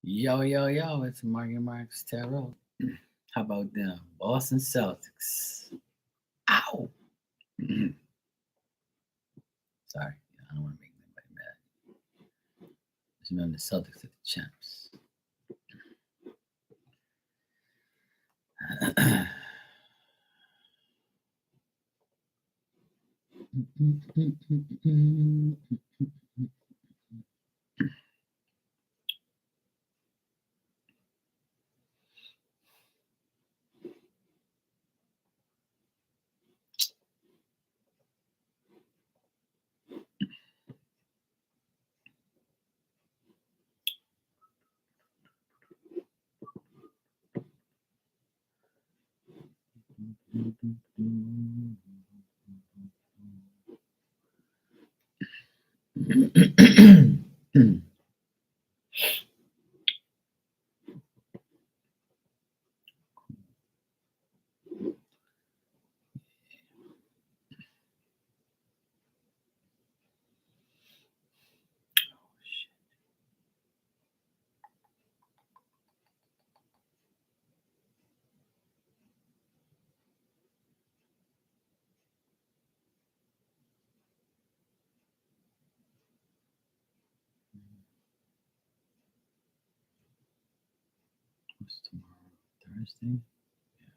Yo, yo, yo, it's Mario Marks Tarot. How about them? Boston Celtics. Ow! Sorry, I don't want to make anybody mad. Just remember the Celtics are the champs. What's tomorrow? Thursday? Yeah.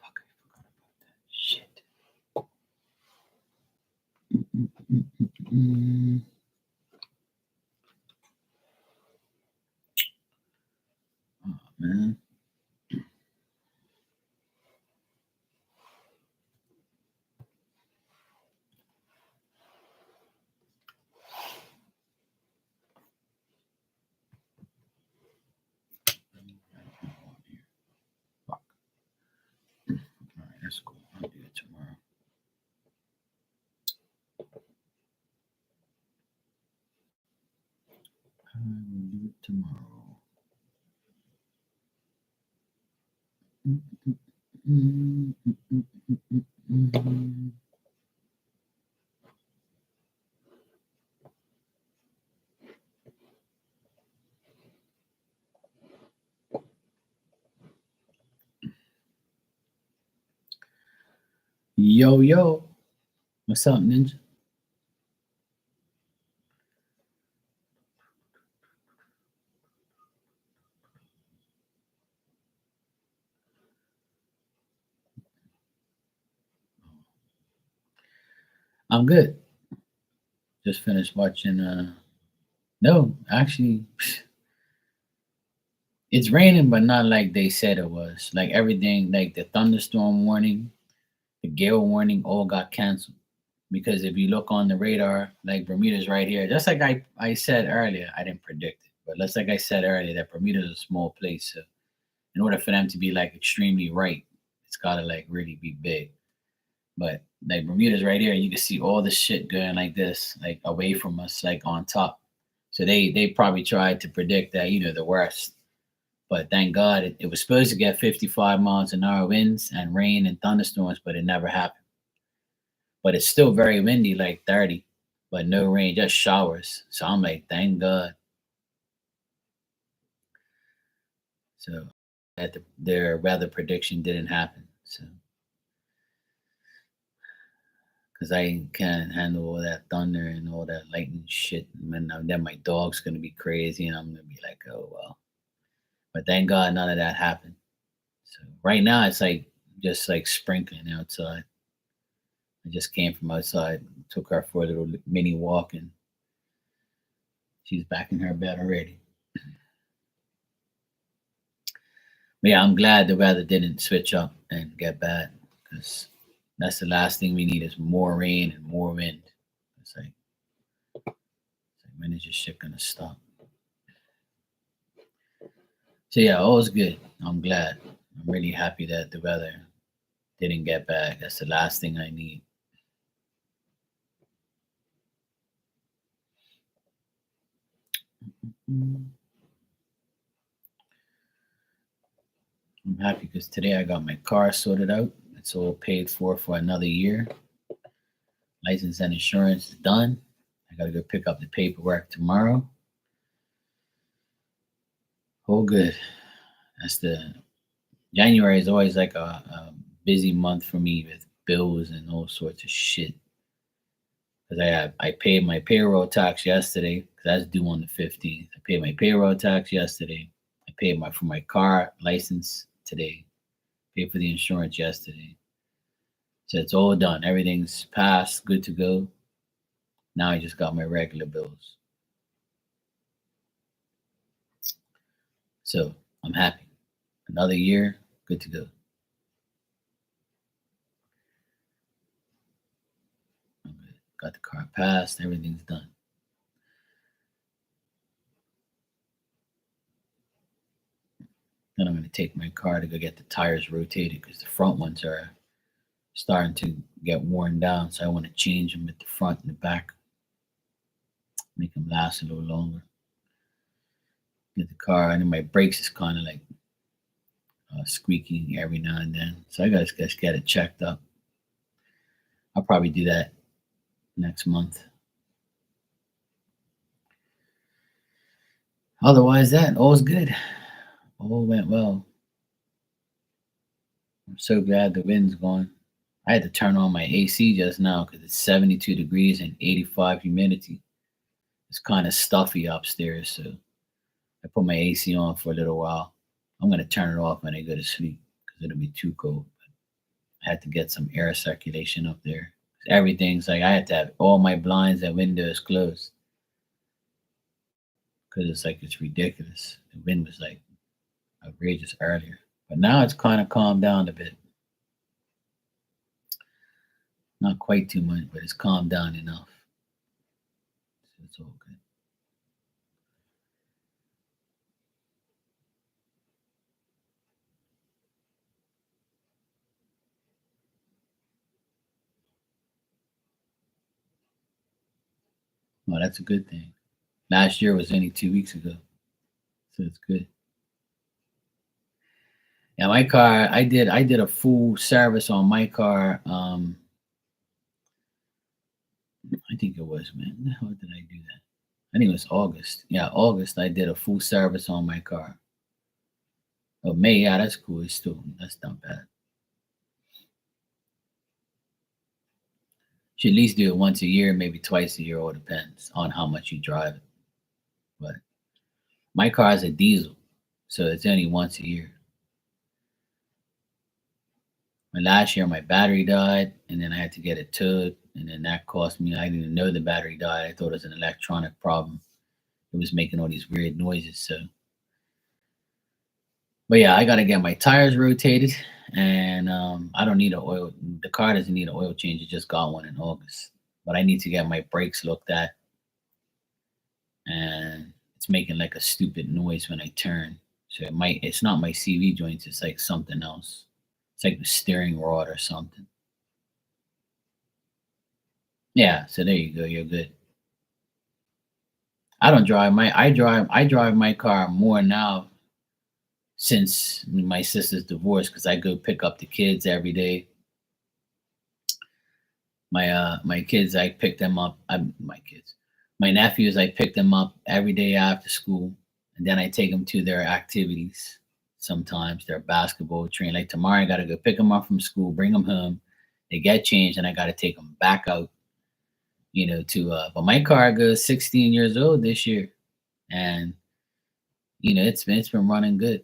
Fuck, I forgot about that. Shit. Oh, man. Fuck. All right, that's cool. I'll do it tomorrow. I will do it tomorrow. Yo, yo. What's up, Ninja? I'm good. Just finished watching no, actually it's raining but not like they said it was. Like everything, like the thunderstorm warning, the gale warning all got canceled. Because if you look on the radar, like Bermuda's right here, just like I said earlier, I didn't predict it, but just like I said earlier, that Bermuda's a small place. So in order for them to be like extremely right, it's gotta like really be big. But like Bermuda's right here, you can see all the shit going like this, like away from us, like on top. So they probably tried to predict that, the worst. But thank God it was supposed to get 55 miles an hour winds and rain and thunderstorms, but it never happened. But it's still very windy, like 30, but no rain, just showers. So I'm like, thank God. So that their weather prediction didn't happen. So because I can't handle all that thunder and all that lightning shit. And then my dog's gonna be crazy, and I'm gonna be like, oh well. But thank God none of that happened. So right now it's like just like sprinkling outside. I just came from outside, took her for a little mini walk, and she's back in her bed already. But yeah, I'm glad the weather didn't switch up and get bad because that's the last thing we need is more rain and more wind. It's like when is this shit gonna stop? So yeah, all's good. I'm glad. I'm really happy that the weather didn't get bad. That's the last thing I need. I'm happy because today I got my car sorted out. It's all paid for another year. License and insurance is done. I gotta go pick up the paperwork tomorrow. Oh, good. That's the January is always like a busy month for me with bills and all sorts of shit. Because I paid my payroll tax yesterday because that's due on the 15th. I paid my payroll tax yesterday. I paid my for my car license today. Paid for the insurance yesterday. So it's all done. Everything's passed, good to go. Now I just got my regular bills. So I'm happy. Another year, good to go. I'm good. Got the car passed, everything's done. Then I'm gonna take my car to go get the tires rotated because the front ones are starting to get worn down. So I want to change them at the front and the back, make them last a little longer. Get the car, and then my brakes is kind of like squeaking every now and then. So I gotta just get it checked up. I'll probably do that next month. Otherwise, that all's good. All went well. I'm so glad the wind's gone. I had to turn on my AC just now because it's 72 degrees and 85 humidity. It's kind of stuffy upstairs, so I put my AC on for a little while. I'm gonna turn it off when I go to sleep because it'll be too cold. I had to get some air circulation up there. Everything's like I had to have all my blinds and windows closed because it's like it's ridiculous. The wind was like outrageous earlier, but now it's kind of calmed down a bit. Not quite too much, but it's calmed down enough. So it's all good. Well, that's a good thing. Last year was only 2 weeks ago, so it's good. Yeah, my car. I did a full service on my car. I think it was, man. When the hell did I do that? I think it was August. Yeah, August. I did a full service on my car. Oh, May. Yeah, that's cool. It's still that's not bad. Should at least do it once a year, maybe twice a year. All depends on how much you drive it. But my car is a diesel, so it's only once a year. And last year, my battery died, and then I had to get it towed, and then that cost me. I didn't even know the battery died. I thought it was an electronic problem. It was making all these weird noises. So, but yeah, I got to get my tires rotated, and I don't need an oil. The car doesn't need an oil change. It just got one in August, but I need to get my brakes looked at, and it's making like a stupid noise when I turn. So it might. It's not my CV joints. It's like something else. It's like the steering rod or something. Yeah. So there you go. You're good. I drive my car more now since my sister's divorce because I go pick up the kids every day. My kids I pick them up. My kids, my nephews I pick them up every day after school, and then I take them to their activities. Sometimes their basketball train. Like tomorrow, I gotta go pick them up from school, bring them home. They get changed, and I gotta take them back out. To but my car goes 16 years old this year, and it's been running good.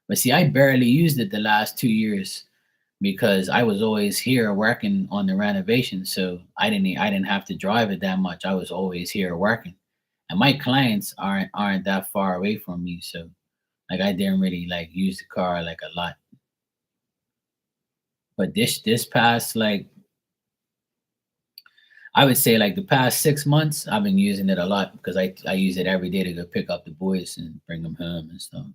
But see, I barely used it the last 2 years because I was always here working on the renovation. So I didn't have to drive it that much. I was always here working. And my clients aren't that far away from me. So like I didn't really like use the car like a lot. But this past like I would say like the past 6 months I've been using it a lot because I use it every day to go pick up the boys and bring them home and stuff.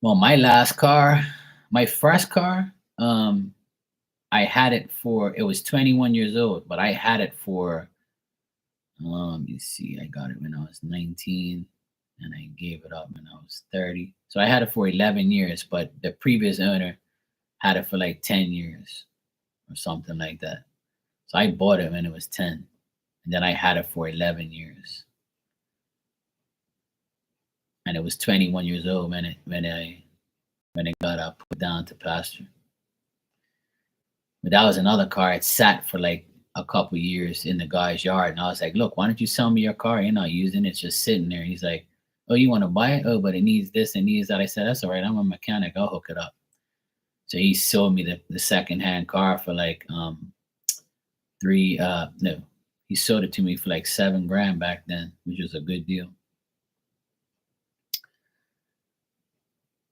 Well, my last car, my first car, I had it for it was 21 years old, but I had it for you see, I got it when I was 19 and I gave it up when I was 30. So I had it for 11 years, but the previous owner had it for like 10 years or something like that. So I bought it when it was 10, and then I had it for 11 years, and it was 21 years old when it got put down to pasture. But that was another car. It sat for like a couple years in the guy's yard, and I was like, "Look, why don't you sell me your car? You're not using it; it's just sitting there." He's like, "Oh, you want to buy it? Oh, but it needs this and needs that." I said, "That's all right. I'm a mechanic. I'll hook it up." So he sold me the second hand car for like three no, he sold it to me for like 7 grand back then, which was a good deal.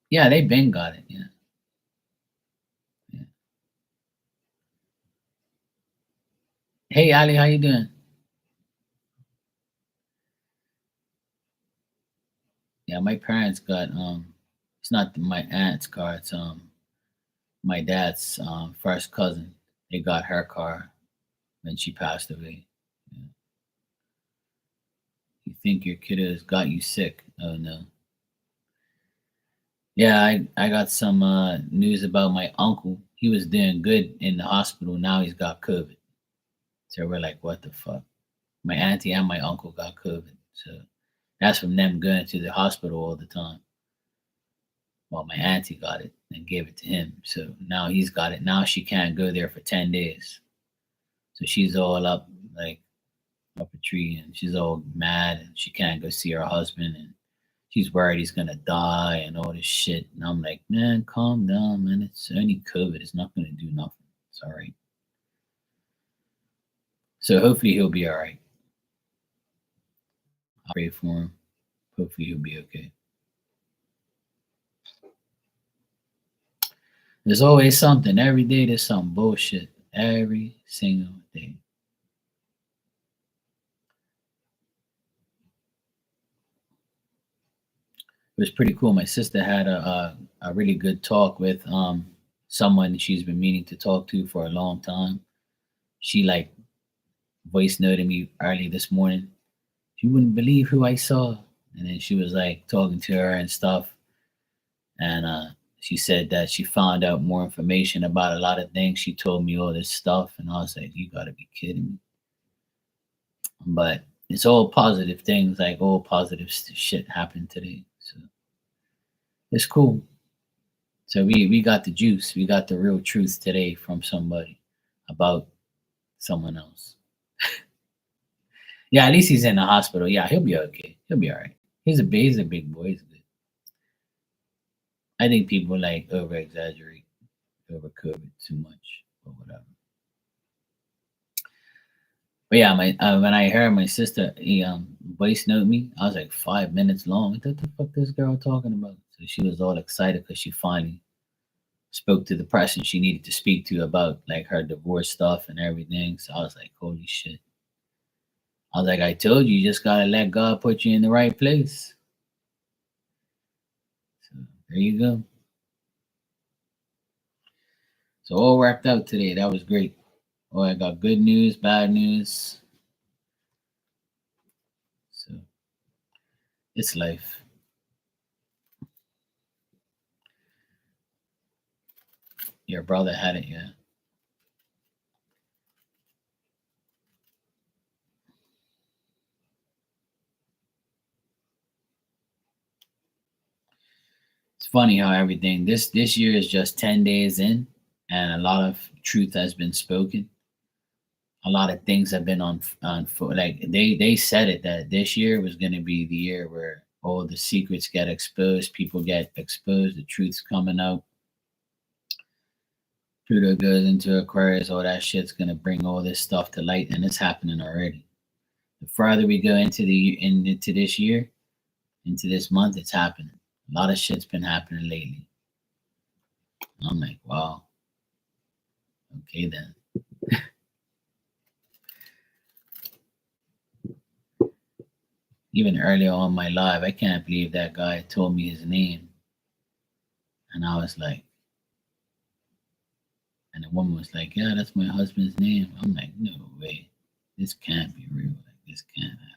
Yeah, they been got it. Yeah, yeah. Hey Ali, how you doing? Yeah, my parents got it's not my aunt's car, it's my dad's first cousin. They got her car when she passed away. Yeah. You think your kiddo's got you sick? Oh no. Yeah, I got some news about my uncle. He was doing good in the hospital. Now he's got COVID. So we're like, what the fuck? My auntie and my uncle got COVID. So that's from them going to the hospital all the time. Well, my auntie got it and gave it to him. So now he's got it. Now she can't go there for 10 days. So she's all up a tree and she's all mad and she can't go see her husband and she's worried he's gonna die and all this shit. And I'm like, man, calm down, man. It's only COVID. It's not gonna do nothing. It's all right. So hopefully he'll be all right. I'll pray for him. Hopefully he'll be okay. There's always something. Every day there's some bullshit. Every single day. It was pretty cool. My sister had a really good talk with someone she's been meaning to talk to for a long time. She like voice noted me early this morning. You wouldn't believe who I saw. And then she was like talking to her and stuff. And she said that she found out more information about a lot of things. She told me all this stuff. And I was like, you gotta be kidding me. But it's all positive things, like all positive shit happened today. So it's cool. So we got the juice. We got the real truth today from somebody about someone else. Yeah, at least he's in the hospital. Yeah, he'll be okay. He'll be all right. He's a big boy. He's good. I think people like over exaggerate over COVID too much or whatever. But yeah, my when I heard my sister he voice note me, I was like 5 minutes long. What the fuck this girl talking about? So she was all excited because she finally spoke to the person she needed to speak to about like her divorce stuff and everything. So I was like, holy shit. I was like, I told you, you just gotta let God put you in the right place. So there you go. So all worked out today. That was great. Oh, I got good news, bad news. So it's life. Your brother had it, yeah. It's funny how everything this year is just 10 days in, and a lot of truth has been spoken. A lot of things have been on foot. Like they said it that this year was going to be the year where all the secrets get exposed, people get exposed, the truth's coming out. Pluto goes into Aquarius, all that shit's gonna bring all this stuff to light, and it's happening already. The farther we go into this year, into this month, it's happening. A lot of shit's been happening lately. I'm like, wow, okay then. Even earlier on my live, I can't believe that guy told me his name, and I was like, and the woman was like, yeah, that's my husband's name. I'm like, no way, this can't be real. Like this can't happen.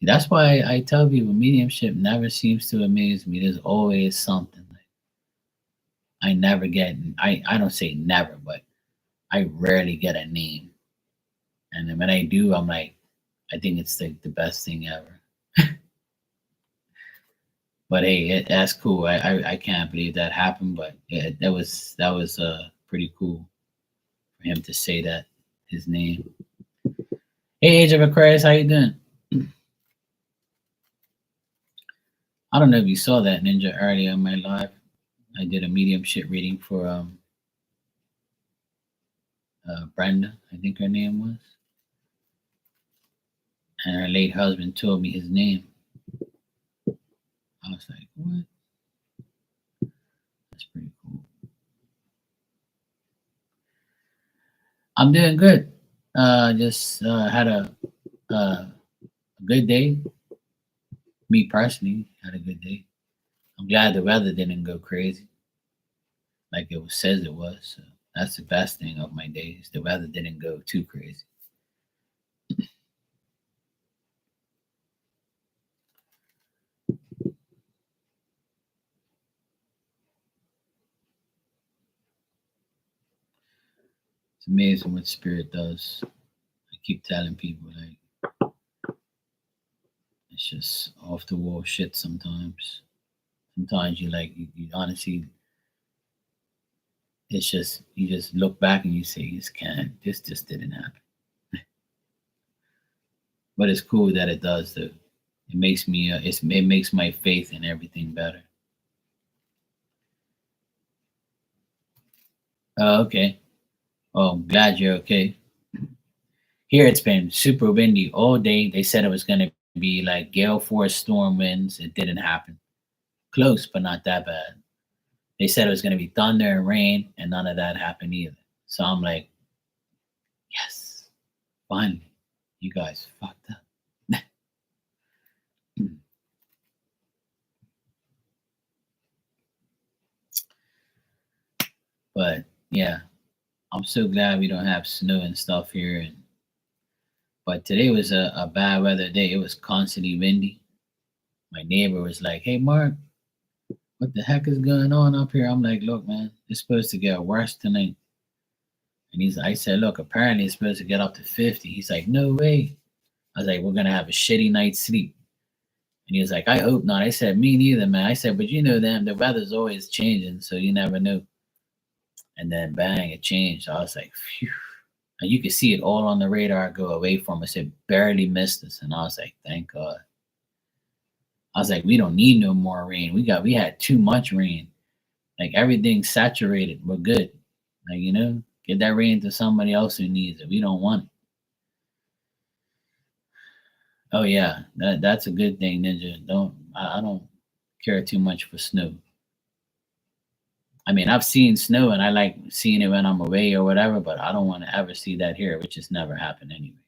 That's why I tell people mediumship never seems to amaze me. There's always something. Like I never get I don't say never, but I rarely get a name. And then when I do, I'm like, I think it's the best thing ever. But hey, that's cool. I can't believe that happened, but yeah, that was pretty cool for him to say that his name. Hey, Age of Aquarius, how you doing? I don't know if you saw that Ninja earlier in my live. I did a medium shit reading for Brenda, I think her name was, and her late husband told me his name. I was like, what? That's pretty cool. I'm doing good. Just had a good day. Me personally had a good day. I'm glad the weather didn't go crazy like it was says it was. So that's the best thing of my days. The weather didn't go too crazy. It's amazing what spirit does. I keep telling people like it's just off the wall shit sometimes. Sometimes you honestly it's just you just look back and you say you just can't this just didn't happen. But it's cool that it does though. It makes me it makes my faith in everything better. Oh, okay. Oh, I'm glad you're okay. Here it's been super windy all day. They said it was gonna be like gale force storm winds. It didn't happen. Close, but not that bad. They said it was gonna be thunder and rain, and none of that happened either. So I'm like, yes, finally, you guys fucked up. But yeah, I'm so glad we don't have snow and stuff here. And but today was a bad weather day. It was constantly windy. My neighbor was like, "Hey, Mark, what the heck is going on up here?" I'm like, "Look, man, it's supposed to get worse tonight." And I said, "Look, apparently it's supposed to get up to 50." He's like, "No way." I was like, "We're gonna have a shitty night's sleep." And he was like, "I hope not." I said, "Me neither, man." I said, "But you know them, the weather's always changing, so you never know." And then bang, it changed. I was like, phew. And you could see it all on the radar go away from us. It barely missed us. And I was like, thank God. I was like, we don't need no more rain. We had too much rain. Like everything's saturated. We're good. Like, get that rain to somebody else who needs it. We don't want it. Oh yeah, that's a good thing, Ninja. I don't care too much for snow. I mean, I've seen snow and I like seeing it when I'm away or whatever, but I don't want to ever see that here, which has never happened anyway.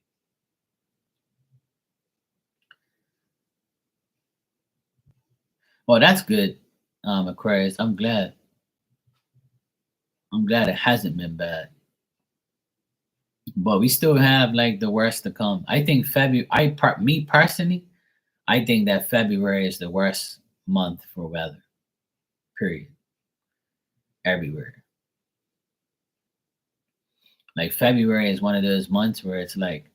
Well, that's good, Aquarius. I'm glad it hasn't been bad, but we still have like the worst to come. I think February. Me personally, I think that February is the worst month for weather. Period. Everywhere. Like February is one of those months where it's like,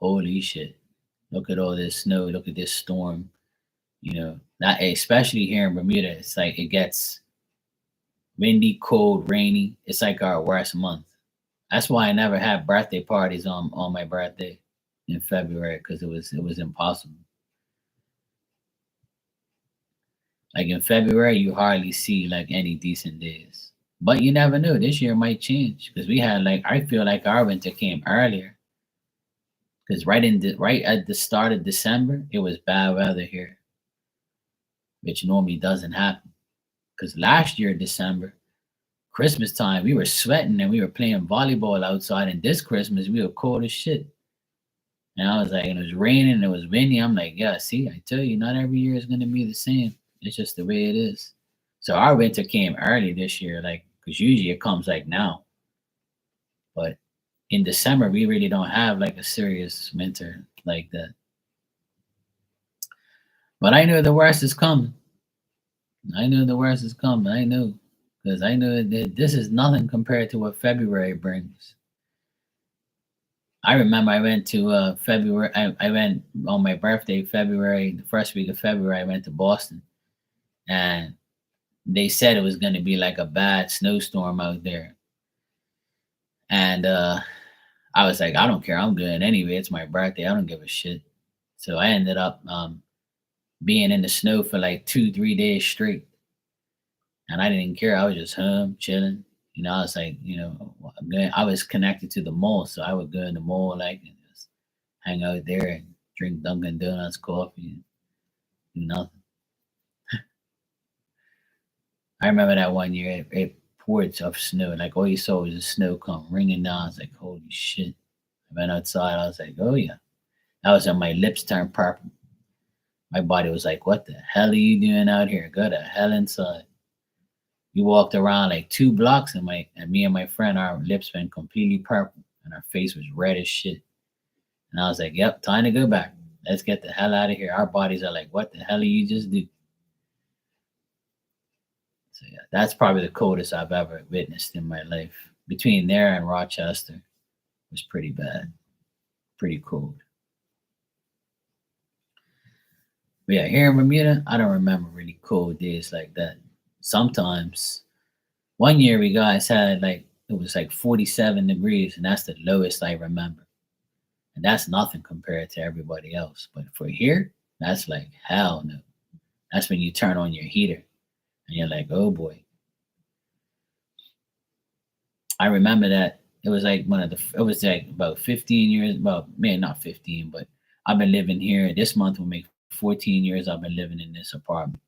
holy shit! Look at all this snow. Look at this storm. Not especially here in Bermuda. It's like it gets windy, cold, rainy. It's like our worst month. That's why I never had birthday parties on my birthday in February because it was impossible. Like in February, you hardly see like any decent days. But you never know. This year might change because we had like I feel like our winter came earlier because right at the start of December, it was bad weather here, which normally doesn't happen. Because last year December, Christmas time, we were sweating and we were playing volleyball outside. And this Christmas, we were cold as shit. And I was like, and it was raining and it was windy. I'm like, yeah, see, I tell you, not every year is going to be the same. It's just the way it is. So our winter came early this year, like, because usually it comes like now. But in December, we really don't have like a serious winter like that. But I know the worst is coming. I know the worst is coming. I know. Because I know that this is nothing compared to what February brings. I remember I went to February. I went on my birthday, February, the first week of February. I went to Boston, and they said it was going to be like a bad snowstorm out there. And I was like, I don't care. I'm good anyway. It's my birthday. I don't give a shit. So I ended up being in the snow for like 2, 3 days straight, and I didn't care. I was just home chilling. I was like, I was connected to the mall, so I would go in the mall like and just hang out there and drink Dunkin' Donuts coffee and do nothing. I remember that one year it poured of snow, like all you saw was the snow come ringing down. I was like, holy shit! I went outside. I was like, oh yeah. That was when my lips turned purple. My body was like, what the hell are you doing out here? Go the hell inside. We walked around like 2 blocks, and me and my friend, our lips went completely purple, and our face was red as shit. And I was like, "Yep, time to go back. Let's get the hell out of here." Our bodies are like, "What the hell are you just do?" So yeah, that's probably the coldest I've ever witnessed in my life. Between there and Rochester, it was pretty bad, pretty cold. But yeah, here in Bermuda, I don't remember really cold days like that. Sometimes one year we guys had like it was like 47 degrees, and that's the lowest I remember. And that's nothing compared to everybody else. But for here, that's like hell no. That's when you turn on your heater and you're like, oh boy. I remember that it was like it was like about 15 years, well, maybe not 15, but I've been living here. This month will make 14 years I've been living in this apartment.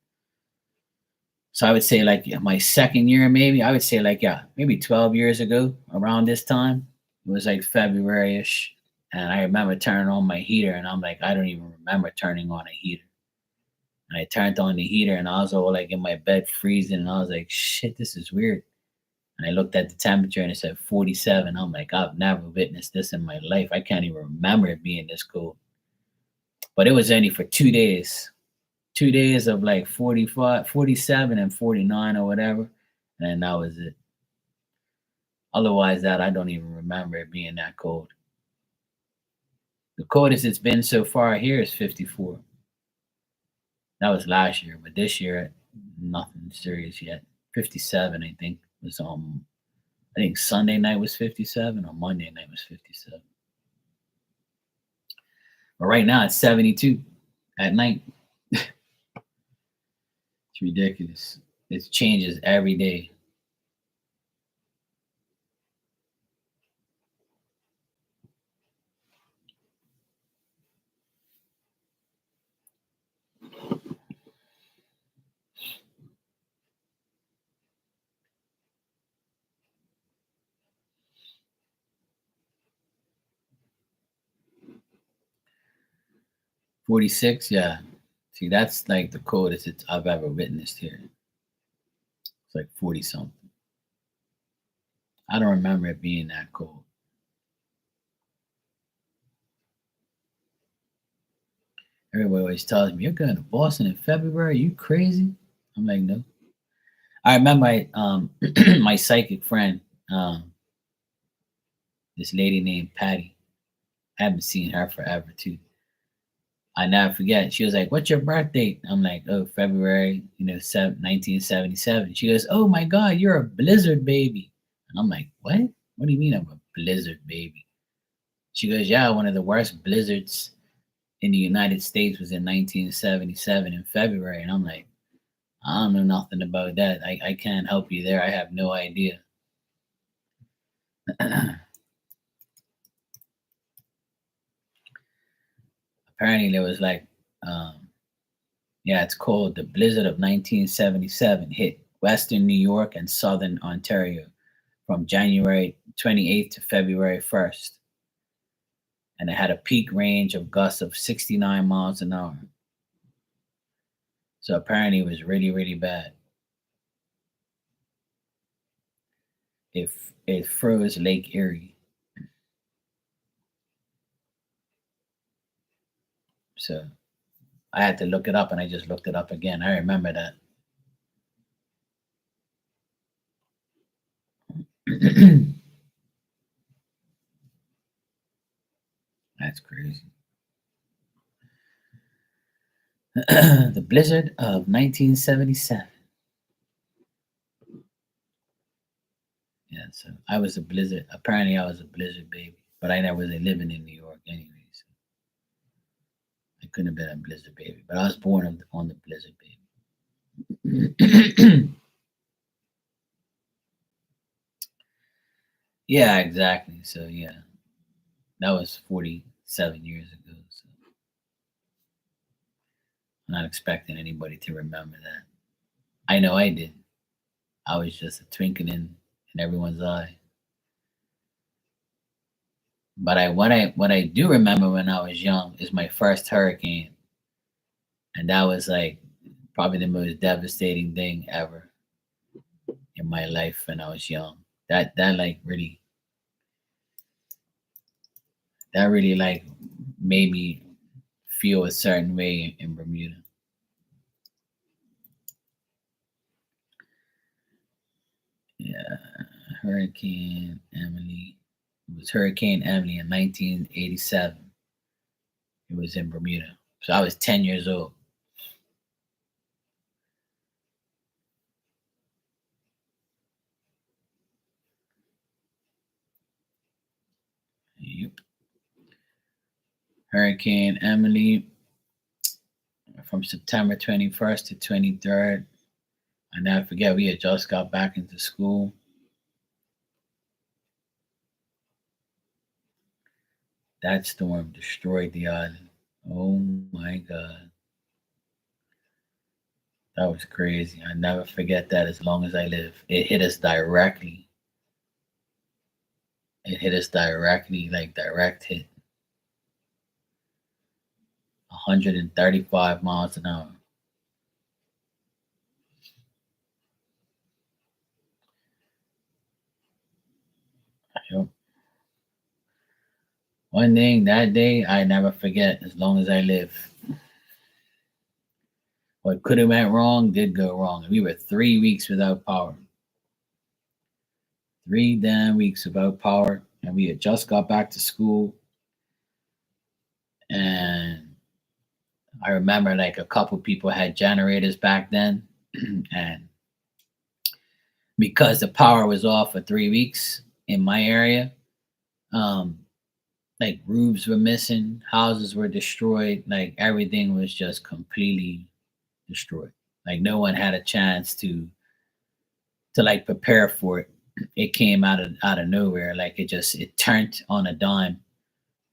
So I would say like my second year, maybe I would say like, yeah, maybe 12 years ago around this time. It was like February ish. And I remember turning on my heater and I'm like, I don't even remember turning on a heater. And I turned on the heater and I was all like in my bed freezing. And I was like, shit, this is weird. And I looked at the temperature and it said 47. I'm like, I've never witnessed this in my life. I can't even remember it being this cold. But it was only for 2 days. 2 days of like 45, 47, and 49 or whatever. And that was it. Otherwise, that I don't even remember it being that cold. The coldest it's been so far here is 54. That was last year, but this year, nothing serious yet. 57, I think, was I think Sunday night was 57 or Monday night was 57. But right now it's 72 at night. It's ridiculous. It changes every day. 46, yeah. See, that's like the coldest I've ever witnessed here. It's like 40 something. I don't remember it being that cold. Everybody always tells me, "You're going to Boston in February? You crazy?" I'm like, no. I remember my psychic friend, this lady named Patty. I haven't seen her forever too. I never forget. She was like, "What's your birth date?" I'm like, "Oh, February, 1977." She goes, "Oh my God, you're a blizzard baby." And I'm like, "What? What do you mean I'm a blizzard baby?" She goes, "Yeah, one of the worst blizzards in the United States was in 1977 in February." And I'm like, "I don't know nothing about that. I can't help you there. I have no idea." Apparently, there was like, um, yeah, it's called the Blizzard of 1977 hit Western New York and Southern Ontario from January 28th to February 1st. And it had a peak range of gusts of 69 miles an hour. So apparently it was really, really bad. It froze Lake Erie. So I had to look it up and I just looked it up again. I remember that. That's crazy. The blizzard of 1977. Yeah, so I was a blizzard. Apparently, I was a blizzard baby, but I never was living in New York anyway, so I couldn't have been a blizzard baby. But I was born on the blizzard baby. Yeah, exactly. So yeah, that was 47 years ago. So I'm not expecting anybody to remember that. I know I did. I was just a twinkle in everyone's eye. But what I do remember when I was young is my first hurricane, and that was like probably the most devastating thing ever in my life when I was young. That like really like made me feel a certain way in Bermuda. Yeah, Hurricane Emily. It was Hurricane Emily in 1987. It was in Bermuda. So I was 10 years old. Yep. Hurricane Emily from September 21st to 23rd. I never forget, we had just got back into school. That storm destroyed the island. Oh my God. That was crazy. I never forget that as long as I live. It hit us directly. It hit us directly, like direct hit. 135 miles an hour. Yep. One thing that day I never forget as long as I live. What could have went wrong did go wrong. We were 3 weeks without power. 3 damn weeks without power. And we had just got back to school. And I remember like a couple people had generators back then. And because the power was off for 3 weeks in my area, um, like roofs were missing, houses were destroyed, like everything was just completely destroyed. Like no one had a chance to like prepare for it. It came out of nowhere. Like it turned on a dime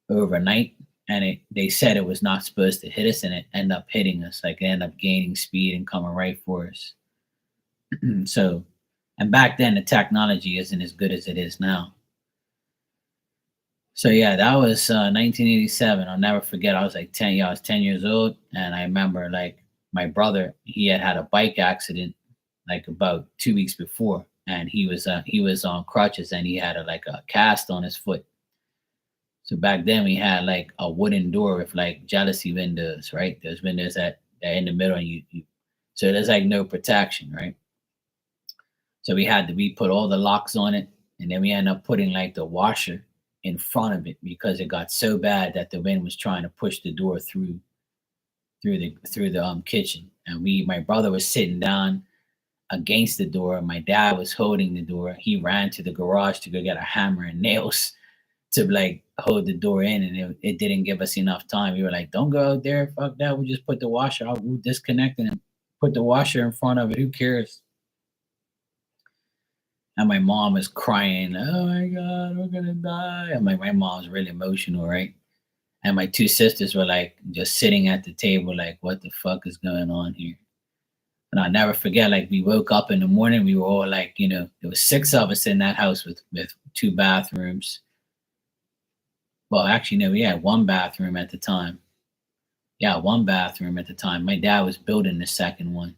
overnight, and they said it was not supposed to hit us, and it ended up hitting us. Like it ended up gaining speed and coming right for us. So, and back then the technology isn't as good as it is now. So yeah, that was 1987. I'll never forget. I was like 10. Yeah, I was 10 years old, and I remember like my brother. He had a bike accident like about 2 weeks before, and he was on crutches, and he had like a cast on his foot. So back then we had like a wooden door with like jealousy windows, right? There's windows that in the middle, and so there's like no protection, right? So we put all the locks on it, and then we ended up putting like the washer in front of it because it got so bad that the wind was trying to push the door through the kitchen. And my brother was sitting down against the door. My dad was holding the door. He ran to the garage to go get a hammer and nails to like hold the door in, and it didn't give us enough time. We were like, "Don't go out there, fuck that. We just put the washer out. We'll disconnect it and put the washer in front of it. Who cares?" And my mom was crying, "Oh my god, we're gonna die!" And my mom's really emotional, right? And my two sisters were like just sitting at the table, like, "What the fuck is going on here?" And I'll never forget, like we woke up in the morning, we were all like, there was six of us in that house with two bathrooms. Well, actually, no, we had one bathroom at the time. Yeah, one bathroom at the time. My dad was building the second one.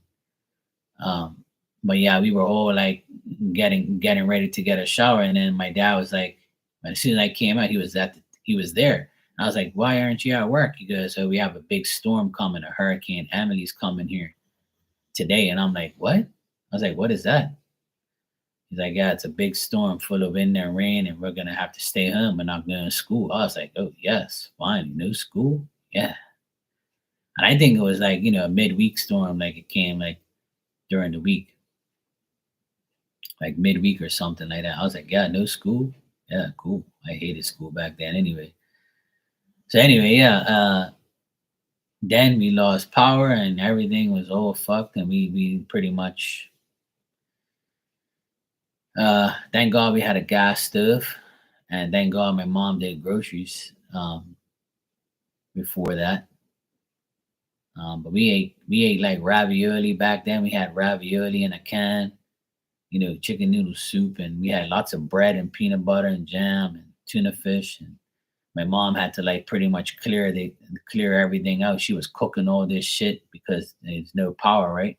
Um, but yeah, we were all like getting ready to get a shower, and then my dad was like, as soon as I came out, he was there. And I was like, "Why aren't you at work?" He goes, "So we have a big storm coming. A hurricane Emily's coming here today." And I'm like, "What?" I was like, "What is that?" He's like, yeah, it's a big storm full of wind and rain, and we're gonna have to stay home and not go to school. I was like, oh yes, fine, no school, yeah. And I think it was like a midweek storm, like it came like during the week, like midweek or something like that. I was like, yeah, no school, yeah, cool. I hated school back then anyway. So anyway, yeah. Then we lost power and everything was all fucked, and we pretty much thank God we had a gas stove, and thank God my mom did groceries before that. But we ate like ravioli back then. We had ravioli in a can, chicken noodle soup, and we had lots of bread and peanut butter and jam and tuna fish. And my mom had to like pretty much clear everything out. She was cooking all this shit because there's no power, right?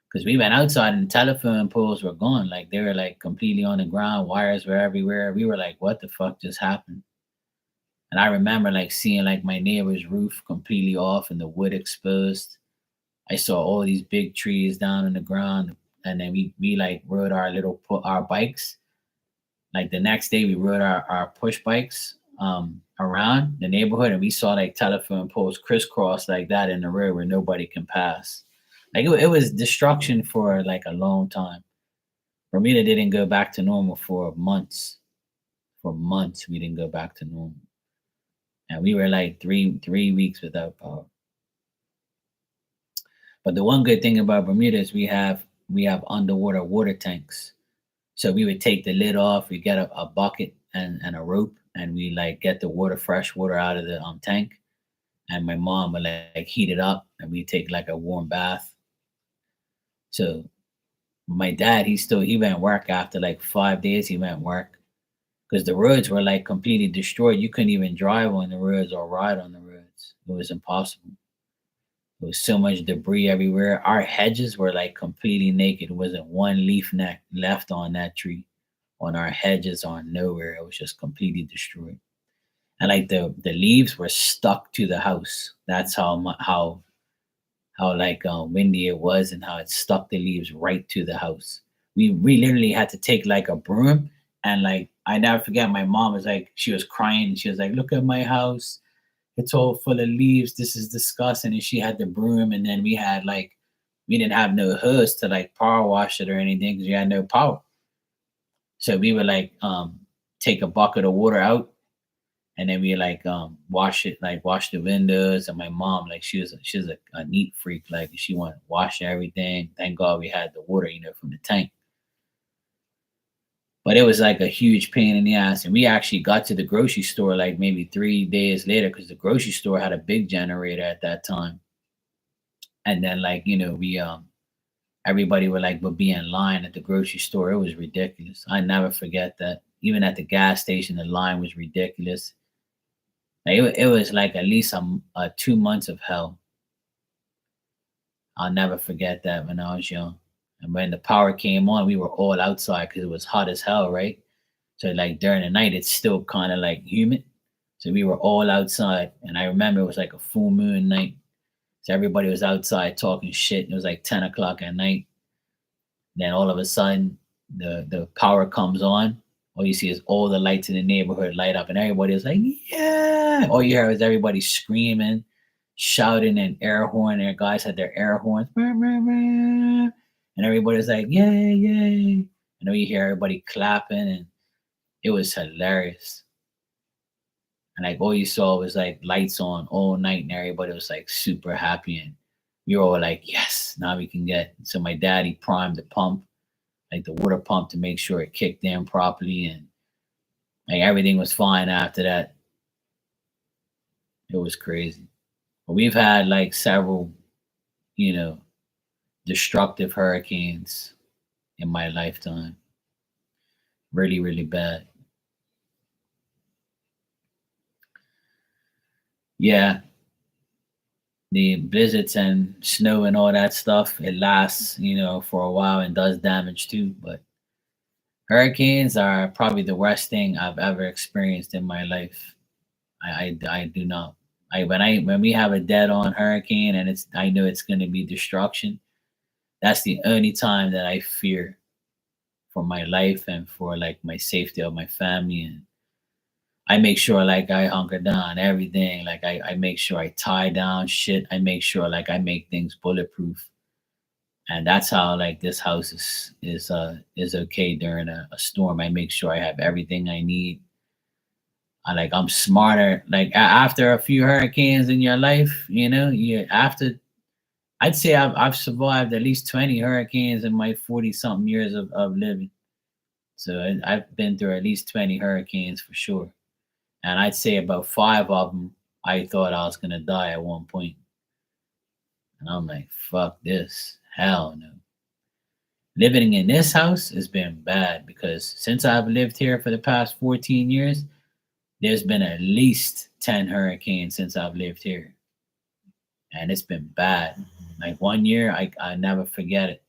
Because we went outside and the telephone poles were gone. Like they were like completely on the ground. Wires were everywhere. We were like, what the fuck just happened? And I remember like seeing like my neighbor's roof completely off and the wood exposed. I saw all these big trees down on the ground. And then we like rode our bikes. Like the next day we rode our push bikes around the neighborhood, and we saw like telephone poles crisscross like that in the road where nobody can pass. Like it was destruction for like a long time. Bermuda didn't go back to normal for months. For months, we didn't go back to normal, and we were like three weeks without power. But the one good thing about Bermuda is we have underwater water tanks. So we would take the lid off, we get a bucket and a rope, and we like get the fresh water out of the tank. And my mom would like heat it up, and we take like a warm bath. So my dad, he went work after like 5 days. He went work because the roads were like completely destroyed. You couldn't even drive on the roads or ride on the roads. It was impossible. There was so much debris everywhere. Our hedges were like completely naked. There wasn't one leaf neck left on that tree. On our hedges, on nowhere. It was just completely destroyed. And like the leaves were stuck to the house. That's how like windy it was, and how it stuck the leaves right to the house. We literally had to take like a broom, and like I never forget. My mom was like, she was crying. She was like, "Look at my house. It's all full of leaves. This is disgusting." And she had the broom, and then we didn't have no hose to like power wash it or anything because we had no power. So we would like take a bucket of water out, and then we like wash it, like wash the windows. And my mom, like she's a neat freak, like she wanted to wash everything. Thank God we had the water, from the tank. But it was like a huge pain in the ass. And we actually got to the grocery store like maybe 3 days later because the grocery store had a big generator at that time. And then like, we everybody would be in line at the grocery store. It was ridiculous. I never forget that. Even at the gas station, the line was ridiculous. Like, it was like at least 2 months of hell. I'll never forget that when I was young. And when the power came on, we were all outside because it was hot as hell, right? So like during the night, it's still kind of like humid. So we were all outside, and I remember it was like a full moon night. So everybody was outside talking shit. It was like 10 o'clock at night. Then all of a sudden, the power comes on. All you see is all the lights in the neighborhood light up, and everybody was like, "Yeah!" All you hear was everybody screaming, shouting, and air horn. Their guys had their air horns, "Rah, rah, rah," and everybody was like, "Yay, yay!" I know you hear everybody clapping, and it was hilarious. And like all you saw was like lights on all night, and everybody was like super happy, and we were all like, "Yes, now we can get." So my daddy primed the pump, like the water pump, to make sure it kicked in properly, and like everything was fine after that. It was crazy. But we've had like several, you know, destructive hurricanes in my lifetime. Really, really bad. Yeah, the blizzards and snow and all that stuff, it lasts, for a while and does damage too. But hurricanes are probably the worst thing I've ever experienced in my life. I do not. When we have a dead on hurricane and I know it's going to be destruction. That's the only time that I fear for my life and for like my safety of my family. And I make sure like I hunker down everything. Like I make sure I tie down shit. I make sure like I make things bulletproof. And that's how like this house is okay during a storm. I make sure I have everything I need. I'm smarter. Like after a few hurricanes in your life, you after I'd say I've survived at least 20 hurricanes in my 40 something years of living. So I've been through at least 20 hurricanes for sure. And I'd say about five of them, I thought I was gonna die at one point. And I'm like, fuck this. Hell no. Living in this house has been bad because since I've lived here for the past 14 years, there's been at least 10 hurricanes since I've lived here. And it's been bad. Like one year, I never forget it.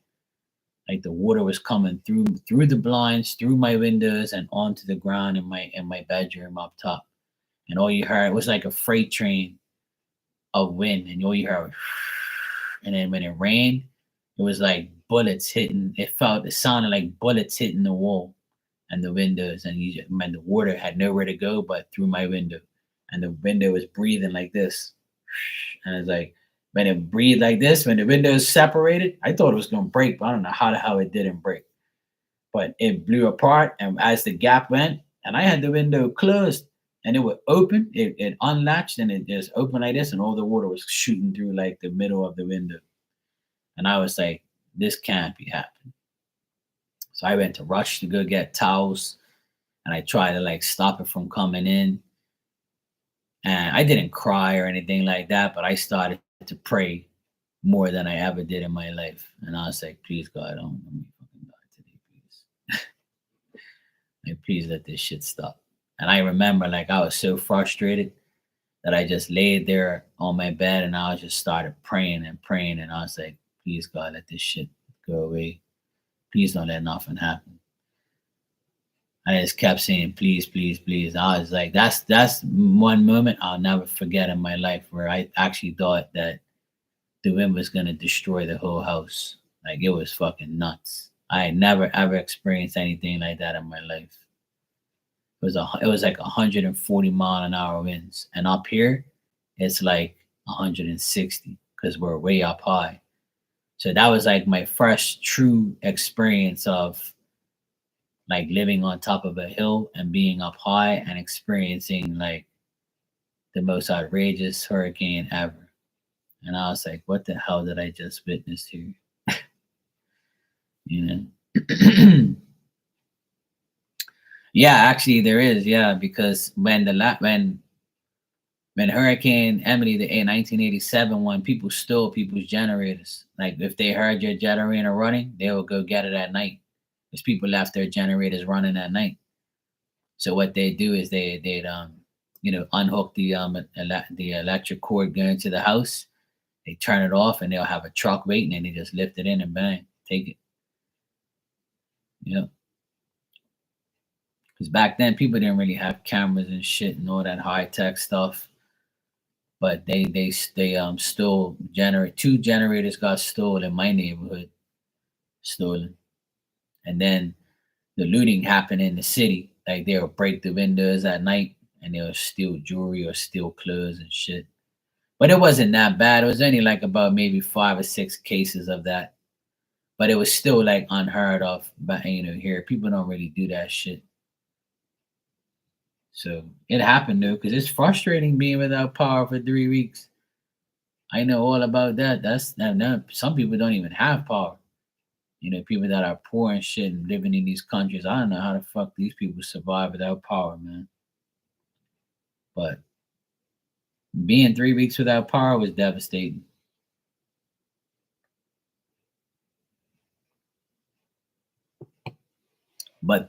Like the water was coming through the blinds, through my windows, and onto the ground in my bedroom up top. And all you heard was like a freight train of wind, and all you heard, and then when it rained, it was like bullets hitting. It sounded like bullets hitting the wall and the windows, and man, the water had nowhere to go but through my window, and the window was breathing like this, and it's like when it breathed like this, when the windows separated, I thought it was gonna break, but I don't know how the hell it didn't break, but it blew apart, and as the gap went, and I had the window closed. And it would open, it unlatched, and it just opened like this, and all the water was shooting through like the middle of the window. And I was like, this can't be happening. So I went to rush to go get towels and I tried to like stop it from coming in. And I didn't cry or anything like that, but I started to pray more than I ever did in my life. And I was like, please God, don't let me fucking die today, please. Like, please let this shit stop. And I remember like I was so frustrated that I just laid there on my bed and I just started praying and praying. And I was like, please God, let this shit go away. Please don't let nothing happen. I just kept saying, please, please, please. I was like, that's one moment I'll never forget in my life where I actually thought that the wind was gonna destroy the whole house. Like it was fucking nuts. I had never ever experienced anything like that in my life. It was like 140-mile-an-hour winds, and up here, it's like 160 because we're way up high. So that was like my first true experience of like living on top of a hill and being up high and experiencing like the most outrageous hurricane ever. And I was like, what the hell did I just witness here? You know? Yeah, actually there is, yeah, because when Hurricane Emily in 1987 one, people stole people's generators. Like if they heard your generator running, they would go get it at night. Because people left their generators running at night. So what they do is they'd unhook the electric cord going to the house. They turn it off and they'll have a truck waiting and they just lift it in and bang, take it. You know, because back then people didn't really have cameras and shit and all that high tech stuff. But they stole two generators got stolen in my neighborhood, stolen, and then the looting happened in the city. Like they'll break the windows at night and they'll steal jewelry or steal clothes and shit. But it wasn't that bad. It was only like about maybe 5 or 6 cases of that. But it was still like unheard of. But here people don't really do that shit. So it happened though, because it's frustrating being without power for 3 weeks. I know all about that. That's now some people don't even have power. People that are poor and shit and living in these countries. I don't know how the fuck these people survive without power, man. But being 3 weeks without power was devastating. But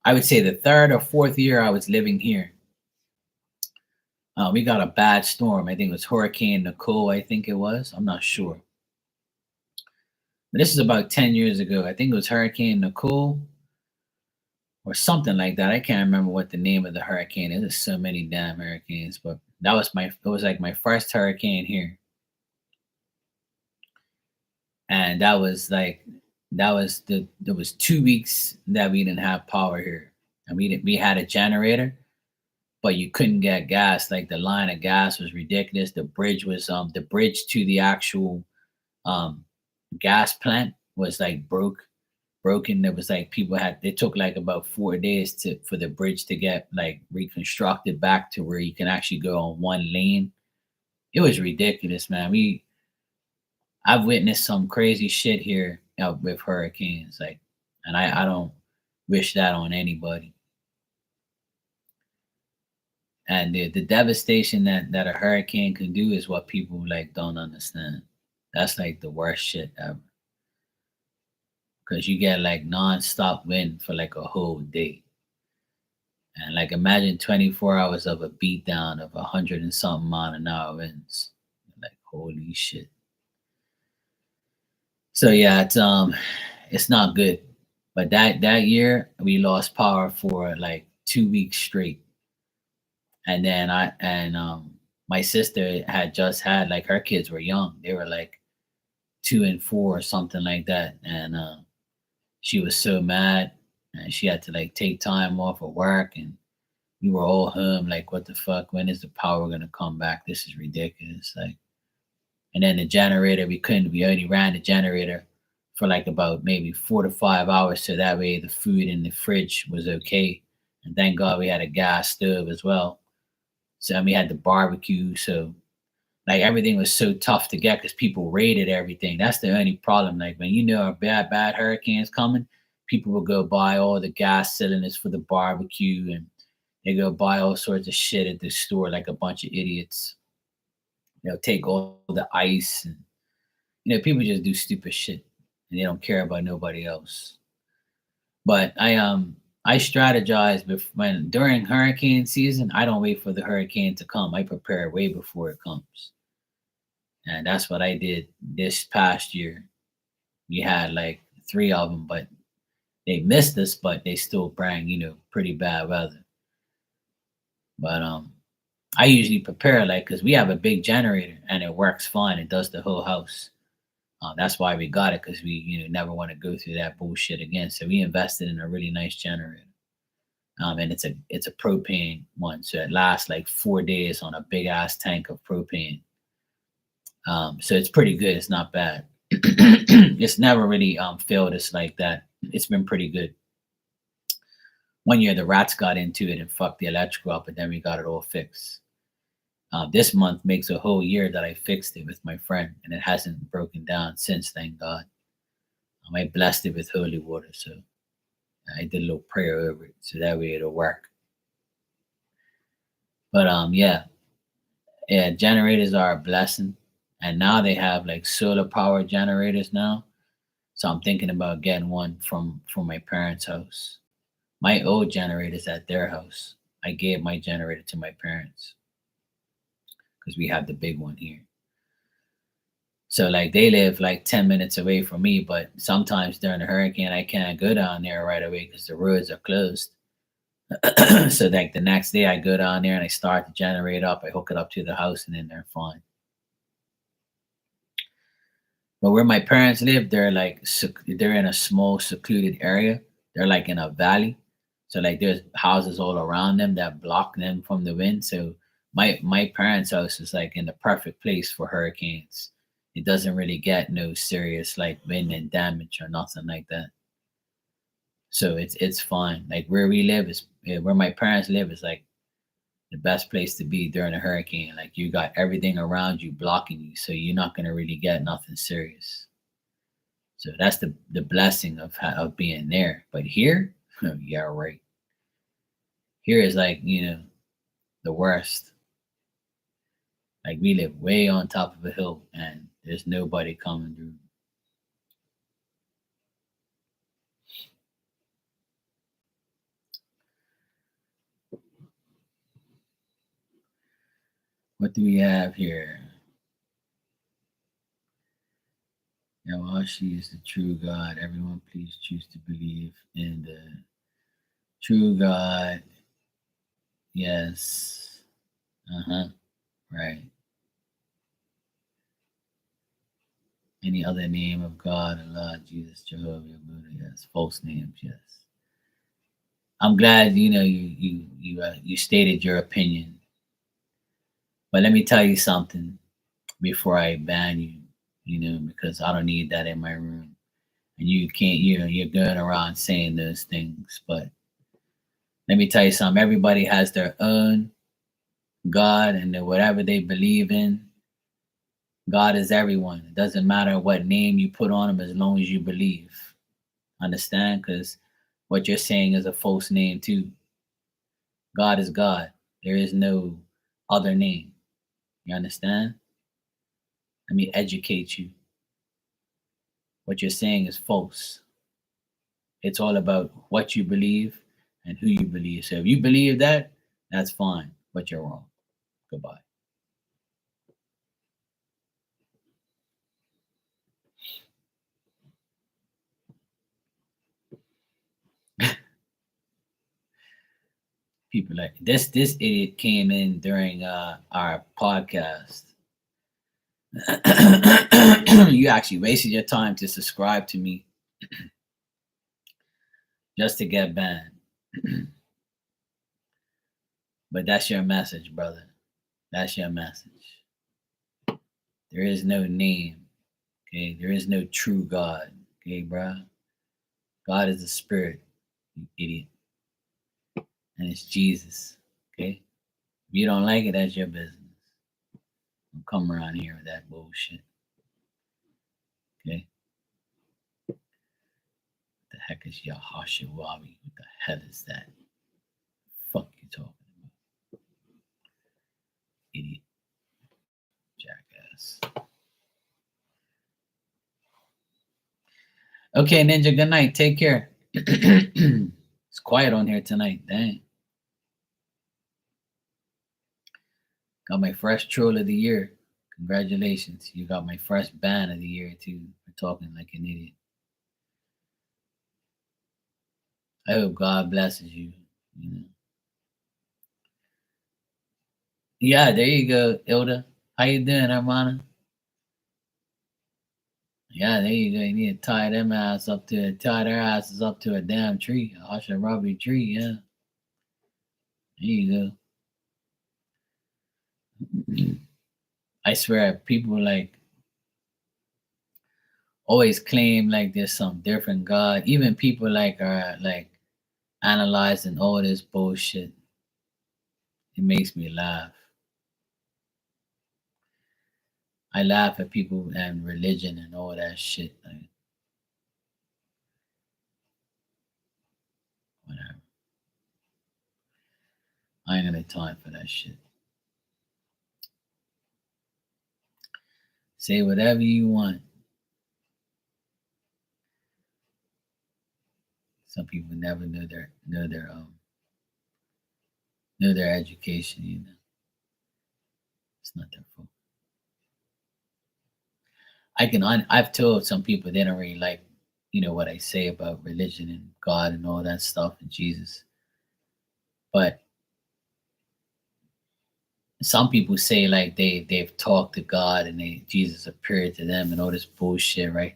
I would say the third or fourth year I was living here, we got a bad storm. I think it was Hurricane Nicole. I think it was. I'm not sure. But this is about 10 years ago. I think it was Hurricane Nicole or something like that. I can't remember what the name of the hurricane is. There's so many damn hurricanes, but it was like my first hurricane here. And that was like There was 2 weeks that we didn't have power here, and we had a generator, but you couldn't get gas. Like the line of gas was ridiculous. The bridge to the actual um gas plant was like broken. There was like people had they took like about 4 days to for the bridge to get like reconstructed back to where you can actually go on one lane. It was ridiculous, man. I've witnessed some crazy shit here with hurricanes, like, and I don't wish that on anybody. And the devastation that a hurricane can do is what people like don't understand. That's like the worst shit ever, because you get like non-stop wind for like a whole day. And like imagine 24 hours of a beat down of 100 and something mile an hour winds. Like holy shit. So yeah, it's not good. But that year we lost power for like 2 weeks straight. And then my sister had just had like her kids were young. They were like 2 and 4 or something like that. And she was so mad and she had to like take time off of work, and we were all home like what the fuck, when is the power gonna come back? This is ridiculous. Like, and then the generator, we only ran the generator for like about maybe 4 to 5 hours, so that way the food in the fridge was okay. And thank God we had a gas stove as well. So and we had the barbecue. So like everything was so tough to get because people raided everything. That's the only problem. Like when you know a bad hurricane's coming, people will go buy all the gas cylinders for the barbecue, and they go buy all sorts of shit at the store like a bunch of idiots. Take all the ice, and people just do stupid shit and they don't care about nobody else. But I strategize when during hurricane season. I don't wait for the hurricane to come. I prepare way before it comes, and that's what I did this past year. We had like three of them, but they missed us, but they still bring pretty bad weather. But I usually prepare like because we have a big generator and it works fine. It does the whole house. That's why we got it, because we never want to go through that bullshit again. So we invested in a really nice generator. And it's a propane one, so it lasts like 4 days on a big ass tank of propane. So it's pretty good. It's not bad. It's never really failed us like that. It's been pretty good. One year the rats got into it and fucked the electrical up, but then we got it all fixed. This month makes a whole year that I fixed it with my friend, and it hasn't broken down since. Thank God. I blessed it with holy water, so I did a little prayer over it, so that way it'll work. But yeah, generators are a blessing, and now they have like solar power generators now. So I'm thinking about getting one from my parents' house. My old generator's at their house. I gave my generator to my parents because we have the big one here. So like they live like 10 minutes away from me, but sometimes during the hurricane I can't go down there right away because the roads are closed. So like the next day I go down there and I start the generator up, I hook it up to the house, and then they're fine. But where my parents live, they're in a small secluded area. They're like in a valley. So like there's houses all around them that block them from the wind. So my parents' house is like in the perfect place for hurricanes. It doesn't really get no serious like wind and damage or nothing like that. So it's fine. Like where we live is where my parents live is like the best place to be during a hurricane. Like you got everything around you blocking you, so you're not gonna really get nothing serious. So that's the blessing of being there. But here, yeah, right. Here is like the worst. Like we live way on top of a hill, and there's nobody coming through. What do we have here? Yawashi is the true God. Everyone, please choose to believe in the true God. Yes. Uh huh. Right. Any other name of God, Allah, Jesus, Jehovah, Buddha, yes. False names, yes. I'm glad you stated your opinion, but let me tell you something before I ban you. Because I don't need that in my room, and you can't. You're going around saying those things, but let me tell you something. Everybody has their own God, and whatever they believe in. God is everyone. It doesn't matter what name you put on him as long as you believe. Understand? Because what you're saying is a false name too. God is God. There is no other name. You understand? Let me educate you. What you're saying is false. It's all about what you believe and who you believe. So if you believe that, that's fine, but you're wrong. Goodbye. People like this idiot came in during our podcast. You actually wasted your time to subscribe to me just to get banned. But that's your message, brother. That's your message. There is no name. Okay, there is no true God. Okay, bro. God is a spirit, you idiot, and it's Jesus. Okay, if you don't like it, that's your business. Don't come around here with that bullshit. Okay. What the heck is Yahashawabi? What the hell is that? Fuck you talking about? Idiot. Jackass. Okay, Ninja, good night. Take care. It's quiet on here tonight. Dang. Got my first troll of the year. Congratulations. You got my first ban of the year, too, for talking like an idiot. I hope God blesses you. You know. Yeah, there you go, Ilda. How you doing, Hermana? Yeah, there you go. You need to tie their asses up to a damn tree. A Hashanah tree, yeah. There you go. I swear, people like always claim like there's some different God. Even people like are like analyzing all this bullshit. It makes me laugh. I laugh at people and religion and all that shit. Like, whatever. I ain't got time for that shit. Say whatever you want. Some people never know their education, you know. It's not their fault. I've told some people they don't really like, what I say about religion and God and all that stuff and Jesus. But some people say like they've talked to God and Jesus appeared to them and all this bullshit, right?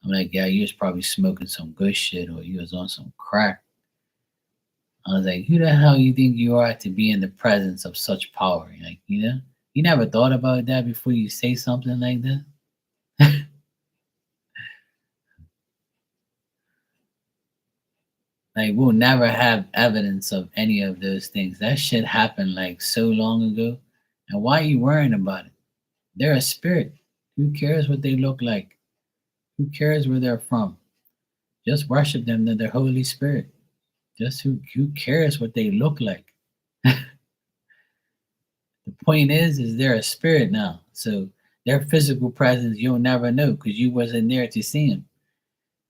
I'm like, yeah, you was probably smoking some good shit or you was on some crack. I was like, who the hell you think you are to be in the presence of such power? Like, you never thought about that before you say something like that? Like, we'll never have evidence of any of those things. That shit happened like so long ago. And why are you worrying about it? They're a spirit. Who cares what they look like? Who cares where they're from? Just worship them to their Holy Spirit. Just who cares what they look like? The point is they're a spirit now. So their physical presence you'll never know because you wasn't there to see them.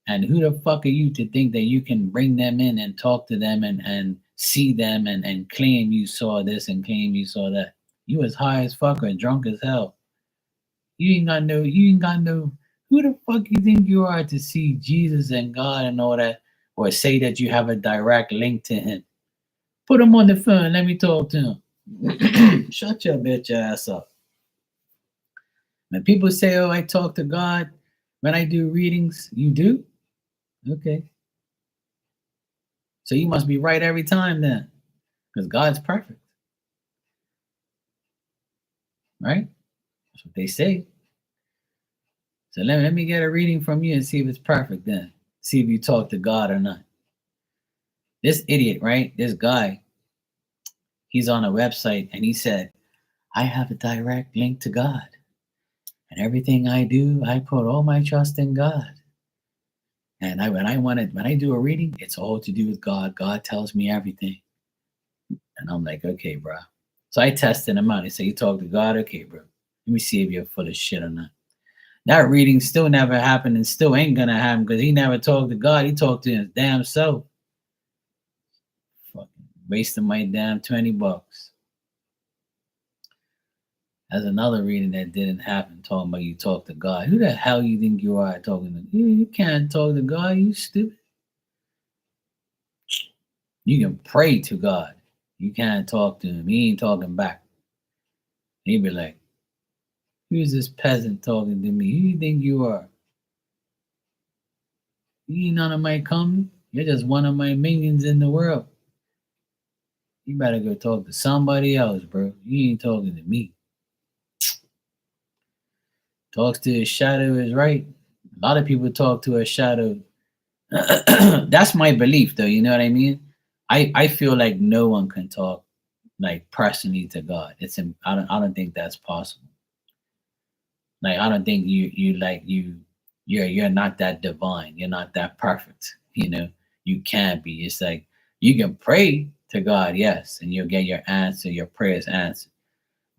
And who the fuck are you to think that you can bring them in and talk to them and see them and claim you saw this and claim you saw that? You was high as fuck or drunk as hell. You ain't got no who the fuck you think you are to see Jesus and God and all that or say that you have a direct link to him. Put him on the phone, let me talk to him. Shut your bitch ass up. When people say, "Oh, I talk to God when I do readings," you do? Okay. So you must be right every time then, because God's perfect, right? That's what they say. So let me get a reading from you and see if it's perfect then. See if you talk to God or not. This idiot, right? This guy, he's on a website and he said, I have a direct link to God. And everything I do, I put all my trust in God. And when I do a reading, it's all to do with God. God tells me everything. And I'm like, okay, bro. So I tested him out. I said, you talk to God? Okay, bro. Let me see if you're full of shit or not. That reading still never happened and still ain't gonna happen because he never talked to God. He talked to his damn self. Fucking wasting my damn $20. That's another reading that didn't happen. Talking about you talk to God. Who the hell you think you are talking to? You can't talk to God. You stupid. You can pray to God. You can't talk to him. He ain't talking back. He be like, who's this peasant talking to me? Who you think you are? You ain't none of my company. You're just one of my minions in the world. You better go talk to somebody else, bro. You ain't talking to me. Talks to his shadow is right. A lot of people talk to a shadow. That's my belief, though. You know what I mean? I feel like no one can talk like personally to God. I don't think that's possible. Like I don't think you're not that divine. You're not that perfect. You know, you can't be. It's like you can pray to God, yes, and you'll get your answer, your prayers answered.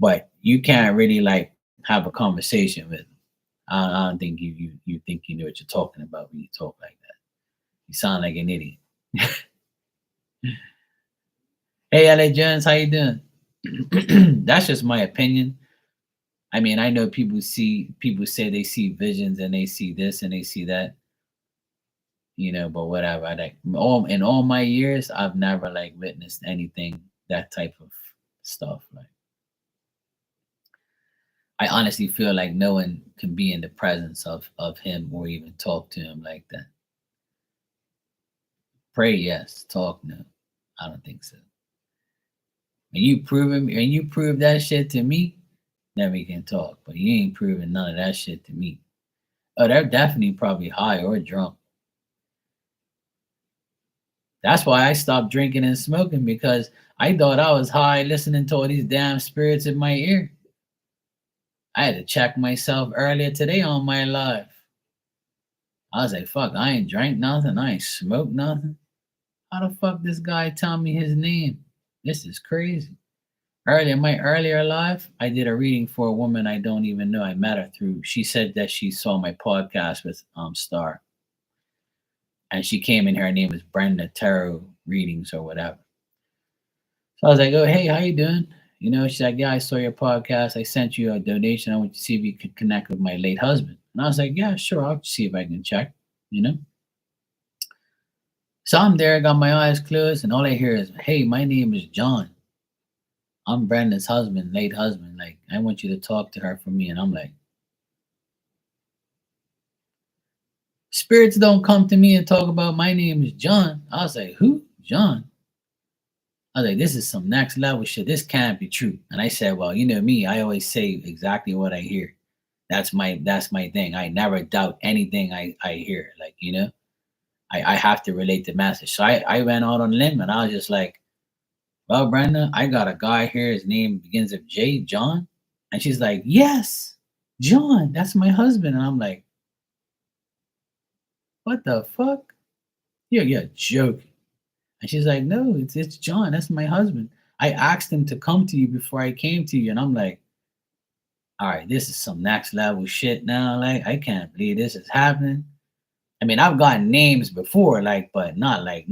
But you can't really like have a conversation with him. I don't think you think you know what you're talking about when you talk like that. You sound like an idiot. Hey, LA Jones, how you doing? That's just my opinion. I mean, I know people say they see visions and they see this and they see that, but whatever. I like all in all my years, I've never like witnessed anything that type of stuff. Like I honestly feel like no one can be in the presence of him or even talk to him like that. Pray, yes. Talk, no. I don't think so. And you prove that shit to me, then we can talk. But you ain't proving none of that shit to me. Oh, they're definitely probably high or drunk. That's why I stopped drinking and smoking because I thought I was high listening to all these damn spirits in my ear. I had to check myself earlier today on my life. I was like, fuck, I ain't drank nothing. I ain't smoked nothing. How the fuck this guy tell me his name? This is crazy. Early in my earlier life, I did a reading for a woman I don't even know. I met her through. She said that she saw my podcast with Star, and she came in. Her name was Brenda Tarot Readings or whatever. So I was like, "Oh, hey, how you doing?" She's like, "Yeah, I saw your podcast. I sent you a donation. I want to see if you could connect with my late husband." And I was like, "Yeah, sure. I'll see if I can check." You know. So I'm there, got my eyes closed, and all I hear is, "Hey, my name is John. I'm Brenda's husband, late husband. Like, I want you to talk to her for me." And I'm like, spirits don't come to me and talk about my name is John. I was like, who? John. I was like, this is some next level shit. This can't be true. And I said, well, you know me, I always say exactly what I hear. That's my thing. I never doubt anything I hear. Like, I have to relate the message. So I went out on a limb and I was just like, well, Brenda, I got a guy here. His name begins with J, John. And she's like, yes, John, that's my husband. And I'm like, what the fuck? You're joking. And she's like, no, it's John. That's my husband. I asked him to come to you before I came to you. And I'm like, all right, this is some next level shit now. Like, I can't believe this is happening. I mean, I've gotten names before, like, but not like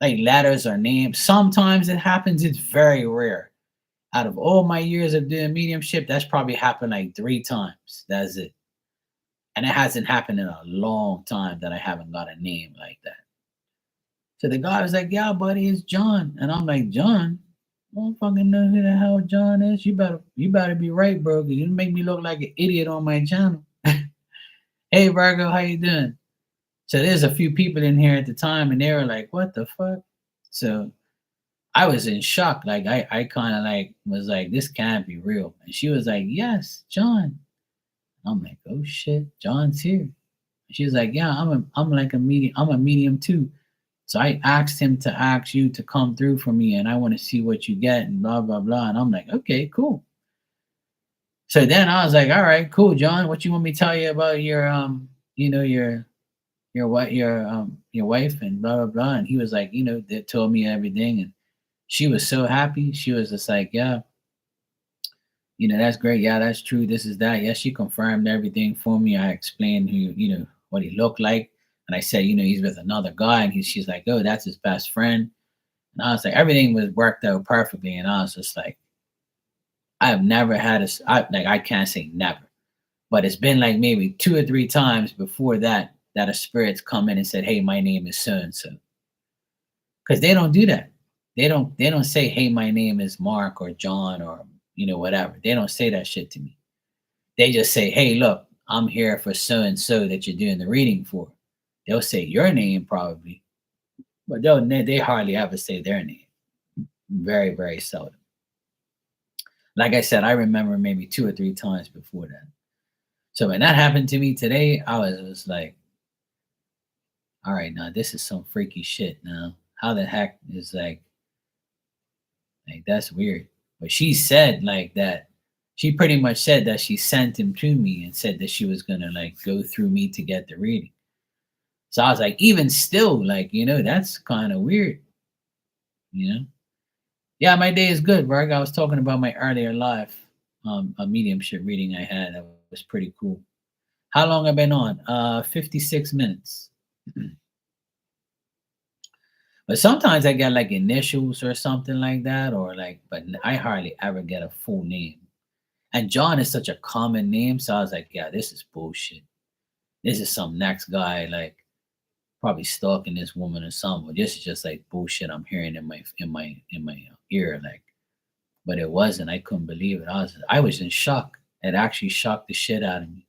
letters or names. Sometimes it happens, it's very rare. Out of all my years of doing mediumship, that's probably happened like 3 times. That's it. And it hasn't happened in a long time that I haven't got a name like that. So the guy was like, yeah, buddy, it's John. And I'm like, John? I don't fucking know who the hell John is. You better be right, bro. 'Cause you make me look like an idiot on my channel. Hey Virgo, how you doing? So there's a few people in here at the time, and they were like, "What the fuck?" So I was in shock. Like I kind of like was like, "This can't be real." And she was like, "Yes, John." I'm like, "Oh shit, John's here." She was like, "Yeah, I'm like a medium. I'm a medium too." So I asked him to ask you to come through for me, and I want to see what you get, and blah blah blah. And I'm like, "Okay, cool." So then I was like, "All right, cool, John. What you want me to tell you about your your wife and blah blah blah?" And he was like, they told me everything, and she was so happy. She was just like, "Yeah, that's great. Yeah, that's true. This is that." Yeah, she confirmed everything for me. I explained what he looked like, and I said, he's with another guy, and she's like, "Oh, that's his best friend." And I was like, everything was worked out perfectly, and I was just like, I have never had I can't say never, but it's been like maybe two or three times before that a spirit's come in and said, "Hey, my name is so and so," because they don't do that. They don't say, "Hey, my name is Mark or John or whatever." They don't say that shit to me. They just say, "Hey, look, I'm here for so and so that you're doing the reading for." They'll say your name probably, but they hardly ever say their name. Very, very seldom. Like I said, I remember maybe two or three times before that. So when that happened to me today, I was like, all right, now this is some freaky shit. Now, how the heck is like that's weird. But she said like that. She pretty much said that she sent him to me and said that she was gonna like go through me to get the reading. So I was like, even still, like, that's kind of weird, you know? Yeah, my day is good, Berg. I was talking about my earlier life, a mediumship reading I had. That was pretty cool. How long I've been on? 56 minutes. But sometimes I get like initials or something like that, or like, but I hardly ever get a full name. And John is such a common name, so I was like, yeah, this is bullshit. This is some next guy like probably stalking this woman or something. This is just like bullshit I'm hearing in my ear, like. But it wasn't. I couldn't believe it. I was in shock. It actually shocked the shit out of me.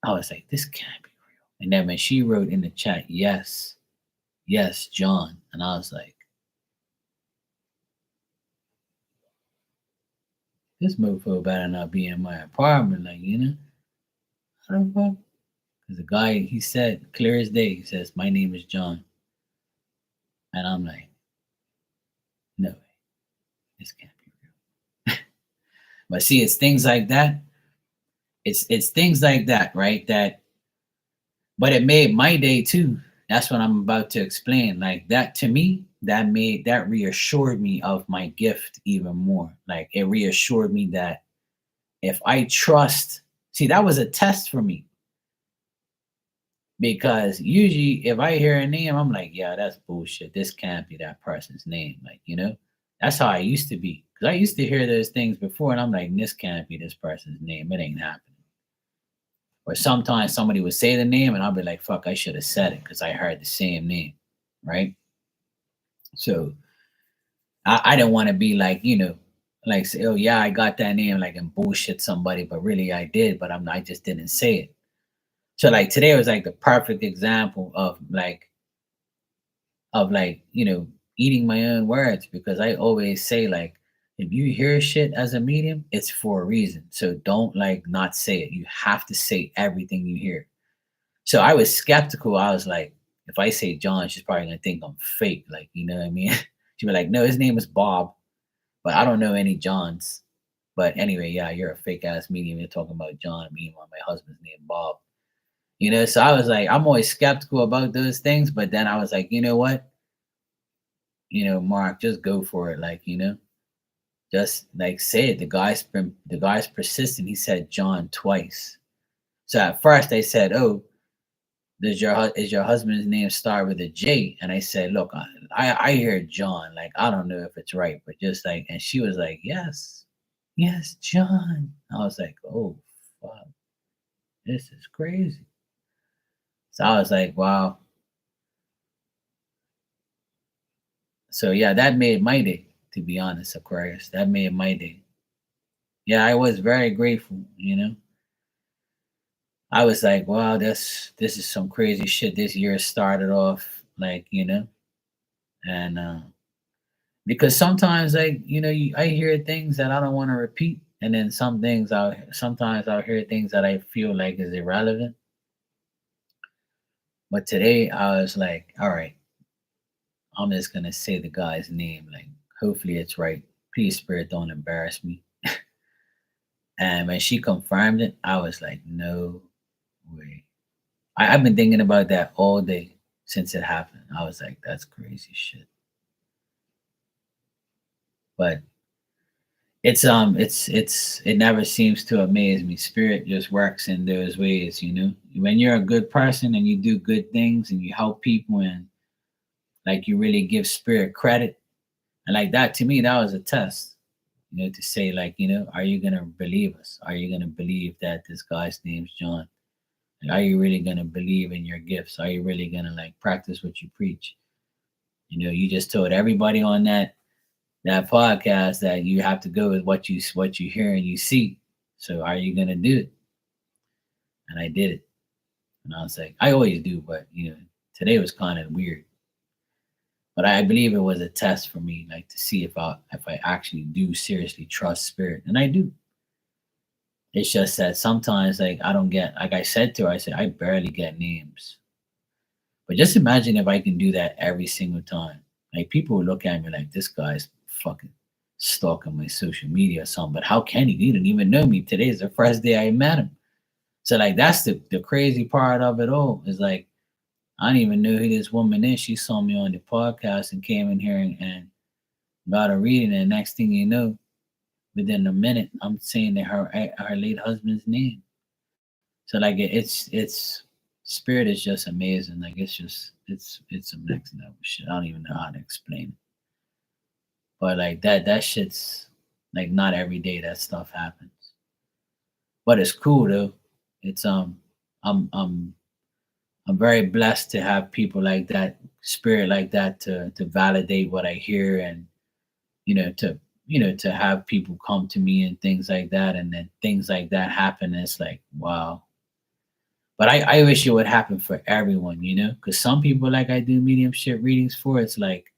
I was like, this can't be real. And then when she wrote in the chat, yes, yes, John, and I was like, this mofo better not be in my apartment, like, how the fuck? Because the guy, he said, clear as day, he says, my name is John. And I'm like, no way, this can't be real. But see, it's things like that. It's things like that, right? But it made my day too. That's what I'm about to explain. Like that to me, that reassured me of my gift even more. Like it reassured me that if I trust, see, that was a test for me because usually if I hear a name, I'm like, yeah, that's bullshit. This can't be that person's name. Like, that's how I used to be. Because I used to hear those things before and I'm like, this can't be this person's name. It ain't happening. Or sometimes somebody would say the name and I'll be like, fuck, I should have said it because I heard the same name. Right. So I didn't want to be like, like say, oh yeah, I got that name, like and bullshit somebody, but really I did, but I just didn't say it. So like today was like the perfect example of eating my own words because I always say like if you hear shit as a medium, it's for a reason. So don't like not say it. You have to say everything you hear. So I was skeptical. I was like, if I say John, she's probably gonna think I'm fake. Like, you know what I mean? She'd be like, no, his name is Bob, but I don't know any Johns. But anyway, yeah, you're a fake ass medium. You're talking about John. Meanwhile, my husband's name Bob. So I was like, I'm always skeptical about those things, but then I was like, you know what? Mark, just go for it. Like, just like say it. The guy's persistent. He said John twice. So at first they said, oh, is your husband's name start with a J? And I said, look, I hear John. Like I don't know if it's right, but just like, and she was like, yes, yes, John. I was like, oh fuck, this is crazy. So I was like, wow. So yeah, that made my day. to be honest, Aquarius. That made my day. Yeah, I was very grateful, you know. I was like, wow, this is some crazy shit. This year started off like, you know, and because sometimes like, you know, I hear things that I don't want to repeat, and then sometimes I'll hear things that I feel like is irrelevant. But today I was like, all right, I'm just gonna say the guy's name. Like, hopefully it's right. Please, Spirit, don't embarrass me. And when she confirmed it, I was like, no way. I've been thinking about that all day since it happened. I was like, that's crazy shit. But it never seems to amaze me. Spirit just works in those ways, you know. When you're a good person and you do good things and you help people and like you really give spirit credit, and like that to me, that was a test, you know, to say like, you know, are you gonna believe us? Are you gonna believe that this guy's name's John? Like, are you really gonna believe in your gifts? Are you really gonna like practice what you preach? You know, you just told everybody on that podcast that you have to go with what you hear and you see. So are you gonna do it? And I did it. And I was like, I always do, but you know, today was kind of weird. But I believe it was a test for me, like to see if I actually do seriously trust spirit. And I do. It's just that sometimes like I don't get, like I said to her, I said, I barely get names. But just imagine if I can do that every single time. Like people would look at me like this guy's fucking stalking my social media or something. But how can he? He didn't even know me. Today is the first day I met him. So like that's the crazy part of it all. Is like I don't even know who this woman is. She saw me on the podcast and came in here and got a reading. And next thing you know, within a minute, I'm saying that her late husband's name. So like it's spirit is just amazing. Like it's some next level shit. I don't even know how to explain it. But like that shit's like not every day that stuff happens. But it's cool though. It's I'm I'm I'm very blessed to have people like that, spirit like that to validate what I hear and to have people come to me and things like that and then things like that happen. It's like wow. But I wish it would happen for everyone, you know, because some people like I do mediumship readings for. It's like,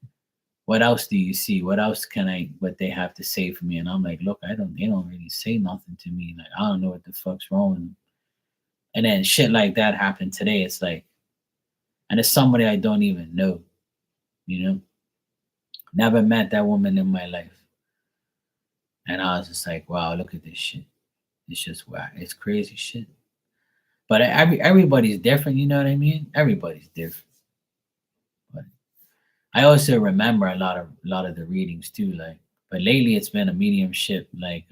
what else do you see? What else can what they have to say for me? And I'm like, look, they don't really say nothing to me. Like, I don't know what the fuck's wrong with them. And then shit like that happened today. It's like, and it's somebody I don't even know, you know, never met that woman in my life. And I was just like, wow, look at this shit. It's just wow, it's crazy shit. But everybody's different, you know what I mean? Everybody's different. But I also remember a lot of the readings too, like but lately it's been a mediumship like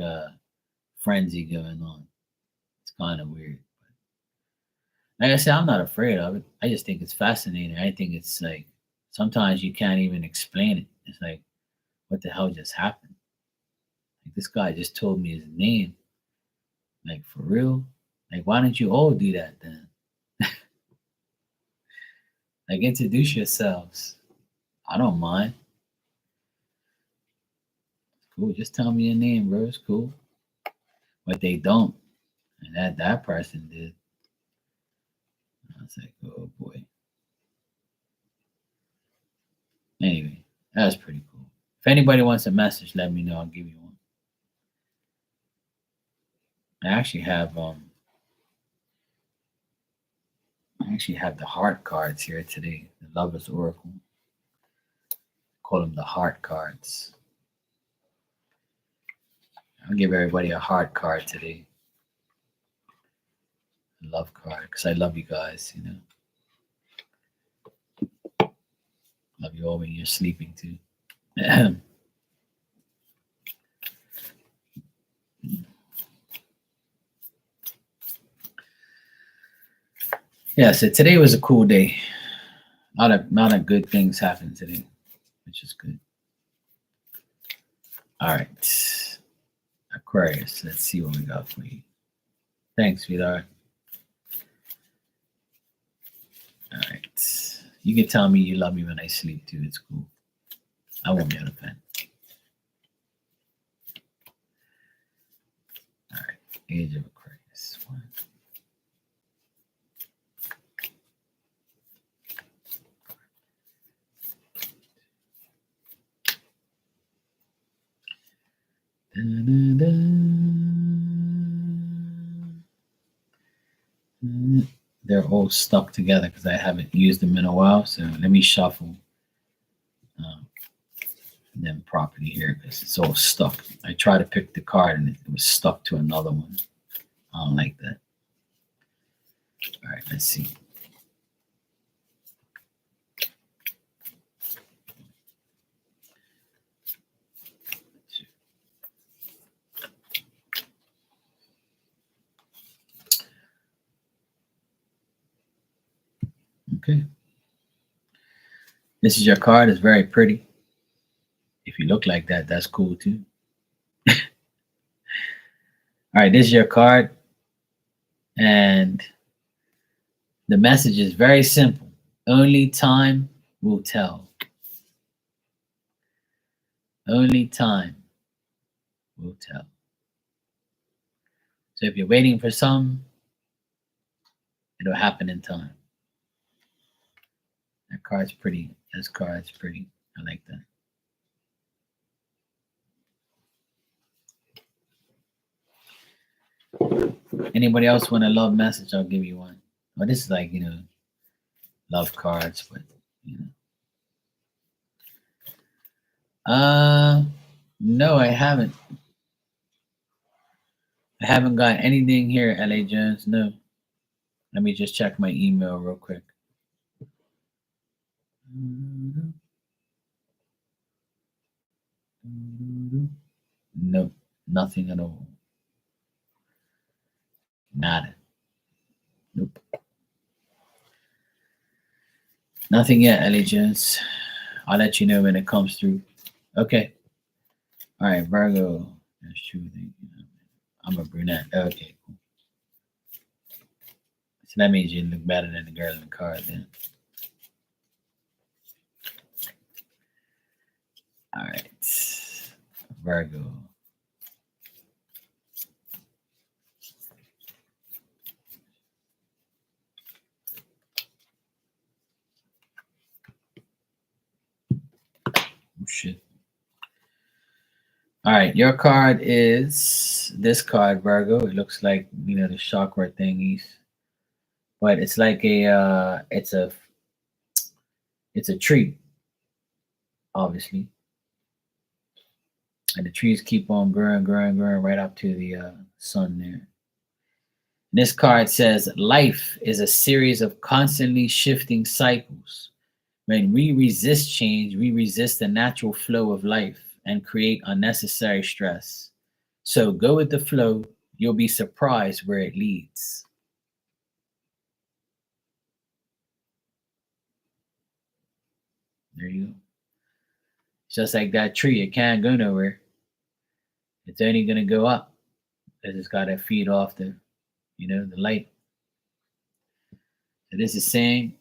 frenzy going on. It's kind of weird. Like I said, I'm not afraid of it. I just think it's fascinating. I think it's like sometimes you can't even explain it. It's like, what the hell just happened? Like this guy just told me his name. Like for real? Like why don't you all do that then? Like introduce yourselves. I don't mind. Cool. Just tell me your name, bro. It's cool. But they don't. And that person did. I was like, oh boy. Anyway, that was pretty cool. If anybody wants a message, let me know. I'll give you one. I actually have the heart cards here today. The Lover's Oracle. Call them the heart cards. I'll give everybody a heart card today. A love card, because I love you guys, you know. Love you all when you're sleeping too. Yeah, so today was a cool day. A lot of good things happened today, which is good. All right. Aquarius, let's see what we got for you. Thanks, sweetheart. All right. You can tell me you love me when I sleep too. It's cool. I won't be an offend. Age of Aquarius. One. They're all stuck together because I haven't used them in a while. So let me shuffle them properly here because it's all stuck. I tried to pick the card and it was stuck to another one. I don't like that. All right, let's see. Okay. This is your card. It's very pretty. If you look like that, that's cool too. All right, this is your card. And the message is very simple. Only time will tell. Only time will tell. So if you're waiting for some, it'll happen in time. That card's pretty. This card's pretty. I like that. Anybody else want a love message? I'll give you one. Well, this is like, love cards, but no, I haven't. I haven't got anything here, LA Jones. No. Let me just check my email real quick. Nope, nothing at all. Nada. Nope. Nothing yet, LA Jones. I'll let you know when it comes through. Okay. All right, Virgo. That's true. I'm a brunette. Okay, cool. So that means you look better than the girl in the card then. All right. Virgo. Oh, shit. All right, your card is this card, Virgo. It looks like the chakra thingies, but it's like it's a tree, obviously, and the trees keep on growing, growing, growing right up to the sun there. This card says life is a series of constantly shifting cycles. When we resist change, we resist the natural flow of life and create unnecessary stress. So go with the flow. You'll be surprised where it leads. There you go. Just like that tree, it can't go nowhere. It's only going to go up. It's got to feed off the light. So this is saying,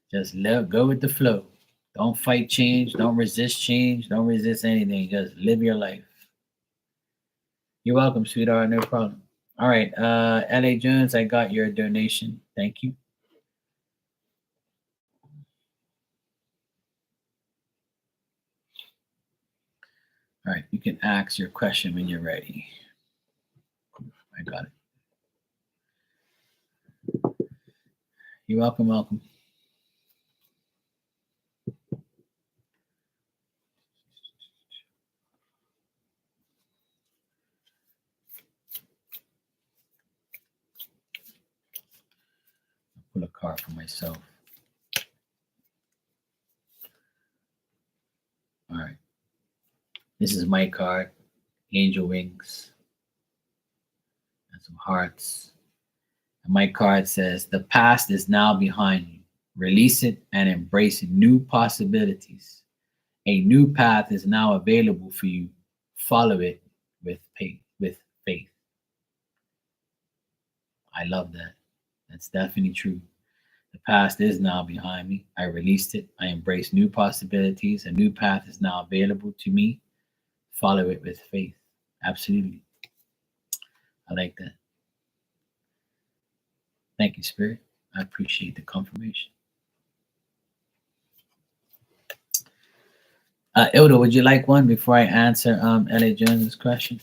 just go with the flow. Don't fight change. Don't resist change. Don't resist anything. Just live your life. You're welcome, sweetheart. No problem. All right. LA Jones, I got your donation. Thank you. All right. You can ask your question when you're ready. I got it. You're welcome. Welcome. Pull a card for myself. All right. This is my card, Angel Wings, and some hearts. And my card says, the past is now behind you. Release it and embrace new possibilities. A new path is now available for you. Follow it with faith. I love that. That's definitely true. The past is now behind me. I released it. I embrace new possibilities. A new path is now available to me. Follow it with faith. Absolutely. I like that. Thank you, Spirit. I appreciate the confirmation. Ilda, would you like one before I answer L.A. Jones's question?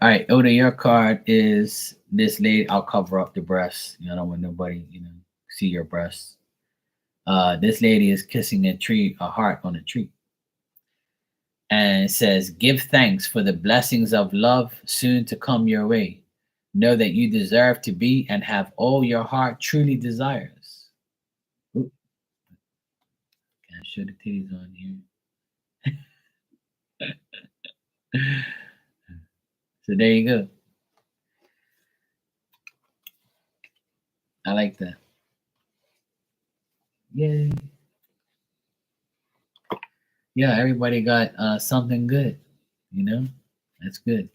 All right, Ilda, your card is this lady. I'll cover up the breasts. I don't want nobody, see your breasts. This lady is kissing a tree, a heart on a tree. And it says, give thanks for the blessings of love soon to come your way. Know that you deserve to be and have all your heart truly desires. Oop, can't show the titties on here. So there you go. I like that. Yay. Yeah, everybody got something good, That's good.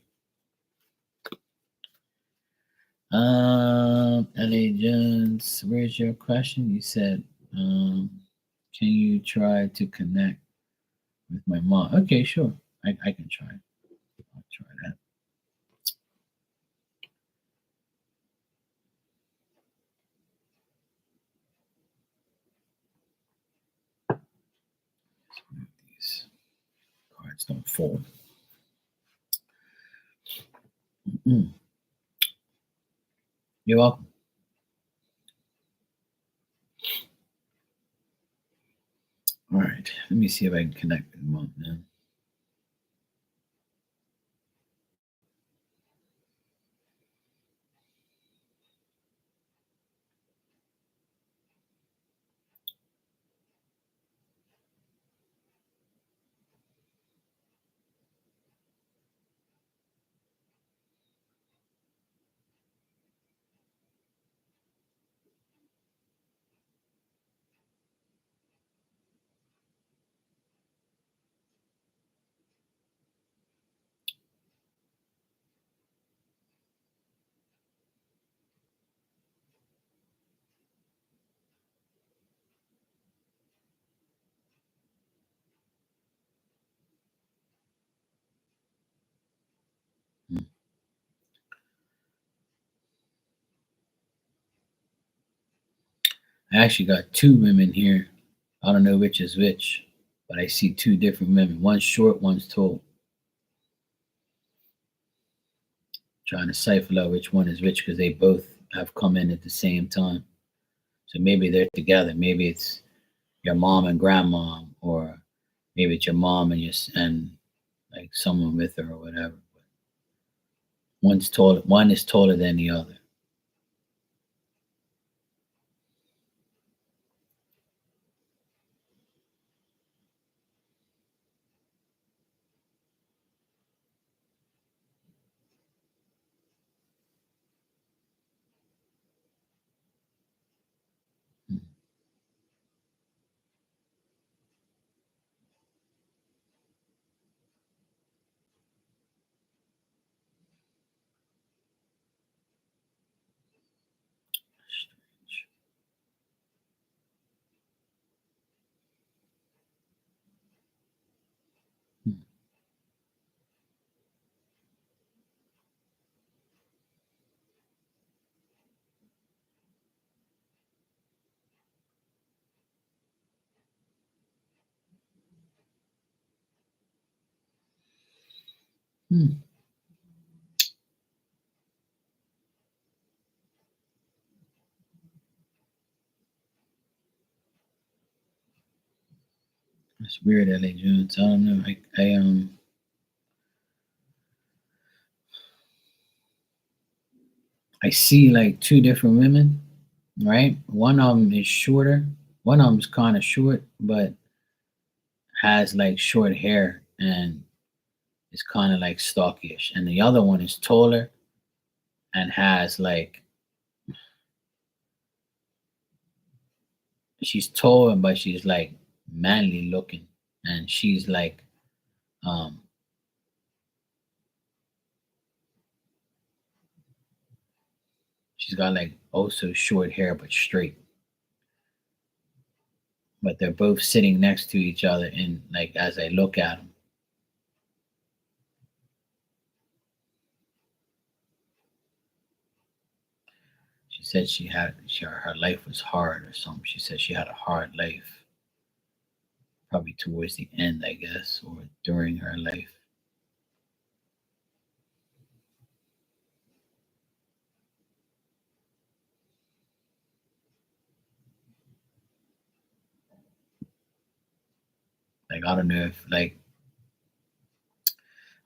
L.A. Jones, where's your question? You said, can you try to connect with my mom? Okay, sure. I can try. I'll try that. These cards don't fold. Mm-mm. You're welcome. All right. Let me see if I can connect with mom now. Hmm. I actually got two women here. I don't know which is which, but I see two different women. One's short, one's tall. Trying to cipher out which one is which because they both have come in at the same time. So maybe they're together. Maybe it's your mom and grandma, or maybe it's your mom and like someone with her or whatever. One's taller. One is taller than the other. Hmm. Strange. Hmm. Hmm. That's weird, L.A. Jones. I don't know. I see like two different women, right? One of them is shorter. One of them's kind of short, but has like short hair and is kind of like stockish. And the other one is taller and has like she's tall, but she's like manly looking, and she's like um She's got like also short hair but straight. But they're both sitting next to each other, and like as I look at them, she said her life was hard or something. She said she had a hard life, probably towards the end, I guess, or during her life. Like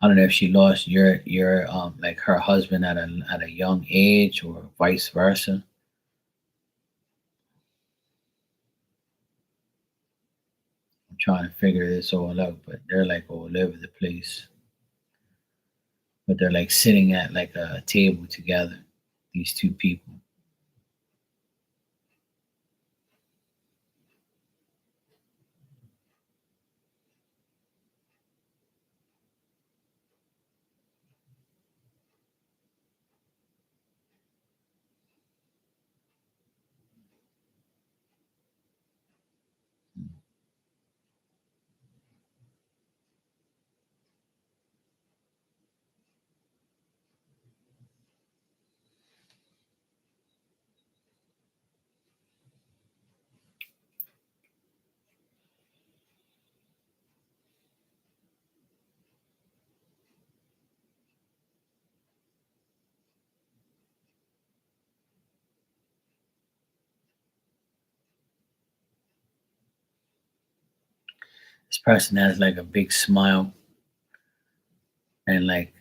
I don't know if she lost your like her husband at a young age or vice versa. I'm trying to figure this all out, but they're like all over the place. But they're like sitting at like a table together, these two people. This person has like a big smile and like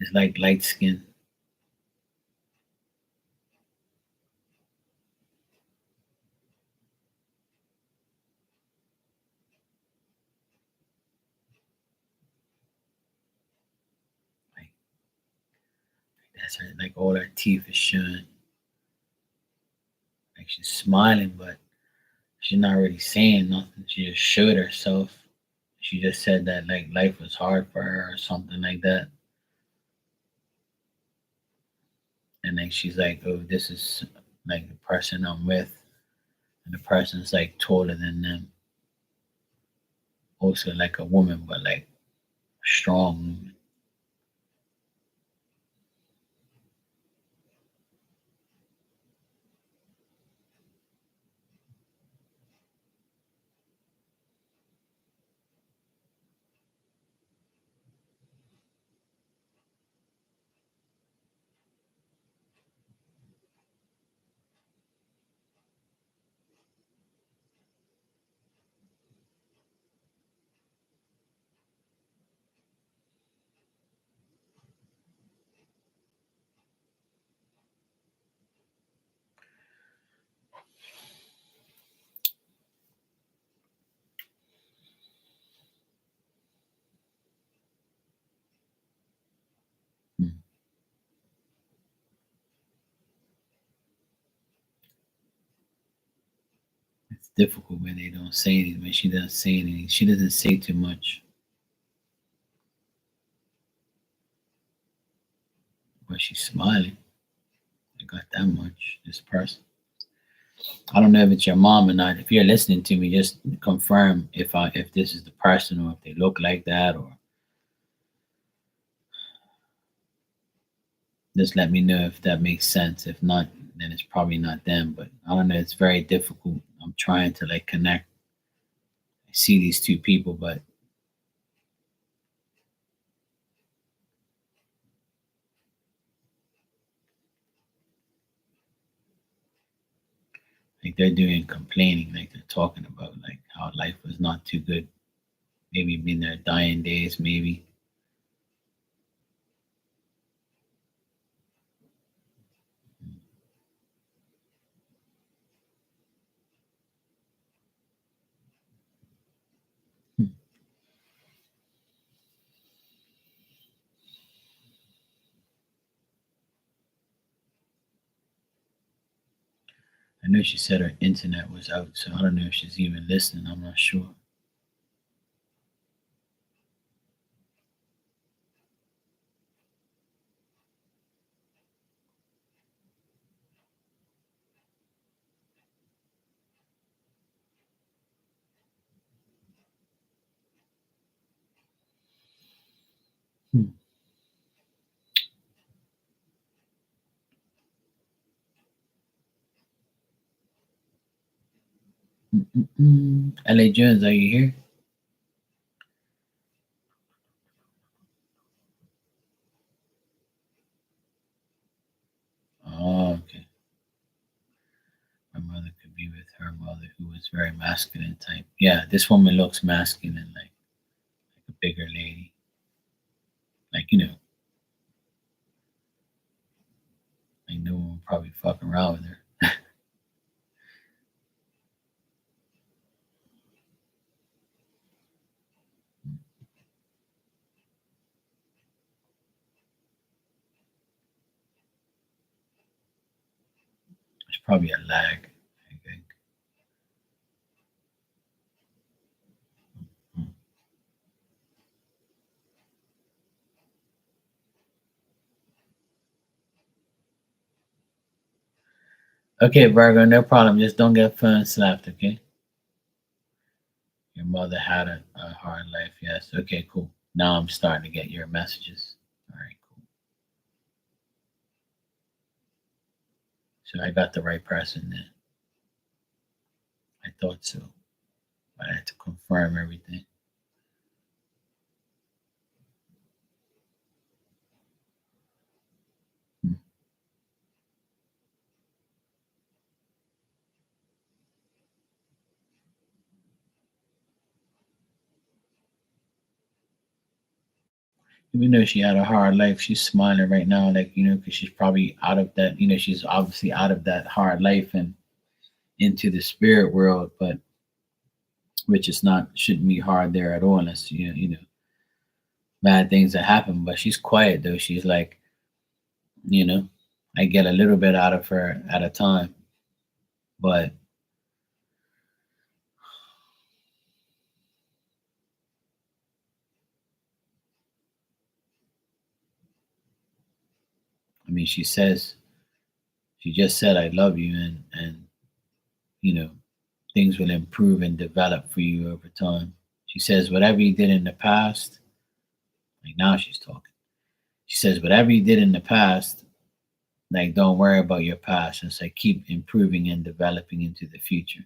it's like light skin. Like that's her, like all her teeth is showing. Like she's smiling, but she's not really saying nothing. She just showed herself. She just said that like life was hard for her or something like that. And then she's like, "Oh, this is like the person I'm with," and the person's like taller than them, also like a woman, but like strong woman. Hmm. It's difficult when they don't say anything. When she doesn't say anything, she doesn't say too much, but she's smiling. I got that much. This person. I don't know if it's your mom or not. If you're listening to me, just confirm if this is the person or if they look like that, or just let me know if that makes sense. If not, then it's probably not them. But I don't know. It's very difficult. I'm trying to like connect. I see these two people, but like they're doing complaining, like they're talking about like how life was not too good. Maybe in their dying days, maybe. Hmm. I know she said her internet was out, so I don't know if she's even listening. I'm not sure. LA Jones, are you here? Oh, okay. My mother could be with her mother, who was very masculine type. Yeah, this woman looks masculine, like a bigger lady. Like, like no one would probably fuck around with her. There's probably a lag, I think. Okay, Virgo, no problem. Just don't get phone slapped, okay? Your mother had a hard life, yes. Okay, cool. Now I'm starting to get your messages. All right, cool. So I got the right person then. I thought so. But I had to confirm everything. Hmm. Even though she had a hard life, she's smiling right now, like, because she's probably out of that, she's obviously out of that hard life and into the spirit world, but which is not, shouldn't be hard there at all unless, bad things that happen. But she's quiet though. She's like, you know, I get a little bit out of her at a time. But I mean, she just said, I love you. And, you know, things will improve and develop for you over time. She says, whatever you did in the past, like now she's talking. She says, whatever you did in the past, like don't worry about your past. It's like keep improving and developing into the future.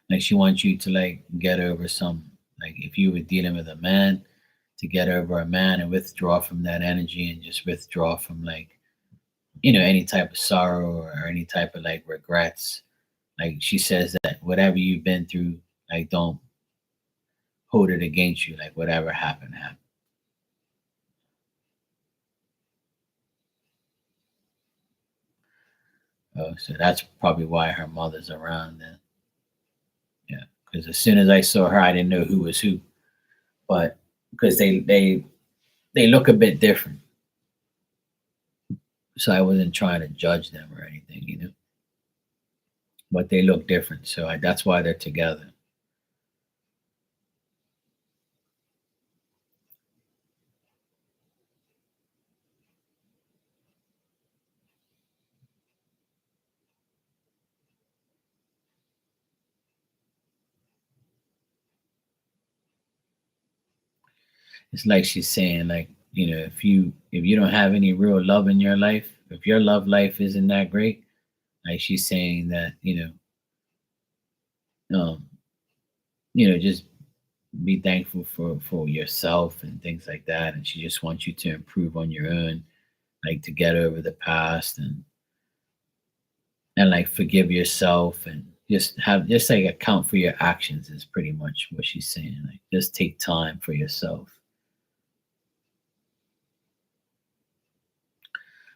Like she wants you to like get over some, like if you were dealing with a man, to get over a man and withdraw from that energy and just withdraw from like, any type of sorrow or any type of like regrets. Like she says that whatever you've been through, like don't hold it against you. Like whatever happened, happened. Oh, so that's probably why her mother's around then. Yeah. Because as soon as I saw her, I didn't know who was who. But because they look a bit different. So I wasn't trying to judge them or anything. But they look different. So that's why they're together. It's like she's saying, like, if you don't have any real love in your life, if your love life isn't that great, like she's saying that, um, just be thankful for yourself and things like that. And she just wants you to improve on your own, like to get over the past and like forgive yourself and just like account for your actions is pretty much what she's saying. Like just take time for yourself.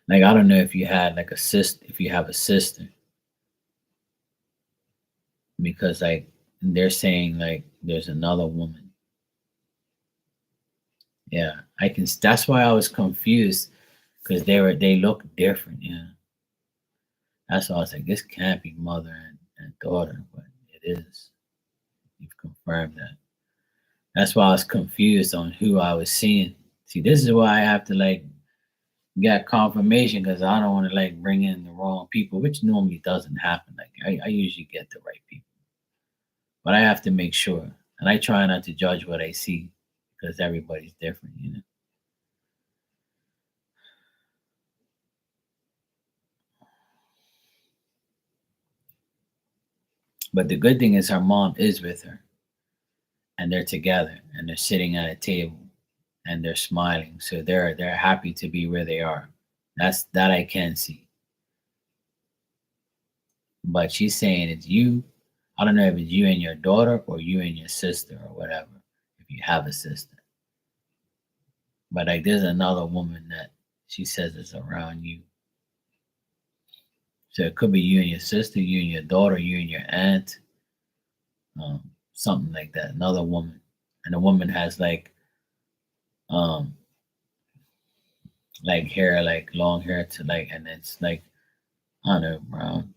Like I don't know if you had like a sister, if you have a sister, because like they're saying like there's another woman. Yeah, I can. That's why I was confused because they look different. Yeah, that's why I was like, this can't be mother and daughter, but it is. You've confirmed that. That's why I was confused on who I was seeing. See, this is why I have to like get confirmation because I don't want to like bring in the wrong people, which normally doesn't happen. Like I usually get the right people, but I have to make sure, and I try not to judge what I see because everybody's different. But the good thing is her mom is with her and they're together and they're sitting at a table and they're smiling. So they're happy to be where they are. That's that I can see. But she's saying it's you. I don't know if it's you and your daughter or you and your sister or whatever, if you have a sister. But like there's another woman that she says is around you. So it could be you and your sister, you and your daughter, you and your aunt, something like that. Another woman. And the woman has um like hair, like long hair to like and it's like I don't know, brown.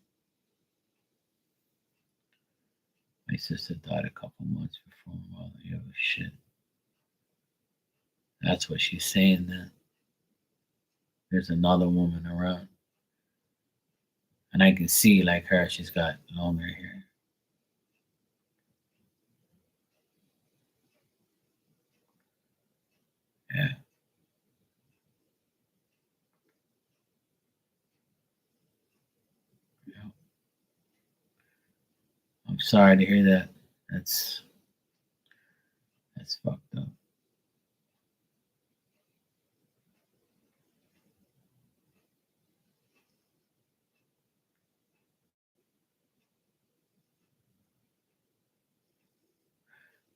My sister died a couple months before my mother. Yo, shit. That's what she's saying then. There's another woman around. And I can see like her, she's got longer hair. Yeah. Yeah. I'm sorry to hear that. That's that's fucked up.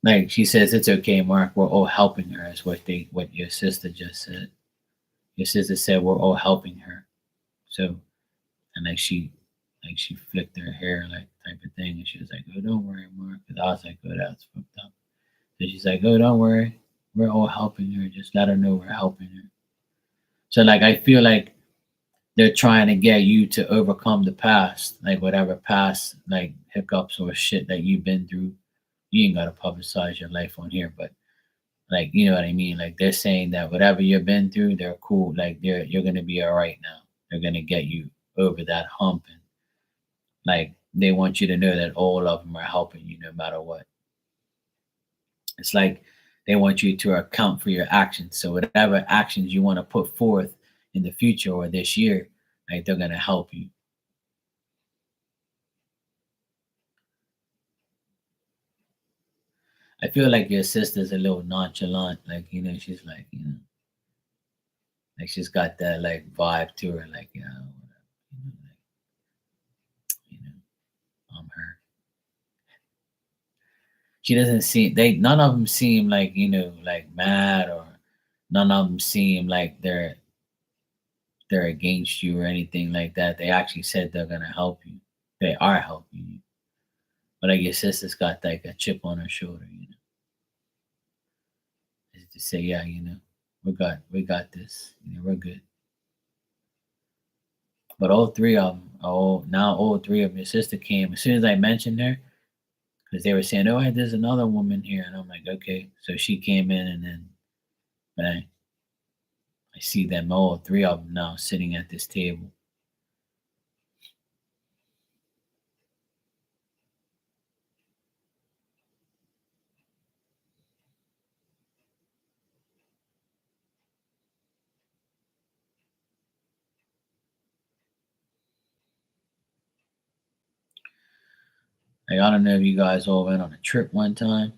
Like she says it's okay, Mark, we're all helping her, is what your sister just said. Your sister said we're all helping her. So and like she flicked her hair like type of thing and she was like, oh don't worry, Mark. Cause I was like, oh that's fucked up. So she's like, oh don't worry. We're all helping her. Just let her know we're helping her. So like I feel like they're trying to get you to overcome the past, like whatever past like hiccups or shit that you've been through. You ain't gotta publicize your life on here, but like you know what I mean. Like they're saying that whatever you've been through, they're cool. Like you're gonna be all right now. They're gonna get you over that hump, and like they want you to know that all of them are helping you no matter what. It's like they want you to account for your actions. So whatever actions you want to put forth in the future or this year, like they're gonna help you. I feel like your sister's a little nonchalant. Like, you know, she's like, you know, like she's got that like vibe to her, like, you know, like, you know, I'm her. She doesn't seem none of them seem like, you know, like mad or none of them seem like they're against you or anything like that. They actually said they're gonna help you. They are helping you. But like your sister's got like a chip on her shoulder, you know. Is to say, yeah, you know, we got this. You know, we're good. But all three of them, all three of them, your sister came as soon as I mentioned her, because they were saying, "Oh, hey, there's another woman here," and I'm like, "Okay." So she came in, and then bang, I see them all three of them now sitting at this table. Like I don't know if you guys all went on a trip one time,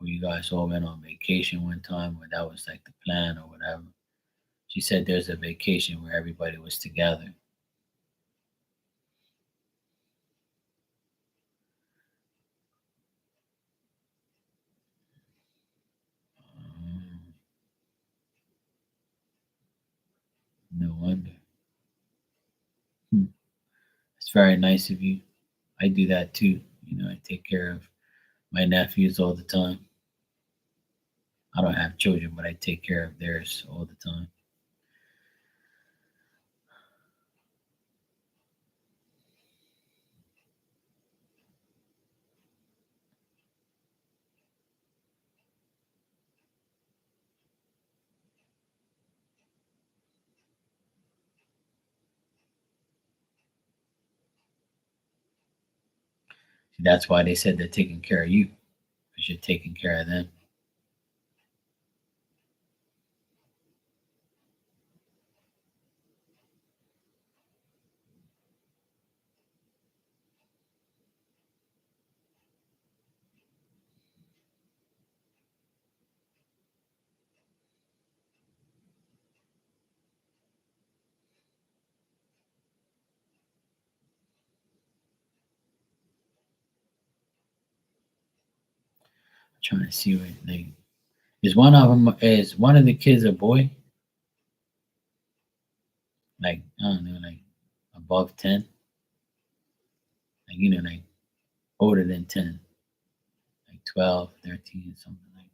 or you guys all went on vacation one time, or that was like the plan or whatever. She said there's a vacation where everybody was together. Um, no wonder. Hmm. It's very nice of you. I do that too. You know, I take care of my nephews all the time. I don't have children, but I take care of theirs all the time. That's why they said they're taking care of you, because you're taking care of them. Trying to see what like is one of the kids a boy? Like I don't know, like above 10, like like older than 10, like 12, 13, something like that.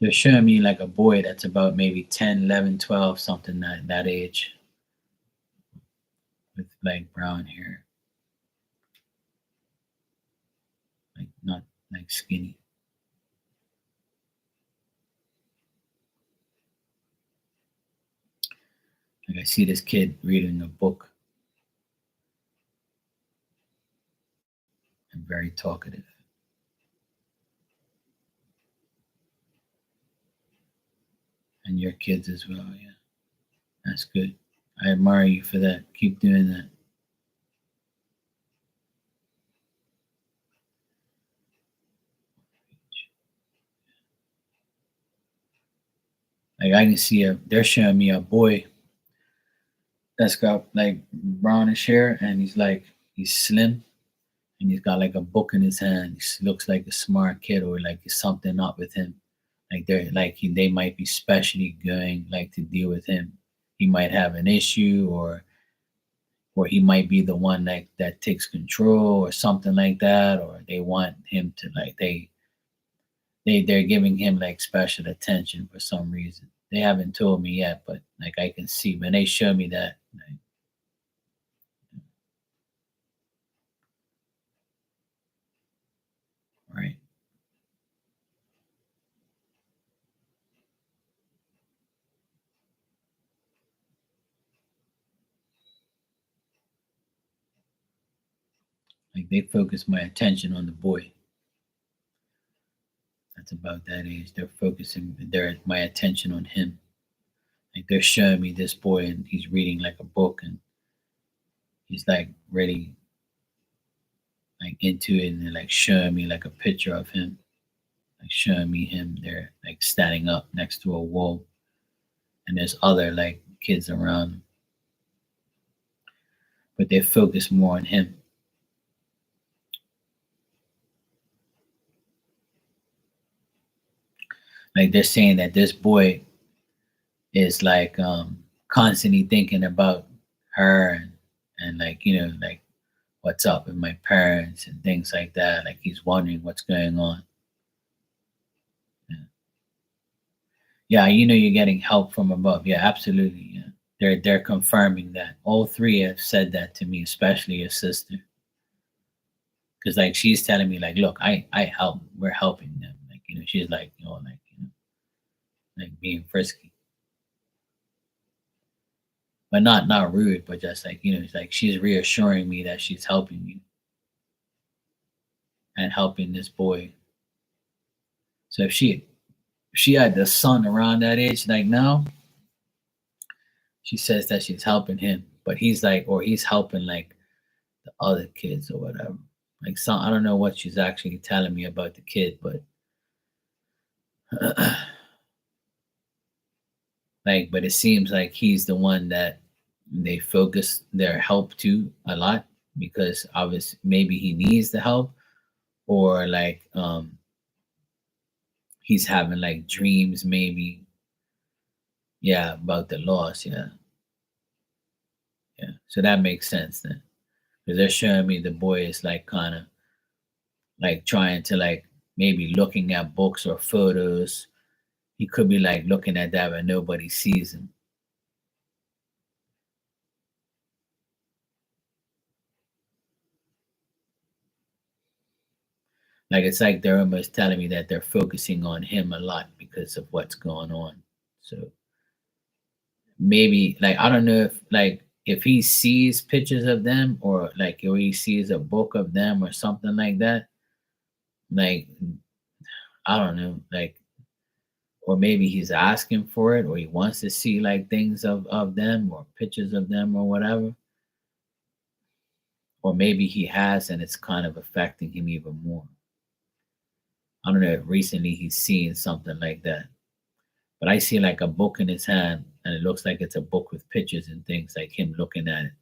They're showing me like a boy that's about maybe 10, 11, 12, something that age, with like brown hair, like not like skinny. Like I see this kid reading a book and very talkative. And your kids as well, yeah. That's good. I admire you for that. Keep doing that. Like I can see they're showing me a boy that's got like brownish hair and he's slim and he's got like a book in his hand. He looks like a smart kid or like there's something up with him. Like they might be specially going like to deal with him. He might have an issue or he might be the one that takes control or something like that, or they want him to like they're giving him like special attention for some reason. They haven't told me yet, but like I can see when they show me that, right? Like they focus my attention on the boy. That's about that age. They're focusing my attention on him. Like they're showing me this boy and he's reading like a book and he's like really like into it and they're like showing me like a picture of him, like showing me him there like standing up next to a wall and there's other like kids around him, but they focus more on him. Like they're saying that this boy is like constantly thinking about her and like like what's up with my parents and things like that. Like he's wondering what's going on. Yeah, yeah, you're getting help from above. Yeah, absolutely. Yeah, they're confirming that. All three have said that to me, especially your sister, because like she's telling me like, look, I help. We're helping them. Like she's like like like being frisky, but not rude, but just like it's like she's reassuring me that she's helping me and helping this boy. So if she had the son around that age, like now, she says that she's helping him, but he's like, or he's helping like the other kids or whatever. Like some, I don't know what she's actually telling me about the kid, but like, but it seems like he's the one that they focus their help to a lot because obviously maybe he needs the help or like he's having like dreams maybe, yeah, about the loss, yeah, yeah. So that makes sense then because they're showing me the boy is like kind of like trying to like maybe looking at books or photos. He could be like looking at that but nobody sees him. Like it's like they're almost telling me that they're focusing on him a lot because of what's going on. So maybe like I don't know if he sees pictures of them or like if he sees a book of them or something like that. Like I don't know, like, or maybe he's asking for it, or he wants to see like things of them or pictures of them or whatever. Or maybe he has and it's kind of affecting him even more. I don't know if recently he's seeing something like that. But I see like a book in his hand and it looks like it's a book with pictures and things, like him looking at it.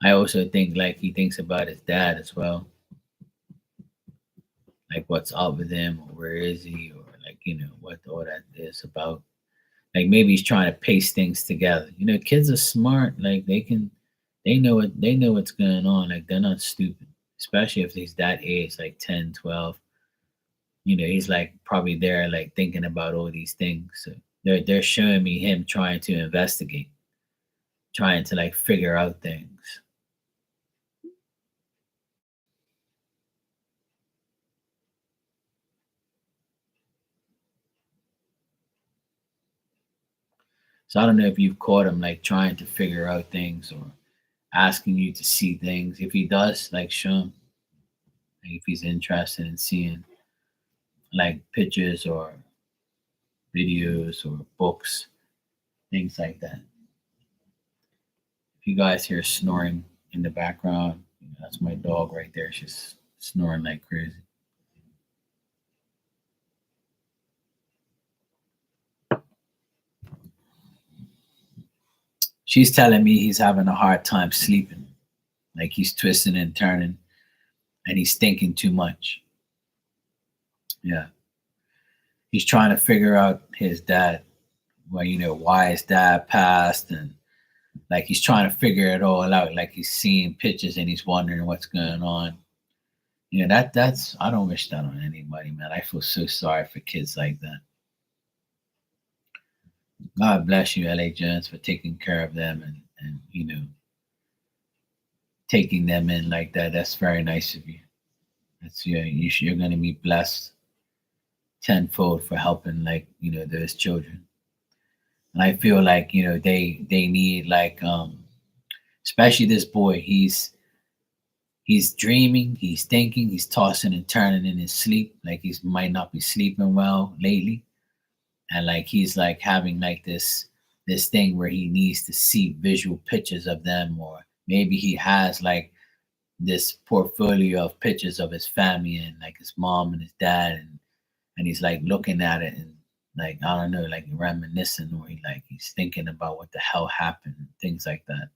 I also think like he thinks about his dad as well, like what's up with him or where is he or like, what all that is about. Like maybe he's trying to paste things together. Kids are smart, like they know what's going on. Like they're not stupid, especially if he's that age, like 10, 12. He's like probably there like thinking about all these things. So they're showing me him trying to investigate, trying to like figure out things. So I don't know if you've caught him like trying to figure out things or asking you to see things. If he does, like show him, like if he's interested in seeing like pictures or videos or books, things like that. If you guys hear snoring in the background, that's my dog right there. She's snoring like crazy. She's telling me he's having a hard time sleeping. Like he's twisting and turning and he's thinking too much. Yeah. He's trying to figure out his dad. Well, why his dad passed and like he's trying to figure it all out. Like he's seeing pictures and he's wondering what's going on. That's I don't wish that on anybody, man. I feel so sorry for kids like that. God bless you, LA Jones, for taking care of them and taking them in like that. That's very nice of you. That's you're gonna be blessed tenfold for helping like those children. And I feel like they need like especially this boy. He's dreaming, he's thinking, he's tossing and turning in his sleep. Like he's might not be sleeping well lately, and like he's like having like this thing where he needs to see visual pictures of them, or maybe he has like this portfolio of pictures of his family and like his mom and his dad, and he's like looking at it and like I don't know, like reminiscing, or he's thinking about what the hell happened, things like that.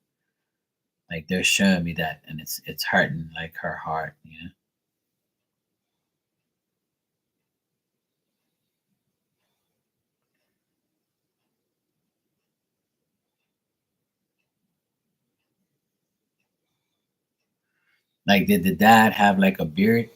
Like they're showing me that, and it's hurting like her heart. Like, did the dad have like a beard?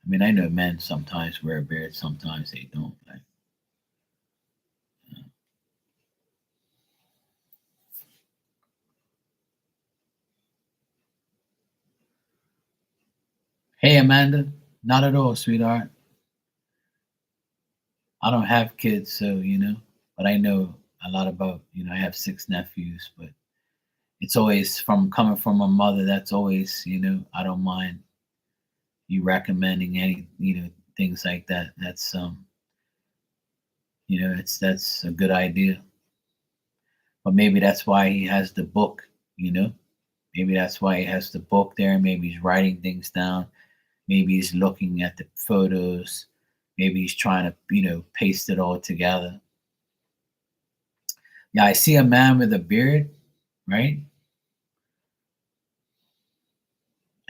I mean, I know men sometimes wear beards, sometimes they don't. Like, hey, Amanda, not at all, sweetheart. I don't have kids, so but I know a lot about. I have 6 nephews, but it's always from coming from a mother. That's always, I don't mind you recommending any, things like that. That's it's that's a good idea. But maybe that's why he has the book, you know? Maybe that's why he has the book there. Maybe he's writing things down. Maybe he's looking at the photos. Maybe he's trying to, paste it all together. Yeah, I see a man with a beard, right?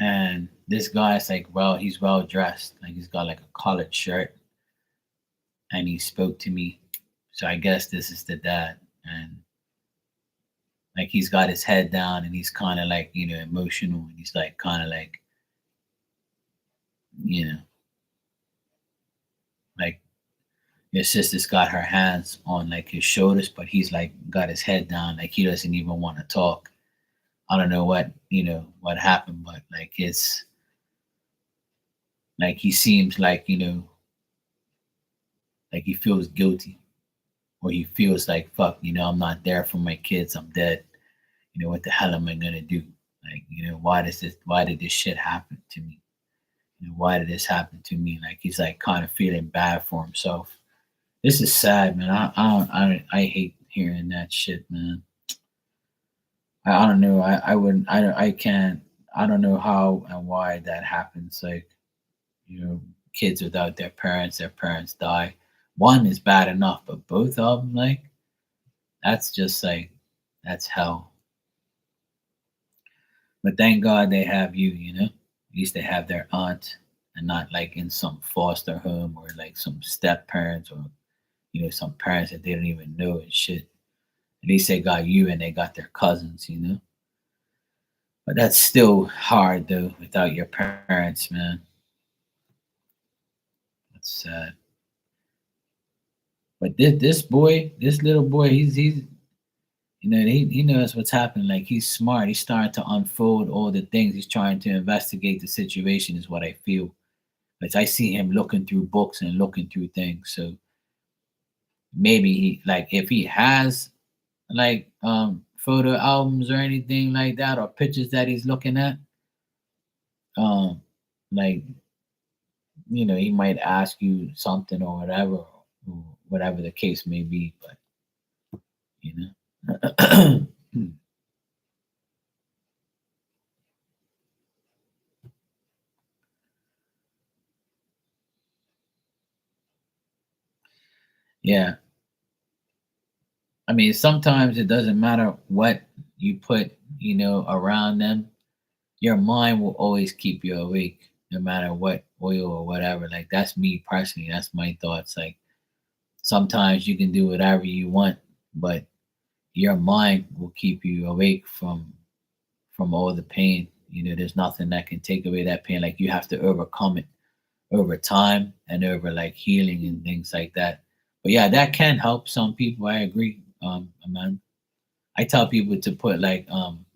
And this guy's like, well, he's well dressed. Like he's got like a collared shirt and he spoke to me. So I guess this is the dad. And like he's got his head down and he's kind of like, emotional. And he's like, kind of like, you know, Your sister's got her hands on like his shoulders, but he's like got his head down, like he doesn't even want to talk. I don't know what what happened, but like it's like he seems like like he feels guilty, or he feels like fuck, I'm not there for my kids, I'm dead. What the hell am I gonna do? Like, why did this shit happen to me? Why did this happen to me? Like he's like kind of feeling bad for himself. This is sad, man. I hate hearing that shit, man. I don't know. I wouldn't. I can't. I don't know how and why that happens. Like kids without their parents die. One is bad enough, but both of them, like that's just like that's hell. But thank God they have you. At least they have their aunt, and not like in some foster home or like some step parents, or some parents that they don't even know and shit. At least they got you and they got their cousins. But that's still hard though without your parents, man. That's sad. But this little boy, he's he knows what's happening. Like he's smart. He's starting to unfold all the things. He's trying to investigate the situation. Is what I feel. But I see him looking through books and looking through things. So maybe he like if he has like photo albums or anything like that, or pictures that he's looking at, um like he might ask you something or whatever, or whatever the case may be. But you know yeah, I mean sometimes it doesn't matter what you put around them. Your mind will always keep you awake no matter what oil or whatever. Like that's me personally, that's my thoughts. Like sometimes you can do whatever you want, but your mind will keep you awake from all the pain. There's nothing that can take away that pain. Like you have to overcome it over time and over like healing and things like that. But yeah, that can help some people. I agree, man. I tell people to put like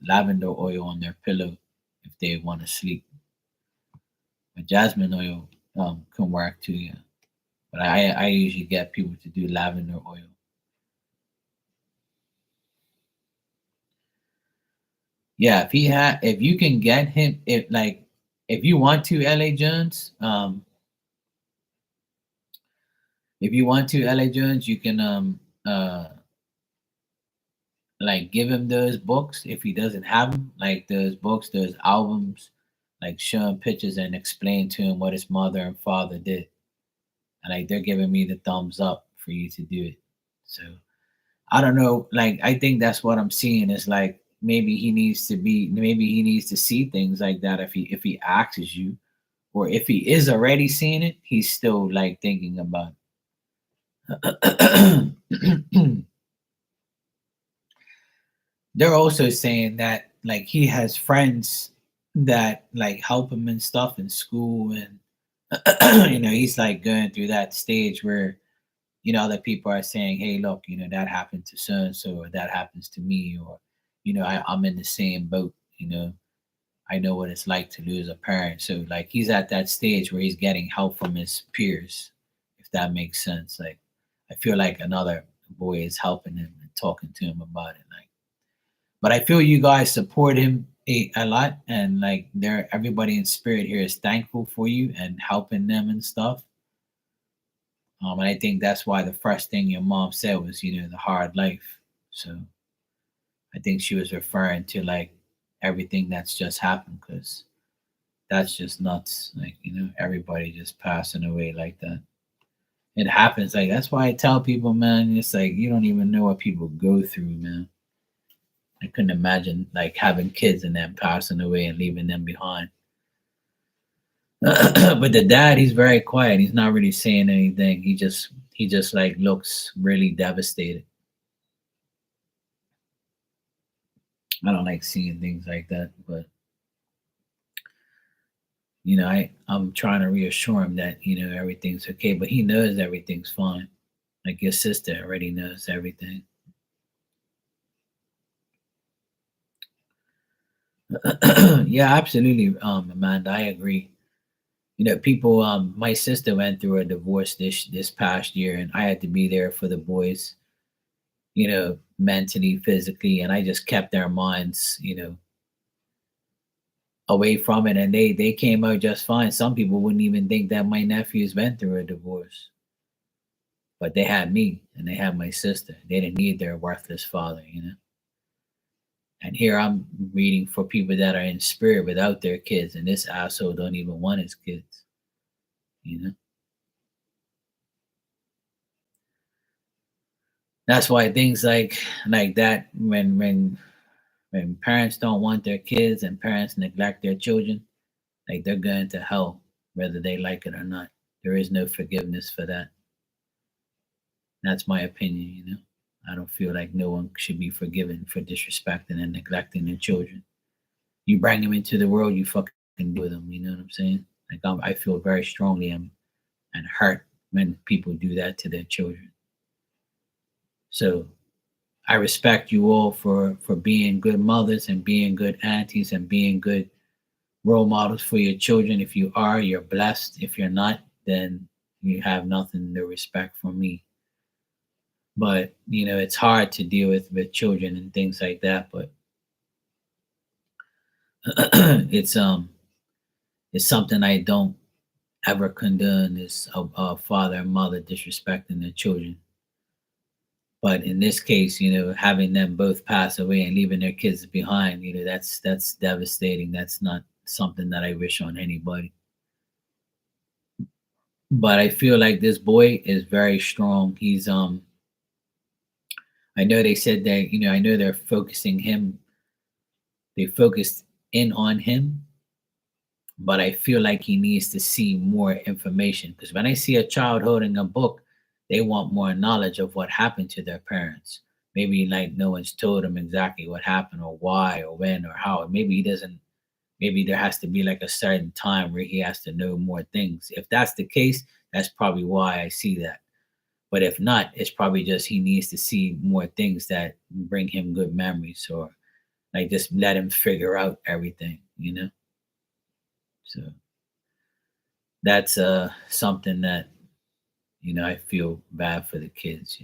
lavender oil on their pillow if they want to sleep. But jasmine oil can work too, yeah. But I usually get people to do lavender oil. Yeah, if you can get him, if you want to, LA Jones, if you want to, LA Jones, you can like give him those books if he doesn't have them, like those books, those albums, like show him pictures and explain to him what his mother and father did. And like they're giving me the thumbs up for you to do it. So I don't know, like I think that's what I'm seeing is like maybe he needs to see things like that if he asks you, or if he is already seeing it, he's still like thinking about it. They're also saying that like he has friends that like help him and stuff in school, and he's like going through that stage where other people are saying, hey, look, that happened to so and so, or that happens to me, or I'm in the same boat. I know what it's like to lose a parent. So like he's at that stage where he's getting help from his peers, if that makes sense. Like I feel like another boy is helping him and talking to him about it. Like, but I feel you guys support him a lot, and like everybody in spirit here is thankful for you and helping them and stuff. And I think that's why the first thing your mom said was, the hard life. So I think she was referring to like everything that's just happened, because that's just nuts. Like, everybody just passing away like that. It happens. Like, that's why I tell people, man, it's like you don't even know what people go through, man. I couldn't imagine like having kids and then passing away and leaving them behind. But the dad, he's very quiet. He's not really saying anything. He just like looks really devastated. I don't like seeing things like that, but I'm trying to reassure him that everything's okay, but he knows everything's fine. Like your sister already knows everything. Yeah, absolutely, Amanda. I agree. People. My sister went through a divorce this past year, and I had to be there for the boys. Mentally, physically, and I just kept their minds, away from it, and they came out just fine. Some people wouldn't even think that my nephews went through a divorce, but they had me and they had my sister. They didn't need their worthless father. And here I'm reading for people that are in spirit without their kids, and this asshole don't even want his kids. You know, that's why things like that when parents don't want their kids and parents neglect their children, like they're going to hell whether they like it or not. There is no forgiveness for that. That's my opinion. I don't feel like no one should be forgiven for disrespecting and neglecting their children. You bring them into the world, you fucking deal with them. You know what I'm saying? Like I feel very strongly and hurt when people do that to their children. So I respect you all for being good mothers and being good aunties and being good role models for your children. If you are, you're blessed. If you're not, then you have nothing to respect from me. But it's hard to deal with children and things like that. But it's it's something I don't ever condone is a father and mother disrespecting their children. But in this case, having them both pass away and leaving their kids behind, that's devastating. That's not something that I wish on anybody. But I feel like this boy is very strong. He's. I know they said that, I know they're focusing him, they focused in on him, but I feel like he needs to see more information. Because when I see a child holding a book, they want more knowledge of what happened to their parents. Maybe like no one's told him exactly what happened or why or when or how. Maybe he doesn't, maybe there has to be like a certain time where he has to know more things. If that's the case, that's probably why I see that. But if not, it's probably just he needs to see more things that bring him good memories or like just let him figure out everything. So that's something that I feel bad for the kids.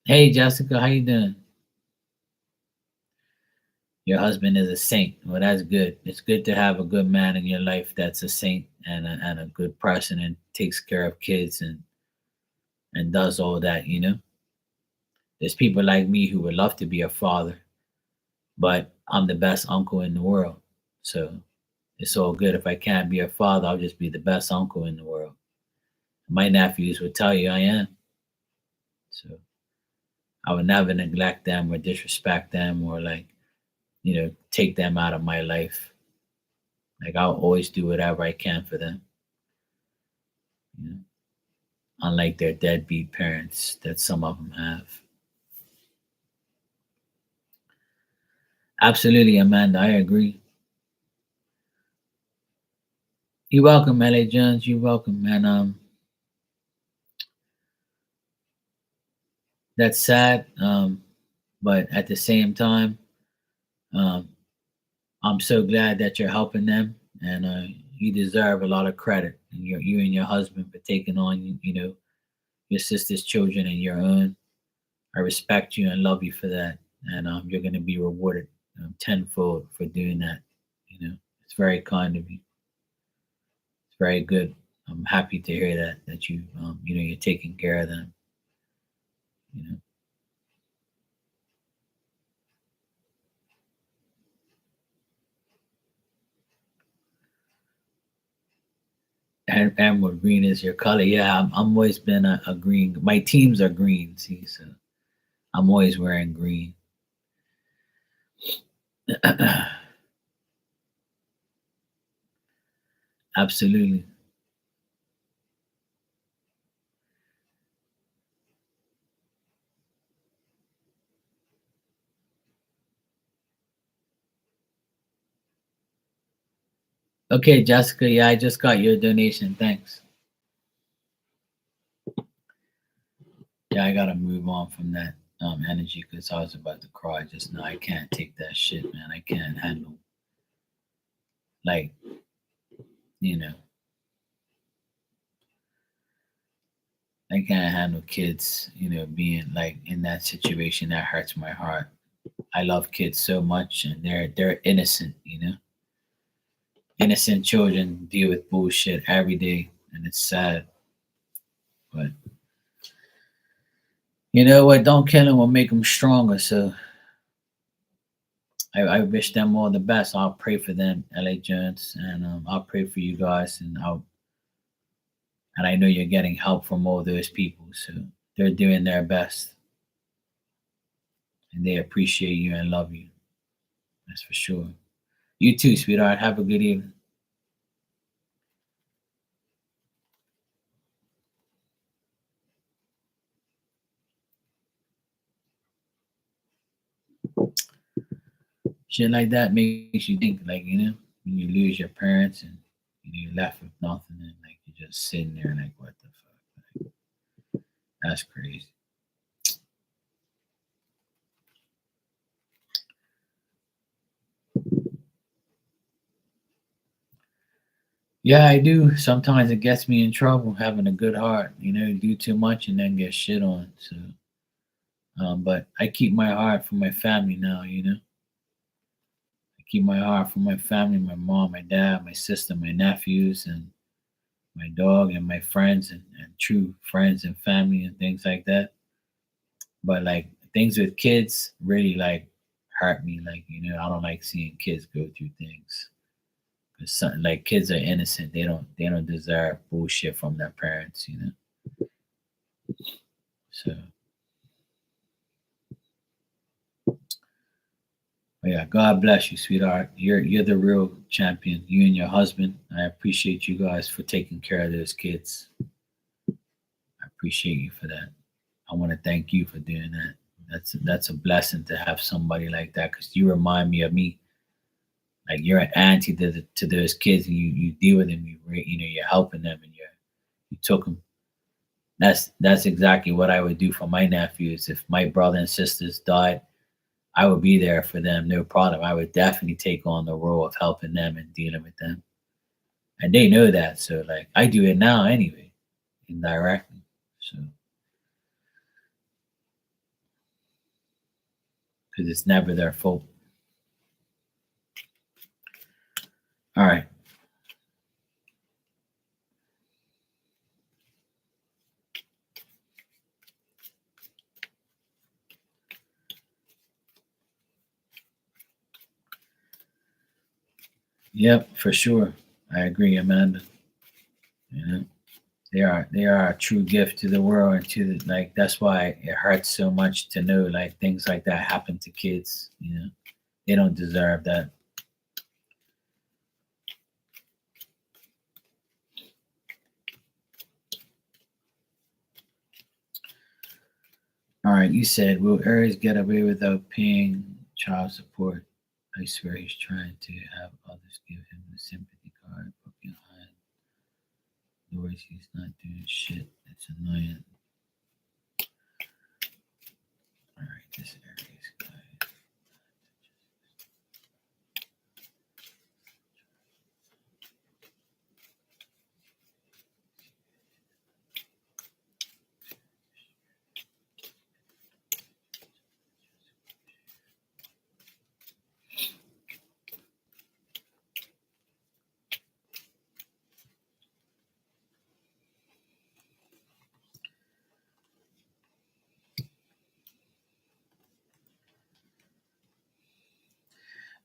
Hey Jessica, how you doing? Your husband is a saint. Well, that's good. It's good to have a good man in your life that's a saint and a good person and takes care of kids and does all that. There's people like me who would love to be a father, but I'm the best uncle in the world. So it's all good. If I can't be a father, I'll just be the best uncle in the world. My nephews would tell you I am. So I would never neglect them or disrespect them or take them out of my life. Like I'll always do whatever I can for them. You know, unlike their deadbeat parents that some of them have. Absolutely, Amanda. I agree. You're welcome, LA Jones. You're welcome, man. That's sad. But at the same time, um, I'm so glad that you're helping them, and you deserve a lot of credit. And you and your husband for taking on, your sister's children and your own. I respect you and love you for that, and you're going to be rewarded tenfold for doing that. It's very kind of you. It's very good. I'm happy to hear that you're taking care of them. You know, and emerald green is your color. Yeah, I'm always been a green. My teams are green. See, so I'm always wearing green. Absolutely. Okay, Jessica. Yeah, I just got your donation. Thanks. Yeah, I gotta move on from that energy because I was about to cry just now. I can't take that shit, man. I can't handle like you know I can't handle kids, being like in that situation. That hurts my heart. I love kids so much, and they're innocent. Innocent children deal with bullshit every day, and it's sad. But you know what? Don't kill them will make them stronger. So I wish them all the best. I'll pray for them, LA Jones, and I'll pray for you guys, and I know you're getting help from all those people. So they're doing their best, and they appreciate you and love you. That's for sure. You too, sweetheart. Have a good evening. Shit like that makes you think, like, when you lose your parents and you're left with nothing, and like you're just sitting there, like, what the fuck? Like, that's crazy. Yeah, I do. Sometimes it gets me in trouble having a good heart. Do too much and then get shit on. So, but I keep my heart for my family now. I keep my heart for my family, my mom, my dad, my sister, my nephews, and my dog, and my friends, and true friends and family and things like that. But like things with kids really like hurt me. Like, I don't like seeing kids go through things. 'Cause something like kids are innocent. They don't deserve bullshit from their parents. So but yeah, God bless you, sweetheart. You're the real champion. You and your husband. I appreciate you guys for taking care of those kids. I appreciate you for that. I want to thank you for doing that. That's a blessing to have somebody like that because you remind me of me. Like you're an auntie to those kids, and you deal with them. You're helping them, and you took them. That's exactly what I would do for my nephews. If my brother and sisters died, I would be there for them, no problem. I would definitely take on the role of helping them and dealing with them, and they know that. So like I do it now anyway, indirectly. So because it's never their fault. All right. Yep, for sure. I agree, Amanda. You know, they are a true gift to the world and to like that's why it hurts so much to know like things like that happen to kids. They don't deserve that. All right, you said, will Aries get away without paying child support? I swear he's trying to have others give him the sympathy card. But behind doors, he's not doing shit. It's annoying. All right, this Aries guy.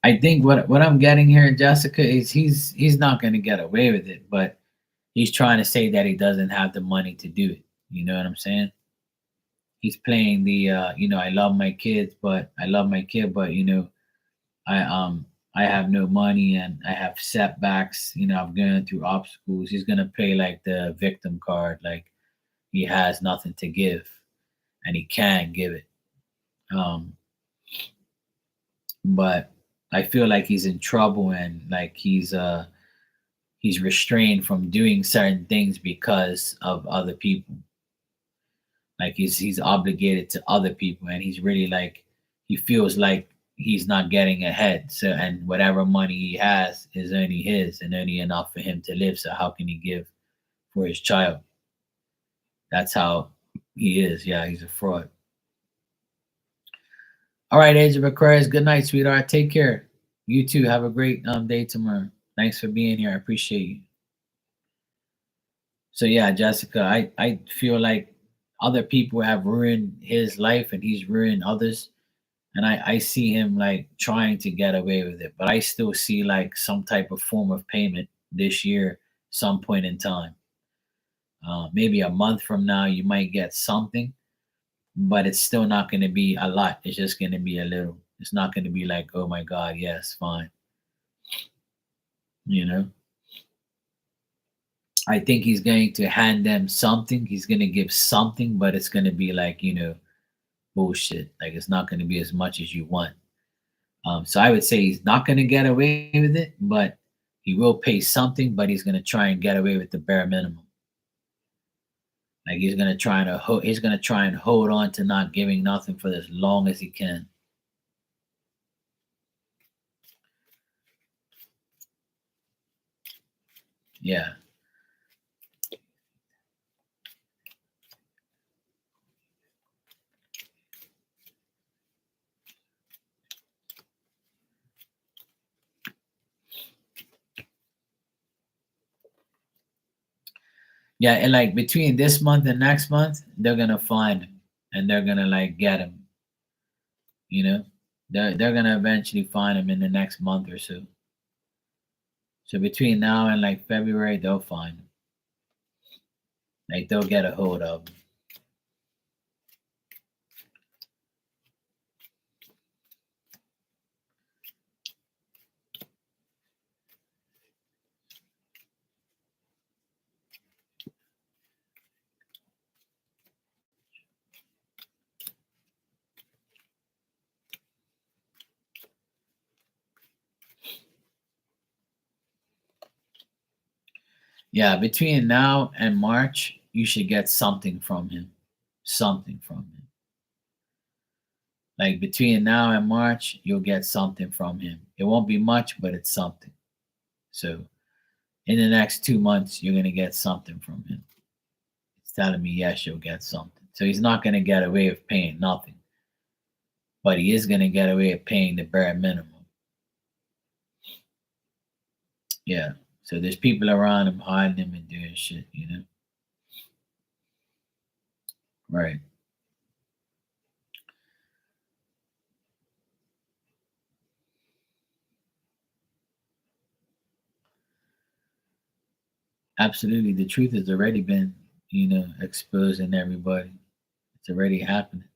I think what I'm getting here, Jessica, is he's not going to get away with it, but he's trying to say that he doesn't have the money to do it. You know what I'm saying? He's playing the I love my kids, but I love my kid, but I have no money and I have setbacks. I'm going through obstacles. He's gonna play like the victim card, like he has nothing to give and he can't give it. Um, but I feel like he's in trouble and like he's restrained from doing certain things because of other people. Like he's obligated to other people, and he's really like he feels like he's not getting ahead. So and whatever money he has is only his and only enough for him to live. So how can he give for his child? That's how he is. Yeah, he's a fraud. All right, Age of Aquarius. Good night, sweetheart. Take care. You too. Have a great day tomorrow. Thanks for being here. I appreciate you. So yeah, Jessica, I feel like other people have ruined his life and he's ruined others. And I see him like trying to get away with it. But I still see like some type of form of payment this year, some point in time. Maybe a month from now, you might get something, but it's still not going to be a lot. It's just going to be a little. It's not going to be like, oh my God, yes, fine. You know, I think he's going to hand them something. He's going to give something, but it's going to be like, bullshit. Like it's not going to be as much as you want. So I would say he's not going to get away with it, but he will pay something, but he's going to try and get away with the bare minimum. Like he's going to try and hold on to not giving nothing for as long as he can. Yeah. Yeah, and like between this month and next month, they're gonna find him and they're gonna like get him. You know, they're gonna eventually find him in the next month or so. So between now and like February, they'll find him. Like they'll get a hold of him. Yeah, between now and March, you should get something from him. Something from him. Like between now and March, you'll get something from him. It won't be much, but it's something. So in the next 2 months, you're gonna get something from him. It's telling me yes, you'll get something. So he's not gonna get away with paying nothing, but he is gonna get away with paying the bare minimum. Yeah. So there's people around him hiding him and doing shit. Right. Absolutely. The truth has already been, exposed in everybody. It's already happening.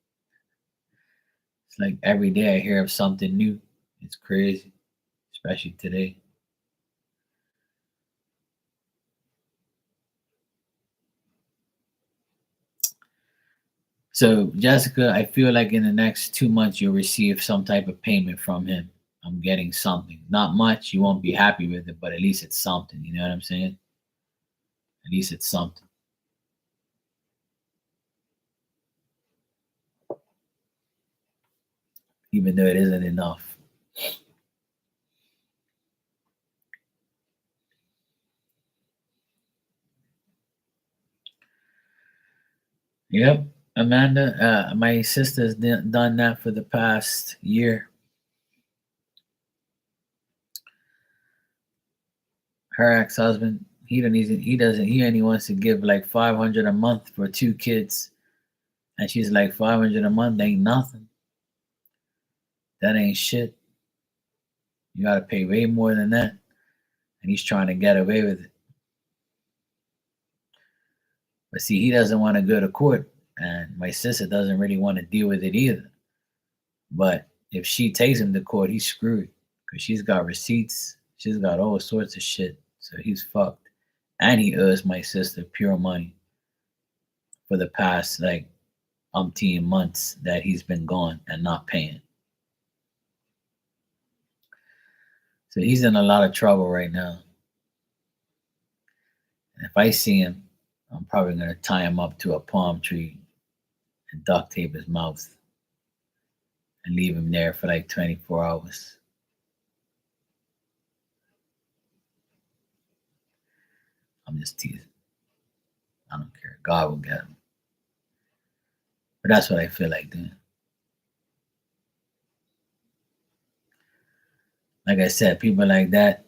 It's like every day I hear of something new. It's crazy, especially today. So, Jessica, I feel like in the next 2 months you'll receive some type of payment from him. I'm getting something. Not much. You won't be happy with it, but at least it's something. You know what I'm saying? At least it's something. Even though it isn't enough. Yep. Amanda, my sister's done that for the past year. Her ex-husband, he only wants to give like 500 a month for 2 kids. And she's like, 500 a month ain't nothing. That ain't shit. You gotta pay way more than that. And he's trying to get away with it. But see, he doesn't want to go to court. And my sister doesn't really want to deal with it either. But if she takes him to court, he's screwed. Because she's got receipts. She's got all sorts of shit. So he's fucked. And he owes my sister pure money for the past like umpteen months that he's been gone and not paying. So he's in a lot of trouble right now. And if I see him, I'm probably gonna tie him up to a palm tree and duct tape his mouth and leave him there for like 24 hours. I'm just teasing. I don't care. God will get him. But that's what I feel like doing. Like I said, people like that,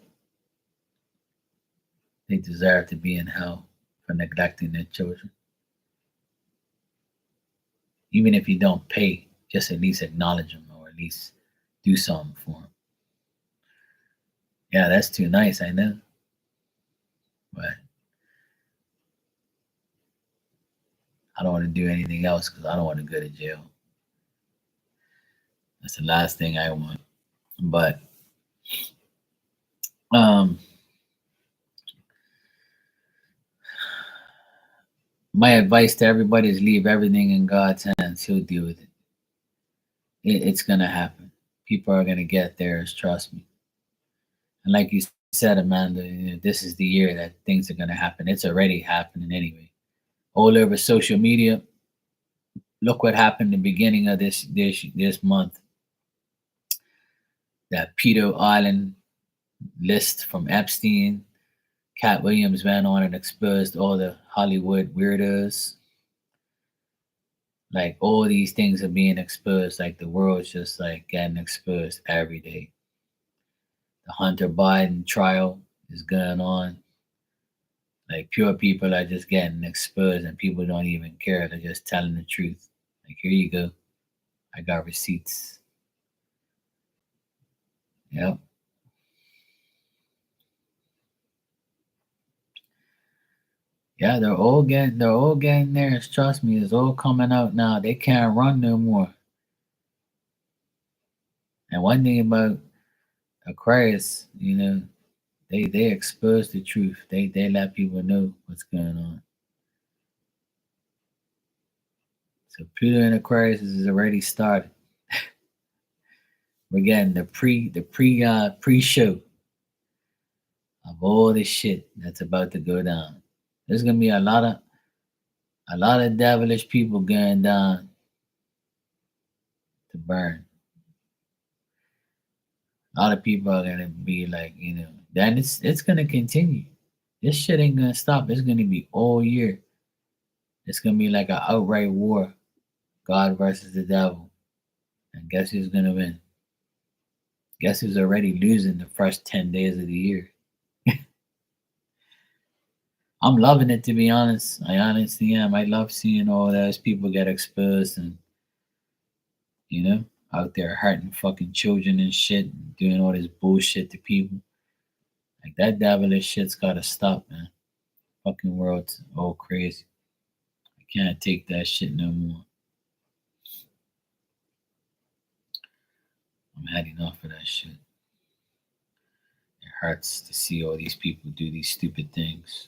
they deserve to be in hell for neglecting their children. Even if you don't pay, just at least acknowledge them or at least do something for them. Yeah, that's too nice, I know. But I don't want to do anything else because I don't want to go to jail. That's the last thing I want. But um, my advice to everybody is leave everything in God's hands. He'll deal with it. It's going to happen. People are going to get theirs, trust me. And like you said, Amanda, this is the year that things are going to happen. It's already happening anyway. All over social media, look what happened in the beginning of this month. That Pedo Island list from Epstein. Cat Williams went on and exposed all the Hollywood weirdos. Like all these things are being exposed. Like the world's just like getting exposed every day. The Hunter Biden trial is going on. Like pure people are just getting exposed and people don't even care. They're just telling the truth. Like here you go. I got receipts. Yep. Yeah, they're all getting theirs. Trust me, it's all coming out now. They can't run no more. And one thing about Aquarius, they expose the truth. They let people know what's going on. So Pluto and Aquarius is already started. We're getting the pre show of all this shit that's about to go down. There's gonna be a lot of devilish people going down to burn. A lot of people are gonna be like, then it's gonna continue. This shit ain't gonna stop. It's gonna be all year. It's gonna be like an outright war, God versus the devil. And guess who's gonna win? Guess who's already losing the first 10 days of the year? I'm loving it, to be honest. I honestly am. I love seeing all those people get exposed and out there hurting fucking children and shit, and doing all this bullshit to people. Like that devilish shit's gotta stop, man. Fucking world's all crazy. I can't take that shit no more. I'm had enough of that shit. It hurts to see all these people do these stupid things.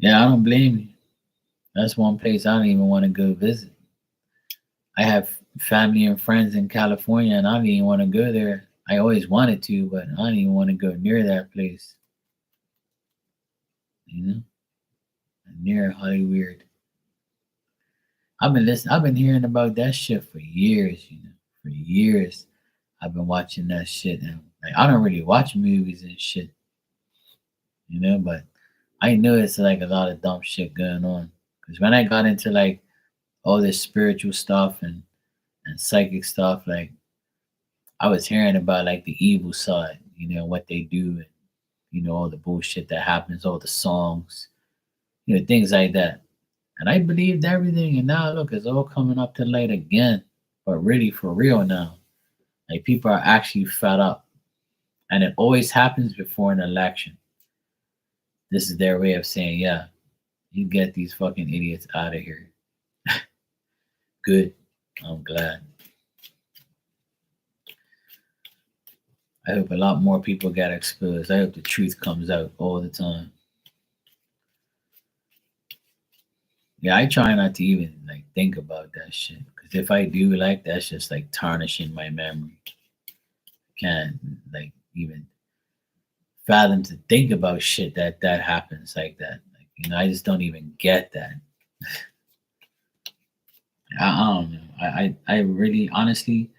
Yeah, I don't blame you. That's one place I don't even want to go visit. I have family and friends in California, and I don't even want to go there. I always wanted to, but I don't even want to go near that place. You know, near Hollywood. I've been hearing about that shit for years. For years. I've been watching that shit, and like I don't really watch movies and shit. But I know it's like a lot of dumb shit going on. Because when I got into like all this spiritual stuff and psychic stuff, like I was hearing about like the evil side, what they do, and all the bullshit that happens, all the songs, things like that. And I believed everything, and now look, it's all coming up to light again. But really, for real now, like people are actually fed up, and it always happens before an election. This is their way of saying, yeah, you get these fucking idiots out of here. Good. I'm glad. I hope a lot more people get exposed. I hope the truth comes out all the time. Yeah, I try not to even like think about that shit. Because if I do, like that's just like tarnishing my memory. Can't like even fathom to think about shit that happens like that. Like, I just don't even get that. I don't know. I really honestly,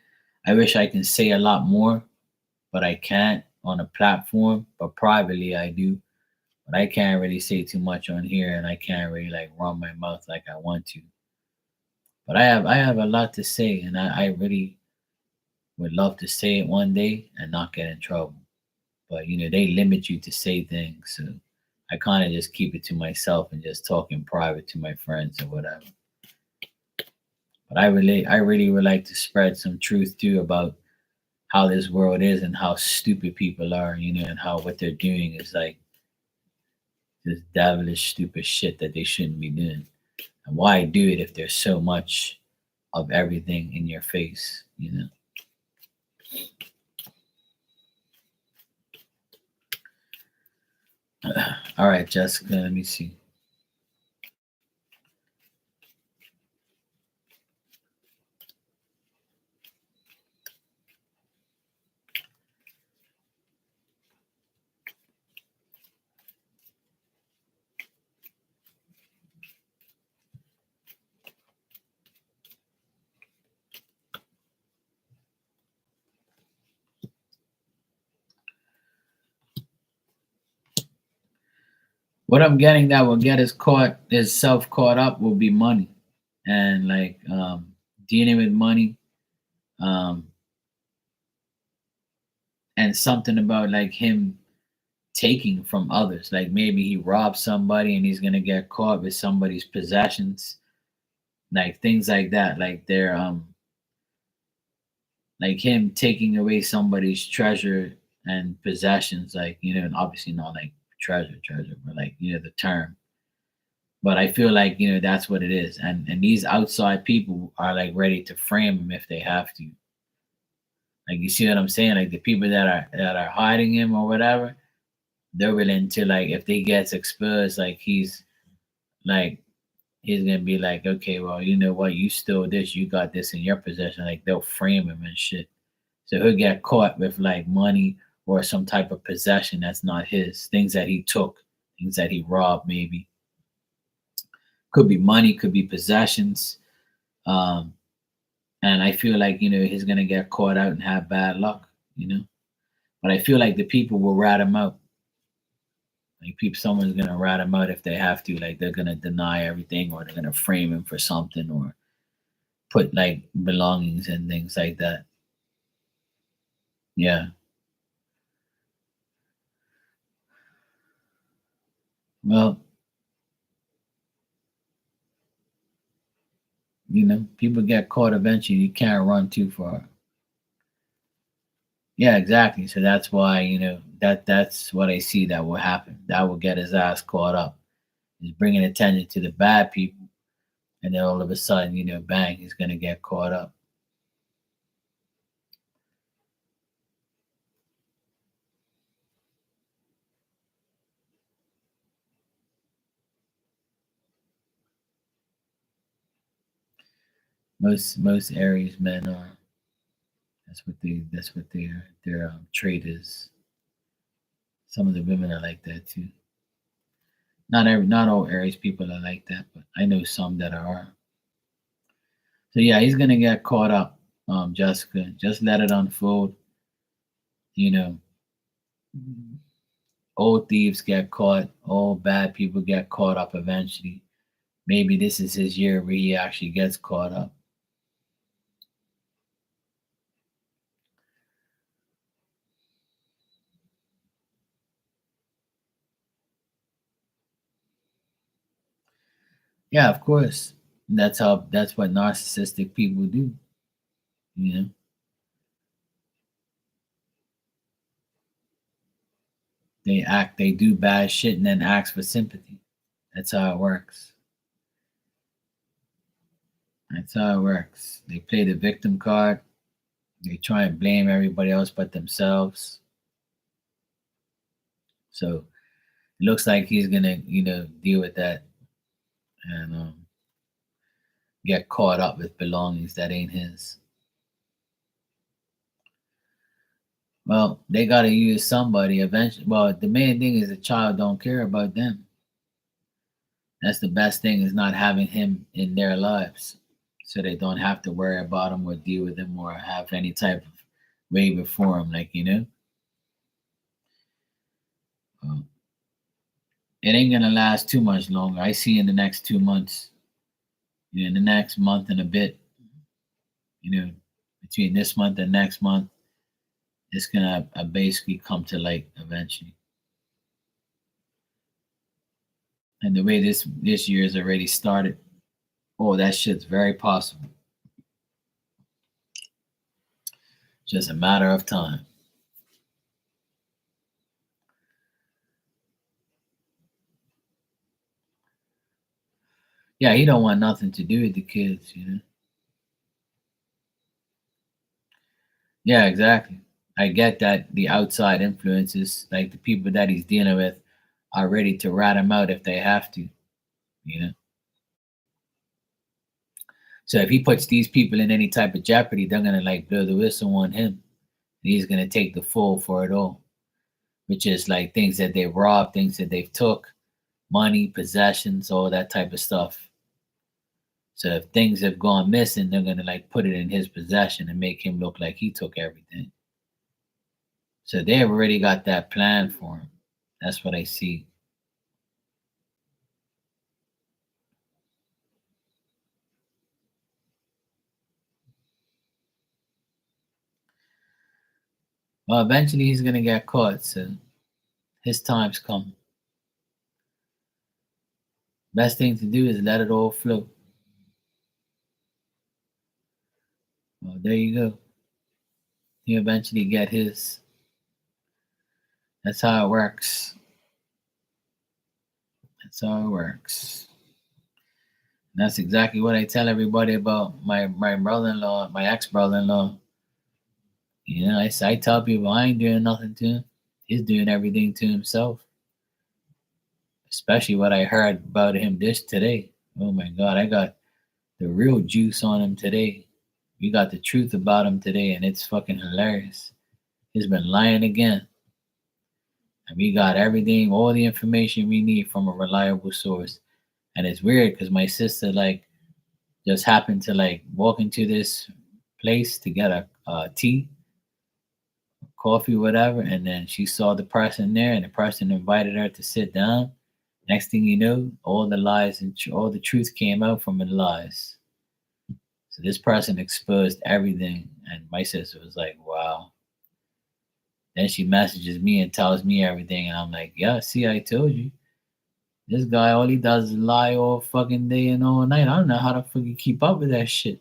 I wish I can say a lot more, but I can't on a platform. But privately, I do. But I can't really say too much on here, and I can't really like run my mouth like I want to. But I have a lot to say, and I really would love to say it one day and not get in trouble. But they limit you to say things, so I kind of just keep it to myself and just talk in private to my friends or whatever. But I really would like to spread some truth too about how this world is and how stupid people are, and how what they're doing is like this devilish stupid shit that they shouldn't be doing. And why do it if there's so much of everything in your face? All right, Jessica, let me see. What I'm getting that will get us caught, is self caught up, will be money, and like dealing with money, um, and something about like him taking from others. Like maybe he robbed somebody and he's gonna get caught with somebody's possessions, like things like that. Like they're like him taking away somebody's treasure and possessions. Like and obviously not like treasure, but like the term. But I feel like that's what it is, and these outside people are like ready to frame him if they have to. Like you see what I'm saying? Like the people that are hiding him or whatever, they're willing to, like, if they gets exposed, like he's gonna be like, okay, well, you know what, you stole this, you got this in your possession. Like they'll frame him and shit. So he'll get caught with like money or some type of possession that's not his, things that he took, things that he robbed, maybe. Could be money, could be possessions. Um, and I feel like, he's gonna get caught out and have bad luck. But I feel like the people will rat him out. Like people, someone's gonna rat him out if they have to. Like they're gonna deny everything, or they're gonna frame him for something, or put like belongings and things like that. Yeah. Well, people get caught eventually. You can't run too far. Yeah, exactly. So that's why, that's what I see that will happen. That will get his ass caught up. He's bringing attention to the bad people, and then all of a sudden, bang, he's gonna get caught up. Most Aries men are. That's what their trait is. Some of the women are like that too. Not all Aries people are like that, but I know some that are. So yeah, he's gonna get caught up, Jessica. Just let it unfold. You know, Old thieves get caught, all bad people get caught up eventually. Maybe this is his year where he actually gets caught up. Yeah, of course. That's what narcissistic people do. You know, they do bad shit and then ask for sympathy. That's how it works. That's how it works. They play the victim card. They try and blame everybody else but themselves. So it looks like he's gonna, deal with that, and get caught up with belongings that ain't his. Well, they got to use somebody eventually. Well, the main thing is the child don't care about them. That's the best thing, is not having him in their lives, so they don't have to worry about him or deal with him or have any type of way before him. Like, uh, it ain't gonna last too much longer. I see in the next 2 months, in the next month and a bit, you know, between this month and next month, it's gonna basically come to light eventually. And the way this year has already started, oh, that shit's very possible. Just a matter of time. Yeah, he don't want nothing to do with the kids. Yeah, exactly. I get that the outside influences, like the people that he's dealing with, are ready to rat him out if they have to, you know. So if he puts these people in any type of jeopardy, they're gonna like blow the whistle on him. He's gonna take the fall for it all, which is like things that they robbed, things that they've took, money, possessions, all that type of stuff. So if things have gone missing, they're gonna like put it in his possession and make him look like he took everything. So they have already got that plan for him. That's what I see. Well, eventually he's gonna get caught, so his time's come. Best thing to do is let it all flow. Well, there you go. He eventually get his. That's how it works. That's how it works. And that's exactly what I tell everybody about my brother-in-law, my ex-brother-in-law. I tell people I ain't doing nothing to him. He's doing everything to himself. Especially what I heard about him this today. Oh my God, I got the real juice on him today. We got the truth about him today, and it's fucking hilarious. He's been lying again. And we got everything, all the information we need from a reliable source. And it's weird because my sister like just happened to like walk into this place to get a tea, coffee, whatever, and then she saw the person there, and the person invited her to sit down. Next thing you know, all the lies and all the truth came out from the lies. So this person exposed everything, and my sister was like, "Wow." Then she messages me and tells me everything, and I'm like, "Yeah, see, I told you. This guy, all he does is lie all fucking day and all night. I don't know how to fucking keep up with that shit."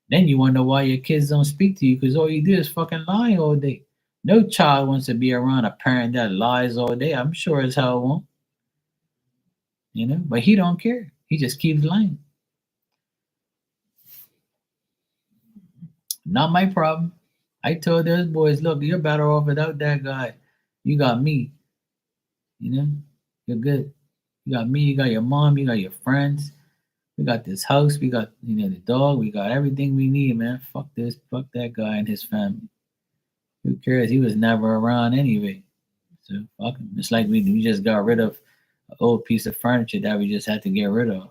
Then you wonder why your kids don't speak to you because all you do is fucking lie all day. No child wants to be around a parent that lies all day. I'm sure as hell won't. But he don't care. He just keeps lying. Not my problem. I told those boys, look, you're better off without that guy. You got me. You know, you're good. You got me. You got your mom. You got your friends. We got this house. We got the dog. We got everything we need, man. Fuck this. Fuck that guy and his family. Who cares? He was never around anyway. So fuck him. It's like we just got rid of an old piece of furniture that we just had to get rid of.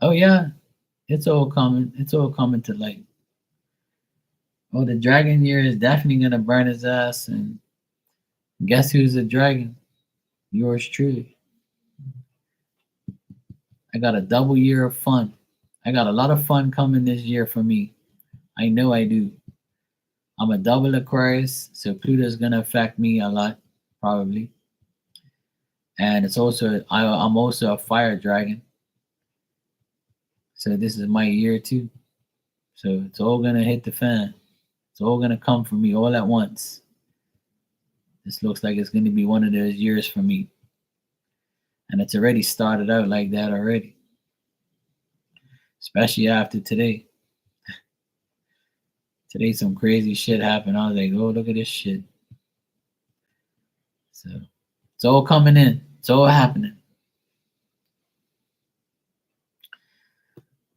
Oh yeah, it's all coming. It's all coming to light. Oh, the dragon year is definitely gonna burn his ass, and guess who's the dragon? Yours truly. I got a double year of fun. I got a lot of fun coming this year for me. I know I do. I'm a double Aquarius, so Pluto's gonna affect me a lot, probably. And I'm also a fire dragon, so this is my year too. So it's all gonna hit the fan. It's all gonna come for me all at once. This looks like it's gonna be one of those years for me, and it's already started out like that already. Especially after today. Today some crazy shit happened. I was like, oh, look at this shit. So it's all coming in. It's all happening.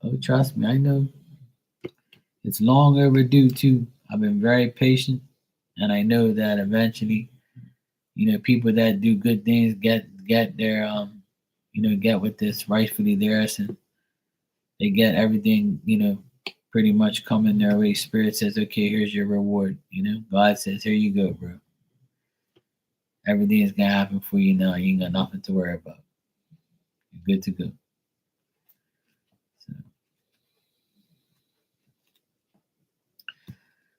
Oh, trust me, I know. It's long overdue too. I've been very patient, and I know that eventually, people that do good things get their get what this rightfully theirs, and they get everything, pretty much coming their way. Spirit says, okay, here's your reward. God says, here you go, bro. Everything's gonna happen for you now. You ain't got nothing to worry about. You're good to go. So,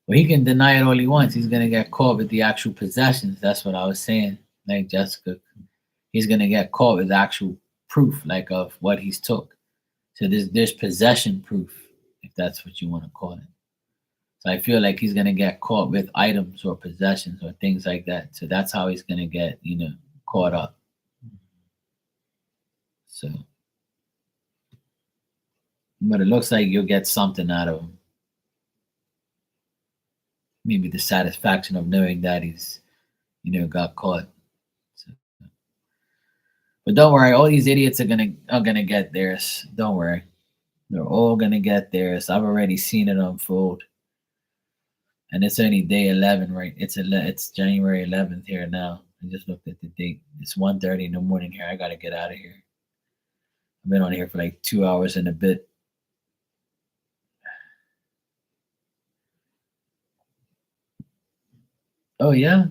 well, he can deny it all he wants. He's gonna get caught with the actual possessions. That's what I was saying. Like Jessica, he's gonna get caught with actual proof, like of what he's took. So there's possession proof, if that's what you want to call it. So I feel like he's gonna get caught with items or possessions or things like that. So that's how he's gonna get, caught up. So, but it looks like you'll get something out of him. Maybe the satisfaction of knowing that he's, got caught. So, but don't worry, all these idiots are gonna get theirs. Don't worry, they're all gonna get theirs. I've already seen it unfold, and it's only day 11, right? It's January 11th here now. I just looked at the date. It's 1:30 in the morning here. I gotta get out of here. I've been on here for like 2 hours and a bit. Oh yeah,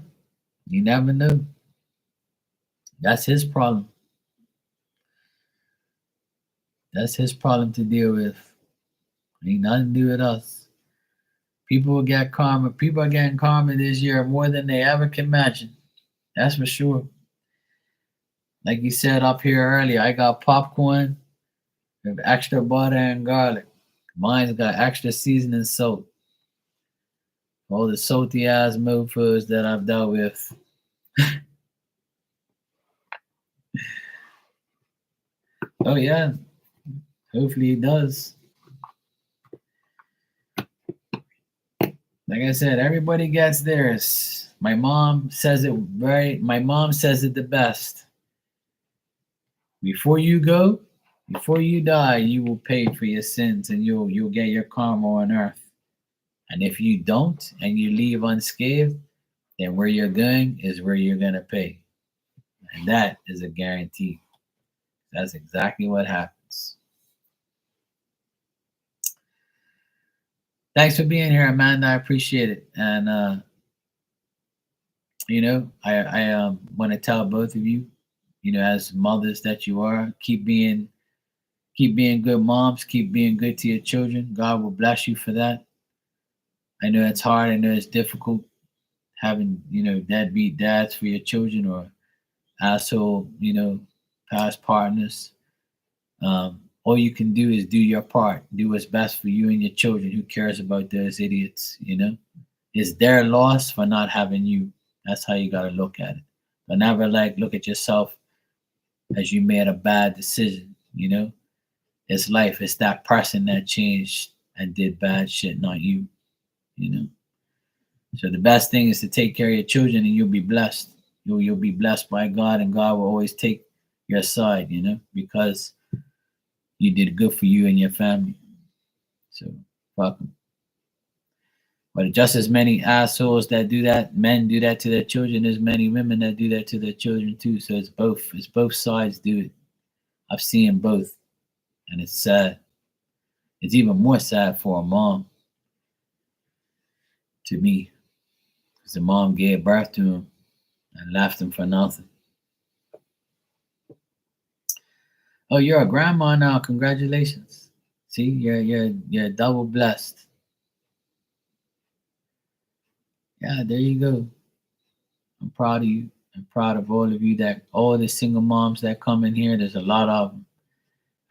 you never know. That's his problem. That's his problem to deal with. Ain't nothing to do with us. People will get karma. People are getting karma this year more than they ever can imagine. That's for sure. Like you said up here earlier, I got popcorn with extra butter and garlic. Mine's got extra seasoning salt. All the salty ass mofos that I've dealt with. Oh yeah. Hopefully he does. Like I said, everybody gets theirs. My mom says it the best. Before you go, before you die, you will pay for your sins and you'll get your karma on earth. And if you don't and you leave unscathed, then where you're going is where you're gonna pay. And that is a guarantee. That's exactly what happens. Thanks for being here, Amanda. I appreciate it. And I want to tell both of you, as mothers that you are, keep being good moms, keep being good to your children. God will bless you for that. I know it's hard, I know it's difficult having, deadbeat dads for your children or asshole, past partners. All you can do is do your part. Do what's best for you and your children. Who cares about those idiots? It's their loss for not having you. That's how you gotta look at it. But never look at yourself as you made a bad decision. It's life. It's that person that changed and did bad shit, not you. So the best thing is to take care of your children, and you'll be blessed. You'll be blessed by God, and God will always take your side. Because you did good for you and your family. So fuck them. But just as many assholes that do that, men do that to their children, there's many women that do that to their children too. So it's both. It's both sides do it. I've seen both, and it's sad. It's even more sad for a mom. To me, because the mom gave birth to him and left him for nothing. Oh, you're a grandma now. Congratulations. See, you're double blessed. Yeah, there you go. I'm proud of you. I'm proud of all of you all the single moms that come in here. There's a lot of them.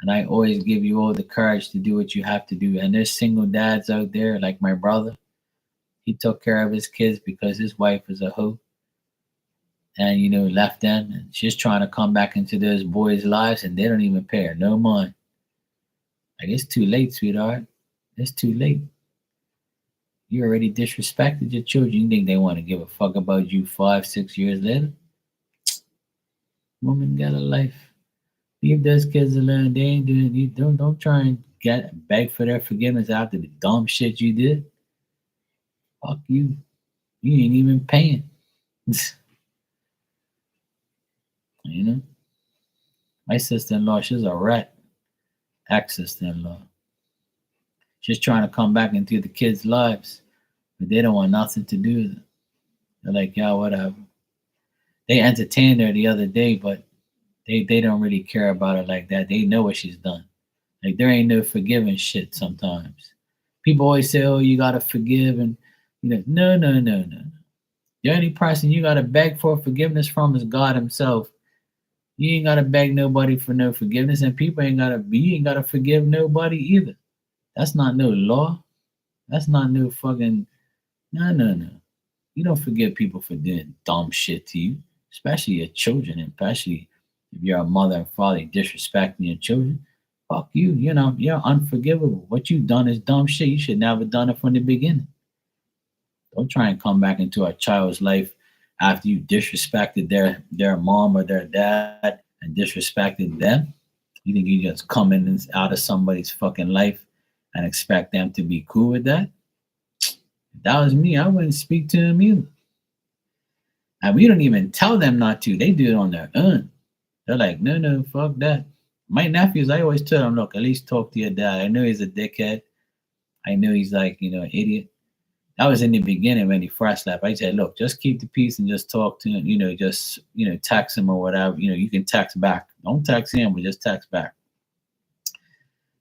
And I always give you all the courage to do what you have to do. And there's single dads out there, like my brother. He took care of his kids because his wife was a hoe. And, left them. And she's trying to come back into those boys' lives and they don't even pay her no mind. Like, it's too late, sweetheart. It's too late. You already disrespected your children. You think they want to give a fuck about you 5, 6 years later? Woman got a life. Leave those kids alone. They ain't doing. You don't try and beg for their forgiveness after the dumb shit you did? Fuck you. You ain't even paying. You know? My sister-in-law, she's a rat. Ex-sister-in-law. She's trying to come back into the kids' lives, but they don't want nothing to do with it. They're like, yeah, whatever. They entertained her the other day, but they don't really care about her like that. They know what she's done. Like there ain't no forgiving shit sometimes. People always say, oh, you gotta forgive and no, no, no, no. The only person you gotta beg for forgiveness from is God Himself. You ain't gotta beg nobody for no forgiveness, and people you ain't gotta forgive nobody either. That's not no law. That's not no fucking no, no, no. You don't forgive people for doing dumb shit to you, especially your children, and especially if you're a mother and father disrespecting your children. Fuck you. You're unforgivable. What you've done is dumb shit. You should never have done it from the beginning. Don't try and come back into a child's life after you disrespected their mom or their dad and disrespected them. You think you just come in and out of somebody's fucking life and expect them to be cool with that? If that was me, I wouldn't speak to them either. And we don't even tell them not to. They do it on their own. They're like, no, no, fuck that. My nephews, I always tell them, look, at least talk to your dad. I know he's a dickhead. I know he's like, an idiot. That was in the beginning when he first left. I said, look, just keep the peace and just talk to him, just, text him or whatever. You can text back. Don't text him, but just text back.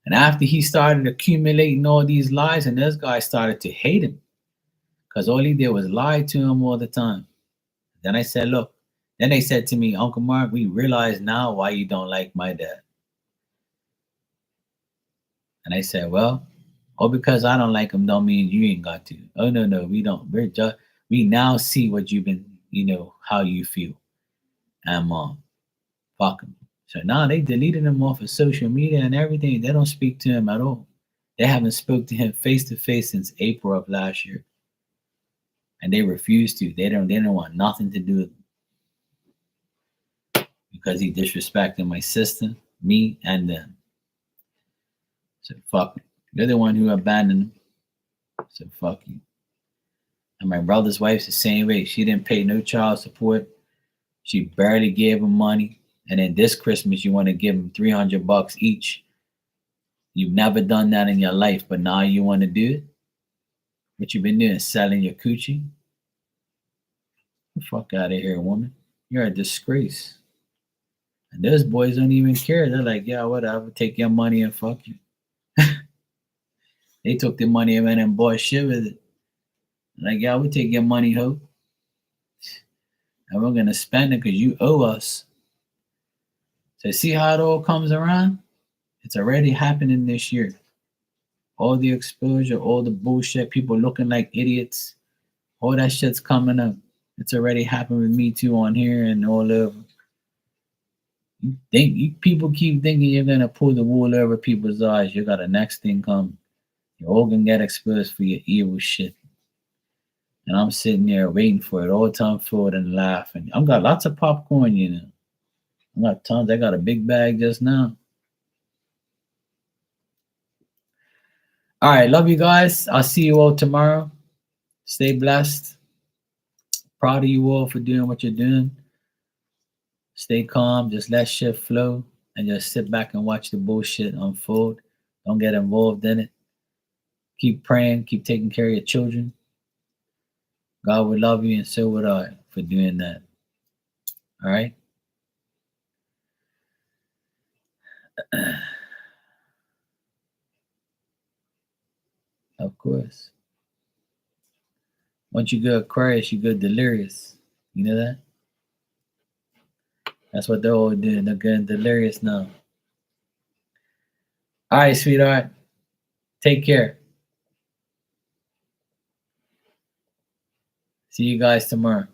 And after he started accumulating all these lies, and this guy started to hate him because all he did was lie to him all the time. Then I said, look, then they said to me, Uncle Mark, we realize now why you don't like my dad. And I said, well, because I don't like him don't mean you ain't got to. Oh, no, we don't. We now see what you've been, how you feel. And mom, fuck him. So now they deleted him off of social media and everything. They don't speak to him at all. They haven't spoke to him face to face since April of last year. And they refuse to. They don't want nothing to do with him. Because he disrespected my sister, me, and them. So fuck him. You're the one who abandoned him. So fuck you. And my brother's wife's the same way. She didn't pay no child support. She barely gave him money. And then this Christmas, you want to give them $300 each. You've never done that in your life, but now you want to do it? What you been doing? Selling your coochie? Get the fuck out of here, woman. You're a disgrace. And those boys don't even care. They're like, yeah, whatever. Take your money and fuck you. They took the money and went and bought shit with it. Like, yeah, we take your money, ho. And we're going to spend it because you owe us. So see how it all comes around? It's already happening this year. All the exposure, all the bullshit, people looking like idiots, all that shit's coming up. It's already happened with me too on here and all over. People keep thinking you're going to pull the wool over people's eyes. You got a next thing coming. You're all going to get exposed for your evil shit. And I'm sitting there waiting for it all time forward and laughing. I've got lots of popcorn, I got tons. I got a big bag just now. All right, love you guys. I'll see you all tomorrow. Stay blessed. Proud of you all for doing what you're doing. Stay calm. Just let shit flow and just sit back and watch the bullshit unfold. Don't get involved in it. Keep praying. Keep taking care of your children. God will love you, and so would I for doing that. All right? Of course. Once you go Aquarius, you go delirious. You know that? That's what they're all doing. They're going delirious now. All right, sweetheart. Take care. See you guys tomorrow.